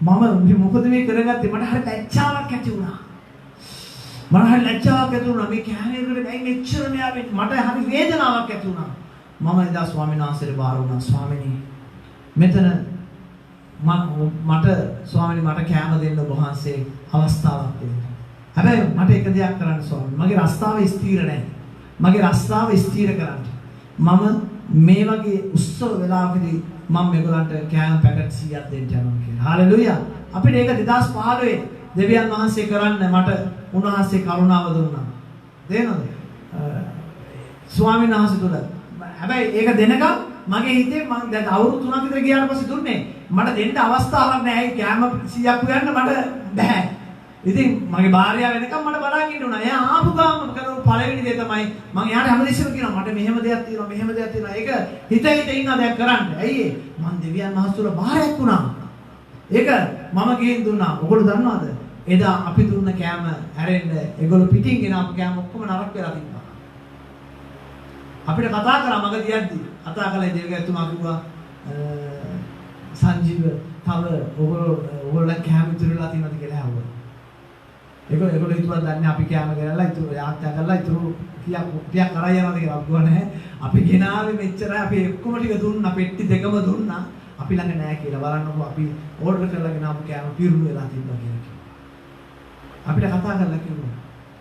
මම මොකද මේ කරගත්තේ මට හරි ලැජ්ජාවක් ඇති වුණා. මට හරි ලැජ්ජාවක් ඇති වුණා මේ කෑමේකට දැන් මෙච්චර මෙයා මට හරි වේදනාවක් ඇති වුණා. මම එදා ස්වාමීන් වහන්සේට බාර වුණා ස්වාමීනි මෙතන මට ස්වාමීනි මට කෑම දෙන්න ඔබ වහන්සේ අවස්ථාවක් දෙන්න. හැබැයි මට එක දෙයක් කරන්න ස්වාමීනි මගේ රස්තාව ස්ථිර නැහැ. මගේ රස්තාව ස්ථිර කරන්න. මම මේ වගේ උත්සව වෙලාවකදී මම මේගොල්ලන්ට කෑම පැකට් 100ක් දෙන්න යනවා කියලා. හාලෙලූයා. අපිට ඒක 2015 දෙවියන් වහන්සේ කරන්න මට උන්වහන්සේ කරුණාව දුන්නා. තේරෙනවද? ස්වාමීන් වහන්සේ තුල. හැබැයි ඒක දෙනකම් මගේ හිතේ මම දැන් අවුරුදු 3ක් විතර ගියාට පස්සේ දුන්නේ. මට දෙන්න අවස්ථාවක් නැහැ. ඒ කෑම 100ක් උයන්න මට බෑ. ඉතින් මගේ භාර්යාව වෙනකම් මට බලන් ඉන්න උනා. එයා ආපු ගාම කරන පළවෙනි දේ තමයි මම එයාට හැමදෙස්සම කියනවා මට මෙහෙම දෙයක් තියෙනවා මෙහෙම දෙයක් තියෙනවා. ඒක හිත ඉන්නවා දැන් කරන්න. ඇයි ඒ? මං දෙවියන් වහන්සේ තුල බාරයක් වුණා. ඒක මම ගිහින් දුන්නා. ඔයගොල්ලෝ දන්නවද? එදා අපි දුන්න කෑම හැරෙන්න ඒගොල්ලෝ පිටින් ගෙනාපු කෑම ඔක්කොම නරක වෙලා තිබ්බා. අපිට කතා කරා මගදී යද්දි. කතා කළේ දෙවියන්තුමා කිව්වා සංජීව තව ඔයගොල්ලෝ කෑම ඉතුරුලා තියෙනවද කියලා අහුවා. ඒගොල්ලෝ හිතුවා දන්නේ අපි කෑම ගෙනල්ලා ඉතුරු යාත්‍රා කරලා ඉතුරු ටිකක් කරා යනවාද කියලා අපුවා නැහැ. අපි ගෙනාවේ මෙච්චරයි අපි ඔක්කොම ටික දුන්නා පෙට්ටි දෙකම දුන්නා. අපි ළඟ නැහැ කියලා බලන්නකො අපි ඕඩර් කරලා ගෙනාවු කෑම පිරුණු වෙලා තිබ්බා කියලා කිව්වා. අපිට කතා කරලා කිව්වා.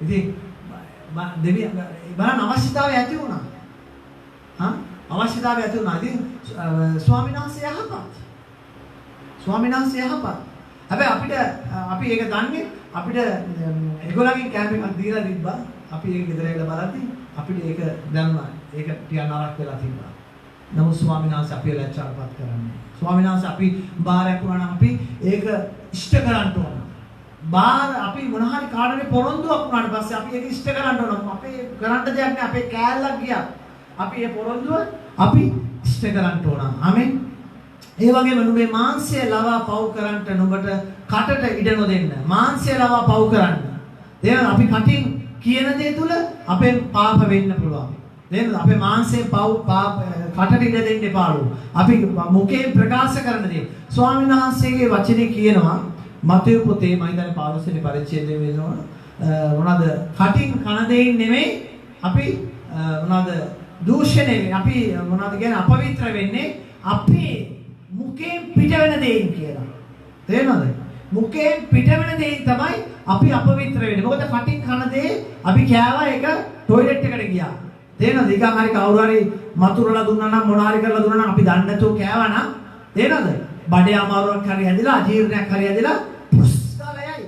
ඉතින් දෙවියන් බලන්න අවශ්‍යතාවය ඇති වුණා. අවශ්‍යතාවය ඇති වුණා. ඉතින් ස්වාමීන් වහන්සේ යහපත්. ස්වාමීන් වහන්සේ යහපත්. හැබැයි අපි ඒක දන්නේ අපිට ඒගොල්ලන්ගෙන් කැම්ප් එකක් දීලා තිබ්බා. අපි ඒක ගෙදර ඇවිල්ලා බලද්දී අපිට ඒක දැනුණා. ඒක ටිකක් නරක වෙලා තිබ්බා. නමුත් ස්වාමීන් වහන්සේ අපිව ලැජ්ජාවපත් කරන්නේ. ස්වාමීන් වහන්සේ අපි බාරයක් වුණා නම් අපි ඒක ඉෂ්ට කරන්න ඕන. බාර අපි මොන හරි කාටරි පොරොන්දුවක් වුණාට පස්සේ අපි ඒක ඉෂ්ට කරන්න ඕන. අපේ කරන්න දෙයක් නෑ. අපේ කෑල්ලක් ගියා. අපි ඒ පොරොන්දුව අපි ඉෂ්ට කරන්න ඕන. ආමෙන්. ඒ වගේම නුඹේ මාංශය ලවා පව් කරන්නට නුඹට කටට ඉඩ නොදෙන්න. මාංශය ලවා පව් කරන්න. එහෙනම් අපි කටින් කියන දේ තුල අපෙන් පාප වෙන්න පුළුවන්. එහෙනම් අපේ මාංශයෙන් කටට ඉඩ දෙන්න එපාලු. අපි මුඛයෙන් ප්‍රකාශ කරන දේ. ස්වාමීන් වහන්සේගේ වචනේ කියනවා මතේ පොතේ මම හිතන්නේ 15 වෙනි පරිච්ඡේදයේ වෙනවා. මොනවාද? කටින් කන දෙයින් නෙමෙයි අපි මොනවාද? දූෂණය අපි මොනවද කියන්නේ අපවිත්‍ර වෙන්නේ අපේ මුඛයෙන් පිට වෙන දෙයින් කියලා. තේරෙනවද? මුඛයෙන් පිට වෙන දෙයින් තමයි අපි අපවිත්‍ර වෙන්නේ. මොකද කටින් කන දේ අපි කෑවා ඒක টয়ලට් එකට ගියා. තේරෙනවද? ඊගාම හරි කවුරු හරි මතුරලා දුන්නා නම් මොනාරි කරලා දුන්නා නම් අපි දන්නේ නැතුව කෑවා නම් තේරෙනවද? බඩේ අමාරුවක් හරි හැදිලා අජීර්ණයක් හරි හැදිලා පුස්කාලා යයි.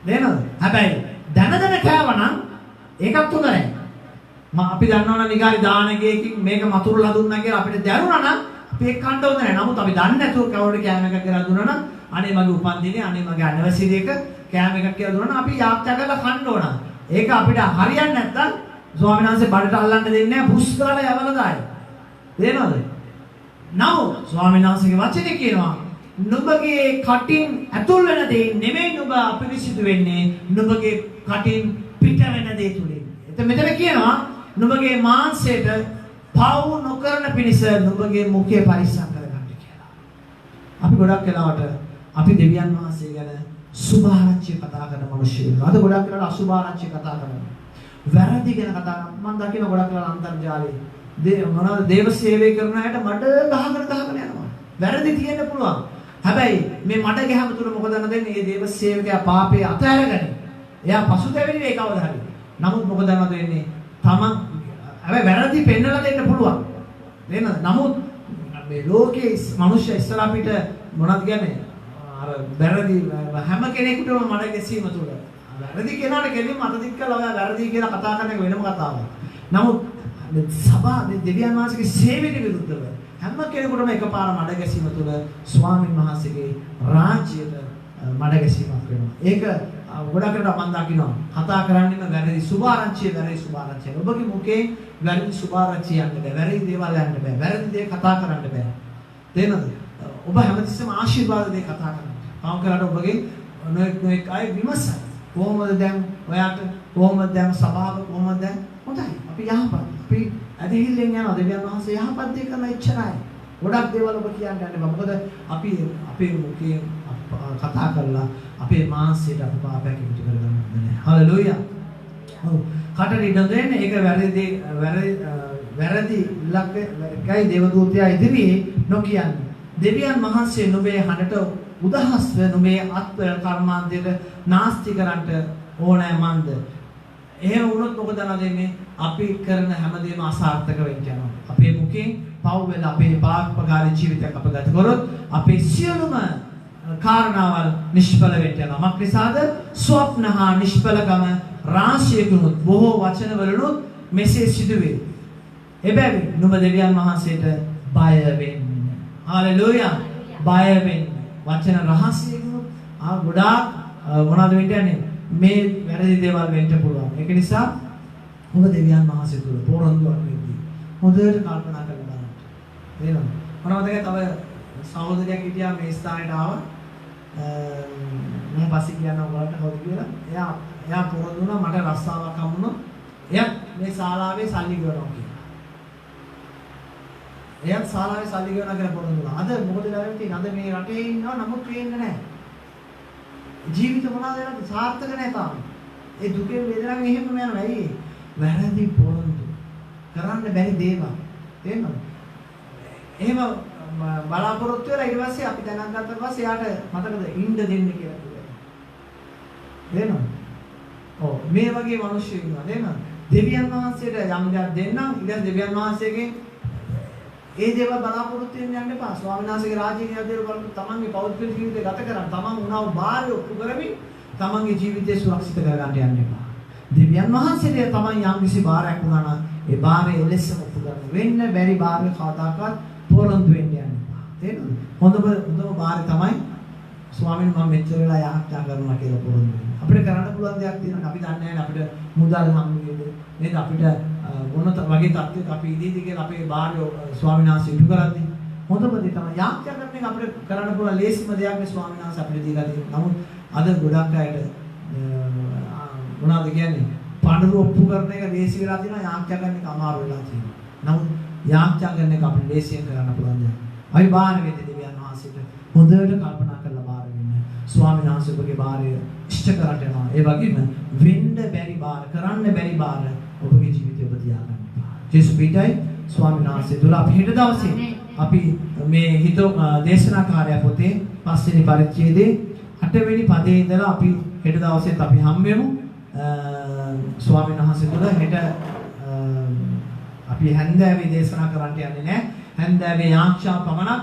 තේරෙනවද? හැබැයි දැන කෑවා නම් ඒකත් හොඳ නැහැ. අපි දන්නවනේ නිකාරි දානකයකින් මේක මතුරුලා දුන්නා කියලා අපිට දැනුණා නම් අපි ඒක කන්න හොඳ නැහැ. නමුත් අපි දන්නේ නැතුව කවුරුද කෑම එකක් කරලා දුන්නා නම් අනේ මගේ උපන්දිනේ අනේ මගේ ඇනිවර්සරි එක කෑම එකක් කියලා දුන්නා නම් අපි යාත්‍රා කරලා කන්න ඕන. ඒක අපිට හරියන්නේ නැත්තම් ස්වාමීන් වහන්සේ බඩට අල්ලන්න දෙන්නේ නැහැ පුස්කාලා යවලා දායි. තේරෙනවද? නමුත් ස්වාමීන් වහන්සේගේ වචනේ කියනවා නුඹගේ කටින් ඇතුල් වෙන දේ නෙමෙයි නුඹ අපිරිසිදු වෙන්නේ නුඹගේ කටින් පිට වෙන දේ තුලින්. මෙතන කියනවා නුඹගේ මාංශයට පව් නොකරන පිණිස නුඹගේ මුඛය පරිස්සම් කරගන්න කියලා. අපි ගොඩක් වෙලාවට අපි දෙවියන් වහන්සේ ගැන සුභාරංචි කතා කරන මිනිස්සුන්ට අද ගොඩක් වෙලාවට අසුභාරංචි කතා කරනවා. වැරදි ගැන කතා කරනවා. මම දකින ගොඩක් වෙලාවට අන්තර්ජාලයේ මොනවද දේව සේවය කරන අයට මඩ ගහගෙන යනවා. වැරදි තියෙන්න පුළුවන්. හැබැයි මේ මඩ ගැහම තුල මොකද වෙන්නේ? මේ දේව සේවකයා පාපේ අතහැරගෙන එයා පසුතැවෙන්නේ මේ කවදා හරි. නමුත් මොකද වෙන්නේ? තමන් හැබැයි වැරදි පෙන්නලා දෙන්න පුළුවන්. නේද? නමුත් මේ ලෝකයේ මිනිස්සු ඉස්සර අපිට මොනවද කියන්නේ? අර වැරදි හැම කෙනෙකුටම මඩ ගැසීම තුල. වැරදි කෙනාට කෙලින්ම අත දික් කළා ඔයා වැරදි කියලා කතා කරන එක වෙනම කතාවක්. නමුත් සභා දෙවියන් වහන්සේගේ සේවයට විරුද්ධව හැම කෙනෙකුටම එකපාර මඩ ගැසීම තුල ස්වාමින් වහන්සේගේ රාජ්‍යයට මඩ ගැසීමක් වෙනවා. ඒක ගොඩක් වෙලාවට මම දකිනවා කතා කරන්නේම වැරදි සුභාරංචිය. ඔබගේ මුඛේ වැරදි සුභාරංචිය යන්න බෑ. වැරදි දේවල් යන්න බෑ. වැරදි දේ කතා කරන්න බෑ. තේරෙනවද? ඔබ හැමතිස්සෙම ආශිර්වාද දේ කතා කරන්න. තාම කරලා ඔබගේ නොඑක් අය විමසයි. කොහොමද දැන් ඔයාට කොහොමද දැන් සභාව කොහොමද දැන් හොඳයි. අපි යහපත්. අපි ඇදහිල්ලෙන් යනවා. දෙවියන් වහන්සේ යහපත් දේ කරන ඉච්චරයි. ගොඩක් දේවල් ඔබ කියන්න යන්නේ. මොකද අපි අපේ මුඛේ කතා කරලා අපේ මාංශයට අප පාපයක් එකතු කරගන්න නැහැ. හලෙලූයා. ඔව්. කටට ඉඩ දෙන්නේ ඒක වැරදි ඉලක්කයි දේවදූතයා ඉදිරියේ නොකියන්නේ. දෙවියන් වහන්සේ නුඹේ හඬට උදහස්ව නුඹේ අත්වල කර්මාන්තයට නාස්ති කරන්නට ඕනෑ මන්ද. එහෙම වුණොත් මොකද වෙන්නේ? අපි කරන හැමදේම අසාර්ථක වෙන්න යනවා. අපේ මුඛයෙන් පව් වෙලා අපේ පාපකාරී ජීවිතයක් අප ගත කරොත් අපේ සියලුම කාරණාවල් නිෂ්ඵල වෙන්න යනවා. මක් නිසාද? ස්වප්න හා නිෂ්ඵලකම රාශියකුත් බොහෝ වචනවලුත් මෙසේ සිදුවේ. එබැවින් නුඹ දෙවියන් වහන්සේට බය වෙන්න. හalleluya. බය වෙන්න. වචන රහසියකුත් ගොඩාක් මොනවද වෙන්න යන්නේ? මේ වැරදි දේවල් වෙන්න පුළුවන්. ඒක නිසා ඔබ දෙවියන් වහන්සේ තුල පොරොන්දුවක් වෙද්දී හොඳට කල්පනා කරලා බලන්න. තේරෙනවද? මොනවද තව සහෝදරයෙක් හිටියා මේ ස්ථානයට ආවා. මම පස්සේ කියන්න ඔයාලට කවුද කියලා. එයා පොරොන්දු වුණා මට රස්සාවක් හම්බුණා. එයා මේ ශාලාවේ සල්ලි ගෙවනවා කියලා. එයාත් ශාලාවේ සල්ලි ගෙවනවා කියලා පොරොන්දු වුණා. අද මොකද වෙලා තියෙන්නේ? අද මේ රටේ ඉන්නවා නමුත් වෙන්නේ නැහැ. ජීවිත මොනවද වෙනවද? සාර්ථක නැහැ තාම. ඒ දුකේ වේදනාවෙන් එහෙම යනවා. ඇයි? වැරදි පොරොන්දු. කරන්න බැරි දේවල්. තේරෙනවද? එහෙම බලාපොරොත්තු වෙලා ඊට පස්සේ අපි දැනන් ගත්තට පස්සේ යාට මතකද ඉන්න දෙන්න කියලා කිව්වා. තේරෙනවද? ඔව් මේ වගේ මිනිස්සු ඉන්නවා තේරෙනවද? දෙවියන් වහන්සේට යම් දෙයක් දෙන්නම් ඊට දෙවියන් වහන්සේගෙන් ඒ දේවල් බලාපොරොත්තු වෙන්න යන්න එපා. ස්වාමීන් වහන්සේගේ රාජ්‍යයේ යද්දී බලන්න තමන්ගේ පෞද්ගලික ජීවිතය ගත කරන්න. තමන් උනව බාහිර ඔප්පු කරමින් තමන්ගේ ජීවිතය සුරක්ෂිත කරගන්න යන්න එපා. දෙවියන් වහන්සේට තමන් යම් කිසි බාරයක් වුණා නම් ඒ බාරය එලෙසම ඔප්පු කරන්න. වෙන්න බැරි බාරය කවදාකවත් පොරොන්දු වෙන්න යන්න එපා. තේරුණාද? හොඳම බාරය තමයි ස්වාමීන් මම මෙච්චර වෙලා යාත්‍රා කරනවා කියලා පොරොන්දු වෙන්න. අපිට කරන්න පුළුවන් දෙයක් තියෙනවා. අපි දන්නේ නැහැ අපිට මුදල් හම්බුනේ නේද? අපිට මොන වගේ තත්ත්වයක අපි ඉදීදී කියලා අපේ බාහිර ස්වාමීන් වහන්සේ ඉටු කරන්නේ. හොඳම දේ තමයි යාත්‍රා කරන එක අපිට කරන්න පුළුවන් ලේසිම දෙයක් මේ ස්වාමීන් වහන්සේ අපිට දීලා තියෙනවා. නමුත් අද ගොඩක් අයට මොනවද කියන්නේ? පඬුරු ඔප්පු කරන එක ලේසි වෙලා තියෙනවා. යාත්‍රා කරන එක අමාරු වෙලා තියෙනවා. නමුත් යාත්‍රා කරන එක අපිට ලේසියෙන් කරන්න පුළුවන් දෙයක්. අපි බාහිර වෙද්දී දෙවියන් වහන්සේට හොඳට කල්පනා කරලා බාර වෙන්න. ස්වාමීන් වහන්සේ ඔබගේ බාරය ඉෂ්ට කරට යනවා. ඒ වගේම වෙන්න බැරි බාර, කරන්න බැරි බාර ඔබගේ ජීවිතේ ඔබ තියාගන්න එපා. ජේසුස් පිටයි ස්වාමීන් වහන්සේ දුර අපි හෙට දවසේ අපි මේ හිත දේශනාකාරය පොතේ 5 වෙනි පරිච්ඡේදයේ 8 වෙනි පදේ ඉඳලා අපි හෙට දවසේත් අපි හම්බෙමු. ස්වාමීන් වහන්සේ දුර හෙට අපි හැන්දෑවේ දේශනා කරන්න යන්නේ නැහැ. හැන්දෑවේ යාක්ෂා පමණක්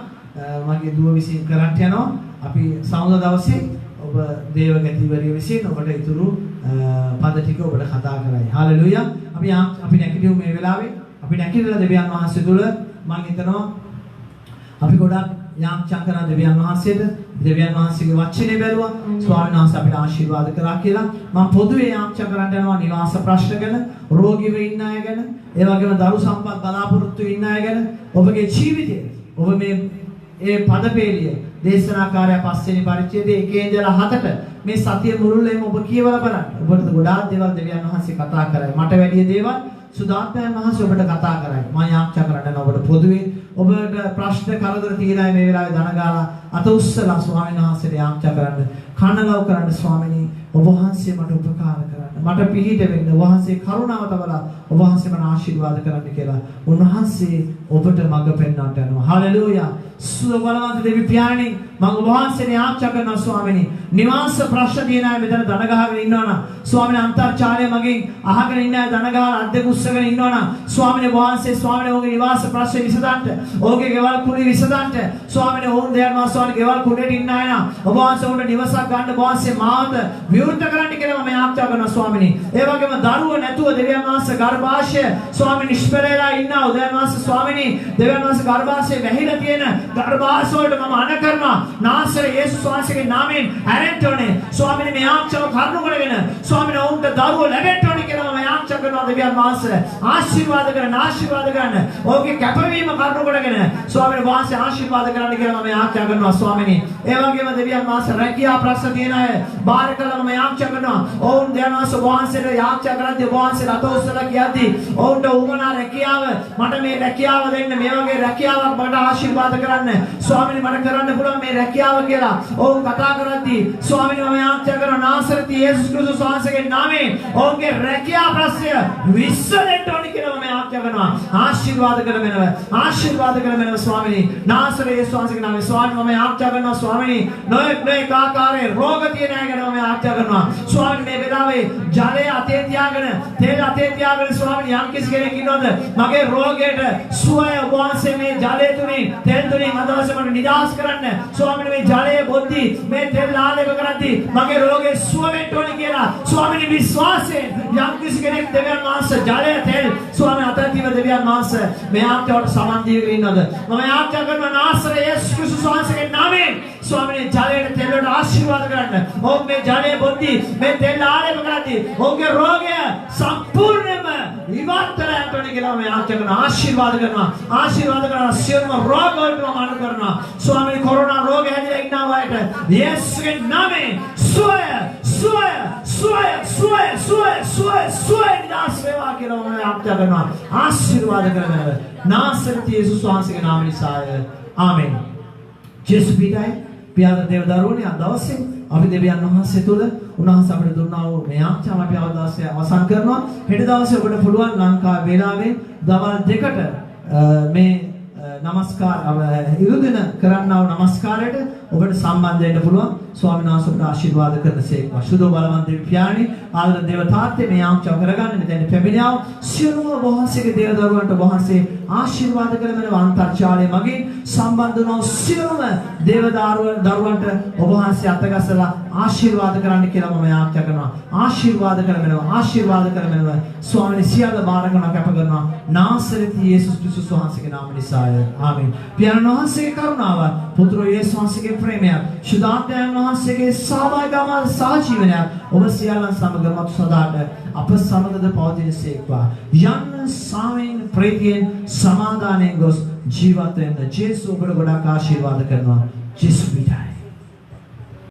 මගේ දුව විසින් කරන්න යනවා. අපි සමුද දවසේ ඔබ දේවගතිවරිය විසින් ඔබට ඉතුරු පද ටික ඔබට කතා කරයි. හාලෙලූයා. අපි නැගිටිමු මේ වෙලාවේ. අපි නැගිටලා දෙවියන් වහන්සේ තුල මම හිතනවා අපි ගොඩක් යාක්ෂා කරන දෙවියන් වහන්සේට දෙවියන් වහන්සේගේ වචනේ බැලුවා. ස්වාමීන් වහන්සේ අපිට ආශිර්වාද කරා කියලා. මම පොදුවේ යාක්ෂා කරන්න යනවා නිවාස ප්‍රශ්න ගැන, රෝගීව ඉන්න අය ගැන, ඒ වගේම දරු සම්පත් බලාපොරොත්තු ඉන්න අය ගැන ඔබගේ ජීවිතේ ඔබ මේ ඒ පදපේලිය දේශනාකාරය 5 වෙනි පරිච්ඡේදයේ 1 ඉඳලා 7ට මේ සතිය මුළුල්ලේම ඔබ කියවලා බලන්න. ඔබට ගොඩාක් දේවල් දෙවියන් වහන්සේ කතා කරයි. මට වැඩි දේවල් සුදාත්මයන් වහන්සේ ඔබට කතා කරයි. මම යාක්ෂා කරන්න ඔබට පොදුවේ ඔබට ප්‍රශ්න කරදර තියෙනයි මේ වෙලාවේ දනගාලා අත උස්සලා ස්වාමීන් වහන්සේට යාක්ෂා කරන්න. කනගාව කරන්න ස්වාමිනී ඔබ වහන්සේ මට උපකාර කරන්න. මට පිහිට වෙන්න. ඔබ වහන්සේ කරුණාව තවලා ඔබ වහන්සේ මට ආශිර්වාද කරන්න කියලා. උන්වහන්සේ ඔබට මඟ පෙන්වන්නට යනවා. හalleluya. සුවබලවන්ත දෙවි පියාණනි මම ඔබ වහන්සේට යාක්ෂා කරනවා ස්වාමිනී. නිවාස ප්‍රශ්න තියෙන අය මෙතන දන ගහගෙන ඉන්නවනම් ස්වාමිනී අන්තර්ජාලය මගින් අහගෙන ඉන්න අය දන ගහලා අද්දෙක උස්සගෙන ඉන්නවනම් ස්වාමිනී වහන්සේ ස්වාමිනී ඔහුගේ නිවාස ප්‍රශ්න විසඳන්න. ඔහුගේ ගෙවල් කුලී විසඳන්න. ස්වාමිනී ඔවුන් දෙයන් වාසවන ගෙවල් කුඩේට ඉන්න අය නම් ඔබ වහන්සේ උන්ට නිවසක් ගන්න ඔබ වහන්සේ මාවත විවෘත කරන්න කියලා මම යාක්ෂා කරනවා ස්වාමිනී. ඒ වගේම දරුවෝ නැතුව දෙවියන් වහන්සේ ගර්භාෂය ස්වාමිනී නිෂ්පලලා ඉන්නා උදයන් වහන්සේ ස්වාමිනී දෙවියන් වහන්සේ ගර්භාෂයේ වැහිලා තියෙන ගර්භාෂ වලට මම අණ කරනවා. නාසර යේසුස් වහන්සේගේ නාමයෙන් ඇරෙන්න ඕනේ. ස්වාමිනී මේ යාක්ෂාව කරුණු කරගෙන ස්වාමිනී ඔවුන්ට දරුවෝ ලැබෙන්න ඕනේ කියලා මම යාක්ෂා කරනවා දෙවියන් වහන්සේ. ආශිර්වාද කරන ඔහුගේ කැපවීම කරුණු කරගෙන ස්වාමිනී වහන්සේ ආශිර්වාද කරන්න කියලා මම යාක්ෂා කරනවා ස්වාමිනී. ඒ වගේම දෙවියන් වහන්සේ රැකියා ප්‍රශ්න තියෙන අය බාර කළා මම යාක්ෂා කරනවා. ඔවුන් දෙවියන් වහන්සේට යාක්ෂා කරද්දී වහන්සේ රතෝස්සලා කියද්දී ඔවුන්ට උමනා රැකියාව මට මේ රැකියාව දෙන්න මේ වගේ රැකියාවක් මට ආශිර්වාද කරන්න ස්වාමිනී මට කරන්න පුළුවන් මේ රැකියාව කියලා ඔවුන් කතා කරද්දී ස්වාමිනී මම යාක්ෂා කරනවා නාසරති යේසුස් ක්‍රිස්තුස් වහන්සේගේ නාමයෙන් ඔවුන්ගේ රැකියා ප්‍රශ්නය විශ්සලෙට ඕනි කියලා මම යාක්ෂා කරනවා. ආශිර්වාද කරමෙනව ස්වාමිනී නාසර යේසුස් වහන්සේගේ නාමයෙන් ස්වාමිනී මම යාක්ෂා කරනවා ස්වාමිනී නොඑක ආකාරයේ රෝග තියෙන අය ගැන මම යාක්ෂා කරනවා ස්වාමිනී මේ වෙලාවේ ජලය අතේ තියාගෙන තෙල් අතේ තියාගෙන ස්වාමිනී යම් කිසි කෙනෙක් ඉන්නවද මගේ රෝගයට සුවය ඔබ වහන්සේ මේ ජලය තුලින් තෙල් තුලින් අදවසේ මට නිදහස් කරන්න ස්වාමිනී මේ ජලය බොද්දී මේ තෙල් ආලේප කරද්දී මගේ රෝගේ සුව වෙන්න ඕනි කියලා ස්වාමිනී විශ්වාසයෙන් යම් කිසි කෙනෙක් දෙවියන් වහන්සේ ජලය තෙල් ස්වාමිනී අතේ දෙවියන් වහන්සේ මේ ආත්මයට සමන් දීගෙන ඉන්නවද මම යාක්ෂා කරනවා නාසර යේසුස් ක්‍රිස්තුස් වහන්සේගේ නාමයෙන් ස්වාමීනි ජලයට තෙල් වලට ආශිර්වාද කරන්න. ඔව් මේ ජලය බොද්දි මේ තෙල් ආලේප කරද්දී ඔවුන්ගේ රෝගය සම්පූර්ණයෙන්ම ඉවත් කරන්නට ඕනේ කියලා මම ආචාර්යන ආශිර්වාද කරනවා. ආශිර්වාද කරනවා සියලුම රෝග වලට මම අනුගමනය කරනවා. ස්වාමීනි කොරෝනා රෝගය හැදිලා ඉන්නා අයට යේසුගේ නාමයෙන් සුවය සුවය සුවය සුවය සුවය සුවය සුවය නිදාස් වේවා කියලා මම ආචාර්ය කරනවා. ආශිර්වාද කරනවා. නාසරත් යේසුස් වහන්සේගේ නාම නිසාය. ආමෙන්. ජේසුස් පිටයි පියාද දේවදරුවනේ අද දවසේ අපි දෙවියන් වහන්සේ තුල උන්වහන්සේ අපිට දුන්නා වූ මේ ආචාර්ය අපි අවදාසය අවසන් කරනවා. හෙට දවසේ ඔබට පුළුවන් ලංකාවේ වේලාවෙන් දවල් 2ට මේ නමස්කාර ඉරුදින කරන්නා වූ නමස්කාරයට ඔබට සම්බන්ධ වෙන්න පුළුවන්. ස්වාමීන් වහන්සේ ඔබට ආශිර්වාද කරනසේක්වා. සුදෝ බලවන්ත දෙවි පියාණි ආදර දේව තාත්තේ මේ ආංචව කරගන්න මෙතන පැමිණියා සියලුම වහන්සේගේ දේව දරුවන්ට වහන්සේ ආශිර්වාද කරගෙන අන්තර්ජාලය මගින් සම්බන්ධ වුණා සියලුම දේව දරුවන්ට ඔබ වහන්සේ අතගසලා ආශිර්වාද කරන්න කියලා මම ආඥා කරනවා. ආශිර්වාද කරනවා ස්වාමීන් සියල්ල බාර කරනවා කැප කරනවා නාසරෙත් යේසුස් ක්‍රිස්තුස් වහන්සේගේ නාම නිසාය. ආමෙන්. පියාණන් වහන්සේගේ කරුණාව පුත්‍ර යේසුස් වහන්සේගේ ප්‍රේමය සුදාත්මයන් වහන්සේගේ සහභාගීකම සහජීවනය ඔබ සියල්ලන් සමග මතු සදාට අප සමගද පවතිනසේක්වා. යන්න සාමයෙන් ප්‍රීතියෙන් සමාදානයෙන් ගොස් ජීවත් වෙන්න ජේසුස් ඔබට ගොඩාක් ආශිර්වාද කරනවා. ජේසුස් පිටයි